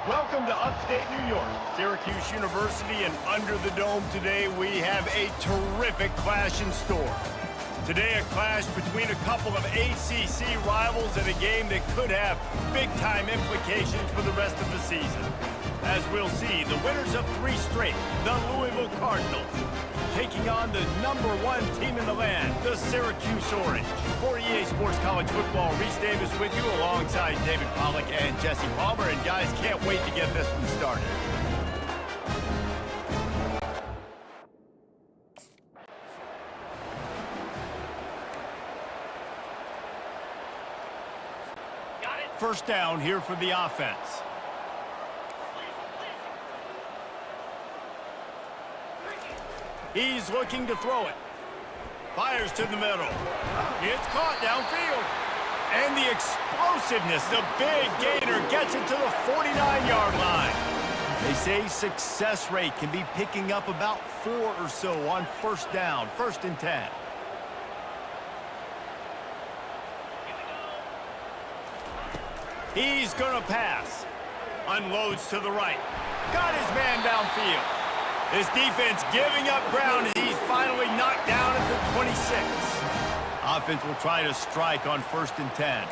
Welcome to upstate New York, Syracuse University, and under the dome today we have a terrific clash in store. Today a clash between a couple of ACC rivals in a game that could have big-time implications for the rest of the season. As we'll see, the winners of 3 straight, the Louisville Cardinals, taking on the #1 team in the land, the Syracuse Orange. For EA Sports College Football, Reese Davis with you alongside David Pollack and Jesse Palmer. And guys, can't wait to get this one started. First down here for the offense. He's looking to throw it. Fires to the middle. It's caught downfield. And the explosiveness, the big gainer gets it to the 49-yard line. They say success rate can be picking up about 4 or so on first down, 1st and 10. He's going to pass. Unloads to the right. Got his man downfield. This defense giving up ground as he's finally knocked down at the 26. Offense will try to strike on 1st and 10.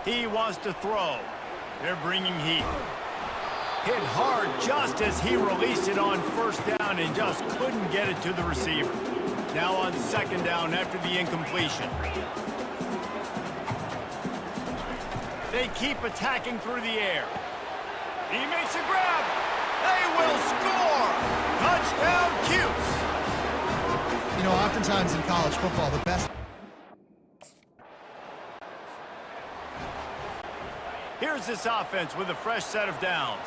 He wants to throw. They're bringing heat. Hit hard just as he released it on 1st down and just couldn't get it to the receiver. Now on 2nd down after the incompletion. They keep attacking through the air. He makes a grab. They will score. Touchdown, Cuse. You know, oftentimes in college football, the best... Here's this offense with a fresh set of downs.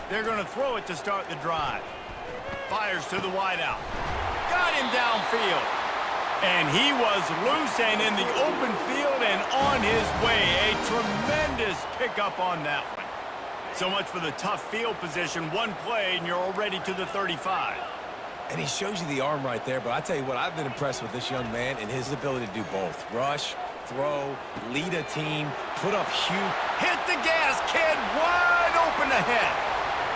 They're going to throw it to start the drive. Fires to the wideout. Got him downfield. And he was loose and in the open field and on his way. A tremendous pickup on that one. So much for the tough field position. One play and you're already to the 35. And he shows you the arm right there, but I tell you what, I've been impressed with this young man and his ability to do both. Rush, throw, lead a team, put up huge... Hit the gas, kid, wide open ahead.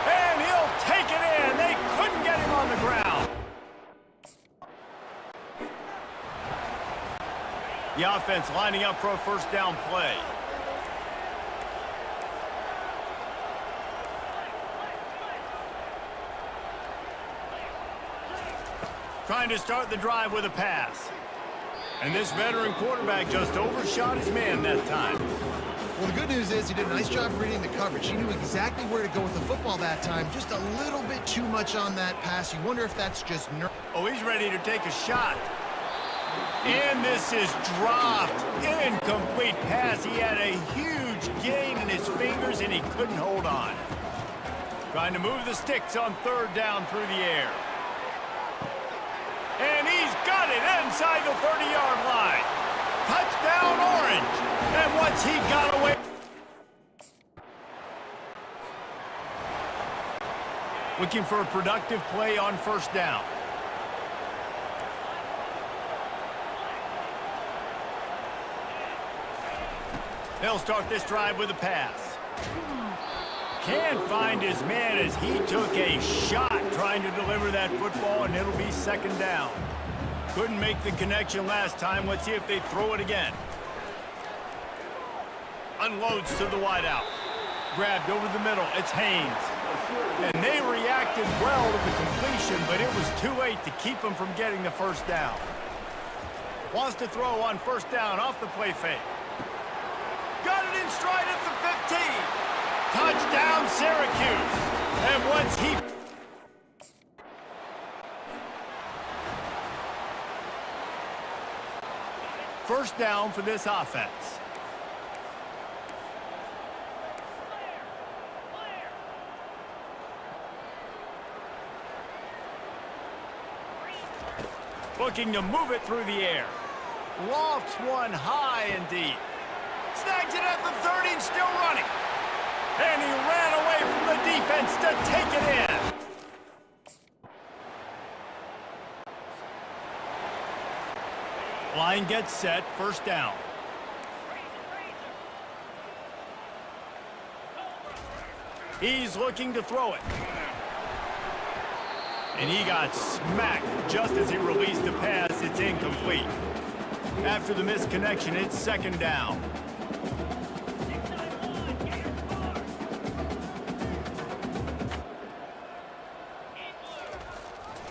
And he'll take it in. They couldn't get him on the ground. The offense lining up for a first down play. Trying to start the drive with a pass. And this veteran quarterback just overshot his man that time. Well, the good news is he did a nice job reading the coverage. He knew exactly where to go with the football that time. Just a little bit too much on that pass. You wonder if that's just nerve. Oh, he's ready to take a shot. And this is dropped. Incomplete pass. He had a huge gain in his fingers, and he couldn't hold on. Trying to move the sticks on third down through the air. And he's got it inside the 30-yard line. Touchdown, Orange. And once he got away... Looking for a productive play on first down. They'll start this drive with a pass. Can't find his man as he took a shot trying to deliver that football, and it'll be second down. Couldn't make the connection last time. Let's see if they throw it again. Unloads to the wideout. Grabbed over the middle. It's Haynes. And they reacted well to the completion, but it was too late to keep them from getting the first down. Wants to throw on first down off the play fake. Got it in stride at the 15. Touchdown, Syracuse. And once he... First down for this offense. Looking to move it through the air. Lofts one high and deep. Snags it at the 30 and still running. And he ran away from the defense to take it in. Line gets set, first down. He's looking to throw it. And he got smacked just as he released the pass. It's incomplete. After the misconnection, it's second down.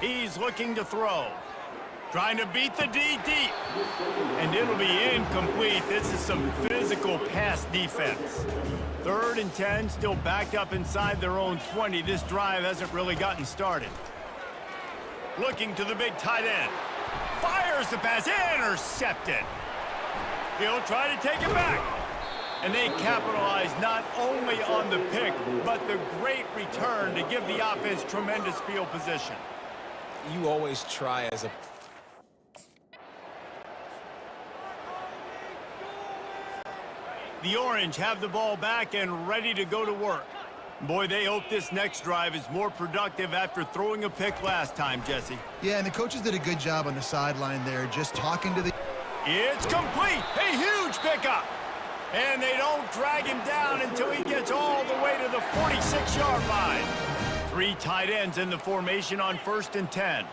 He's looking to throw. Trying to beat the D deep. And it'll be incomplete. This is some physical pass defense. 3rd and 10, still backed up inside their own 20. This drive hasn't really gotten started. Looking to the big tight end. Fires the pass, intercepted. He'll try to take it back. And they capitalize not only on the pick, but the great return to give the offense tremendous field position. You always try as a... The Orange have the ball back and ready to go to work. Boy, they hope this next drive is more productive after throwing a pick last time, Jesse. Yeah, and the coaches did a good job on the sideline there, just talking to the... It's complete! A huge pickup! And they don't drag him down until he gets all the way to the 46-yard line. 3 tight ends in the formation on 1st and 10.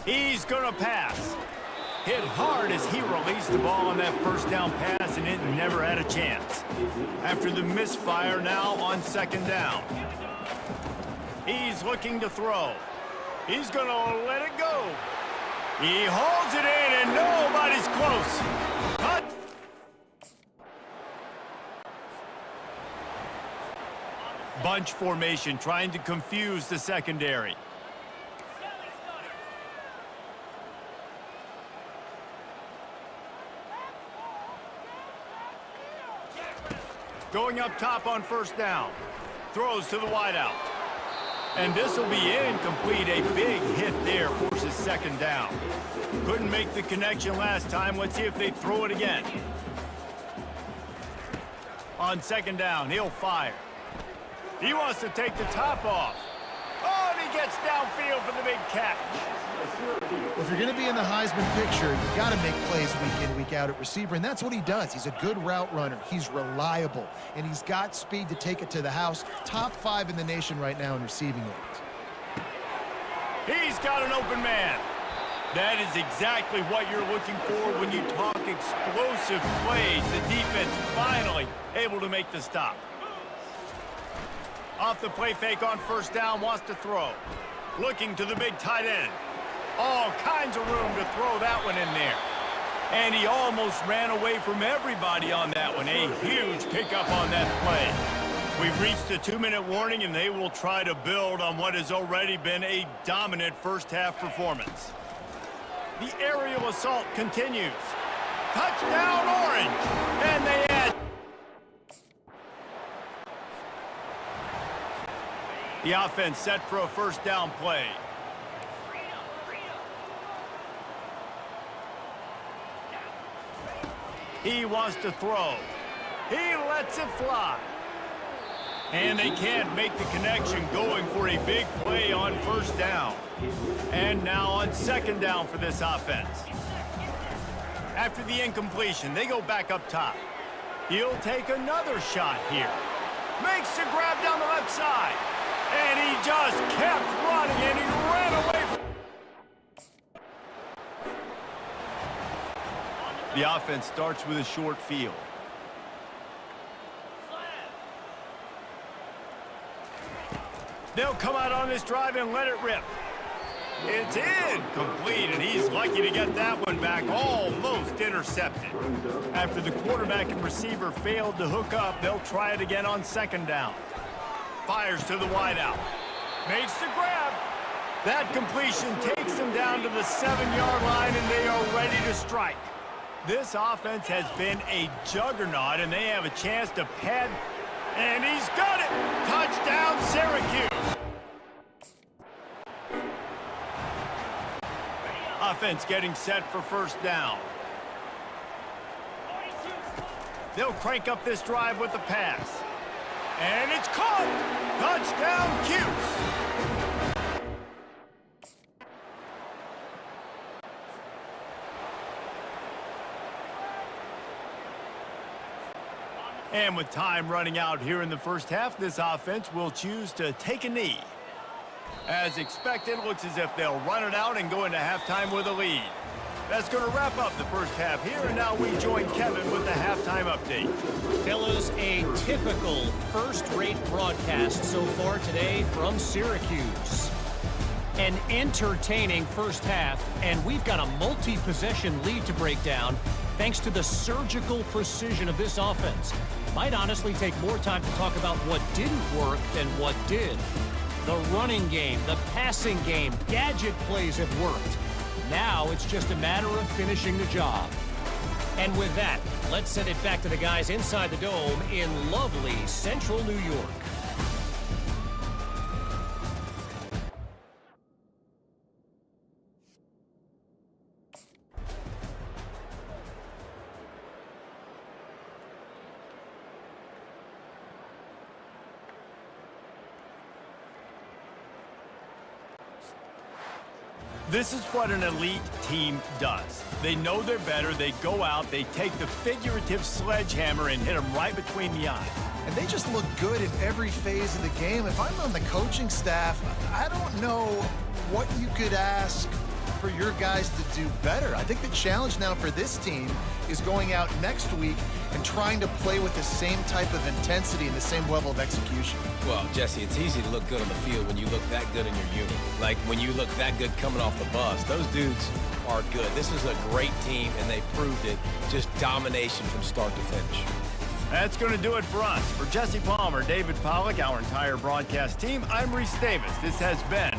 He's gonna pass. Hit hard as he released the ball on that first down pass, and it never had a chance. After the misfire, now on second down. He's looking to throw. He's gonna let it go. He holds it in, and nobody's close. Cut. Bunch formation, trying to confuse the secondary. Going up top on first down. Throws to the wideout. And this will be incomplete. A big hit there forces second down. Couldn't make the connection last time. Let's see if they throw it again. On second down, he'll fire. He wants to take the top off. Oh, and he gets downfield for the big catch. Well, if you're going to be in the Heisman picture, you've got to make plays week in, week out at receiver, and that's what he does. He's a good route runner. He's reliable, and he's got speed to take it to the house. Top 5 in the nation right now in receiving it. He's got an open man. That is exactly what you're looking for when you talk explosive plays. The defense finally able to make the stop. Off the play fake on first down, wants to throw. Looking to the big tight end. All kinds of room to throw that one in there. And he almost ran away from everybody on that one. A huge pickup on that play. We've reached the 2-minute warning, and they will try to build on what has already been a dominant first-half performance. The aerial assault continues. Touchdown, Orange! And they add. The offense set for a first down play. He wants to throw. He lets it fly. And they can't make the connection, going for a big play on first down. And now on second down for this offense. After the incompletion, they go back up top. He'll take another shot here. Makes the grab down the left side. And he just kept running, and he ran away from... The offense starts with a short field. They'll come out on this drive and let it rip. It's incomplete, and he's lucky to get that one back, almost intercepted. After the quarterback and receiver failed to hook up, they'll try it again on second down. Fires to the wideout. Makes the grab. That completion takes them down to the 7-yard line, and they are ready to strike. This offense has been a juggernaut, and they have a chance to pad. And he's got it! Touchdown, Syracuse! Offense getting set for first down. They'll crank up this drive with the pass. And it's caught! Touchdown, Cuse! And with time running out here in the first half, this offense will choose to take a knee. As expected, looks as if they'll run it out and go into halftime with a lead. That's going to wrap up the first half here, and now we join Kevin with the halftime update. Fellas, a typical first-rate broadcast so far today from Syracuse. An entertaining first half, and we've got a multi-possession lead to break down thanks to the surgical precision of this offense. Might honestly take more time to talk about what didn't work than what did. The running game, the passing game, gadget plays have worked. Now it's just a matter of finishing the job. And with that, let's send it back to the guys inside the dome in lovely central New York. This is what an elite team does. They know they're better, they go out, they take the figurative sledgehammer and hit them right between the eyes. And they just look good in every phase of the game. If I'm on the coaching staff, I don't know what you could ask for your guys to do better. I think the challenge now for this team is going out next week and trying to play with the same type of intensity and the same level of execution. Well, Jesse, it's easy to look good on the field when you look that good in your unit. Like when you look that good coming off the bus. Those dudes are good. This is a great team, and they proved it. Just domination from start to finish. That's going to do it for us. For Jesse Palmer, David Pollack, our entire broadcast team, I'm Reese Davis. This has been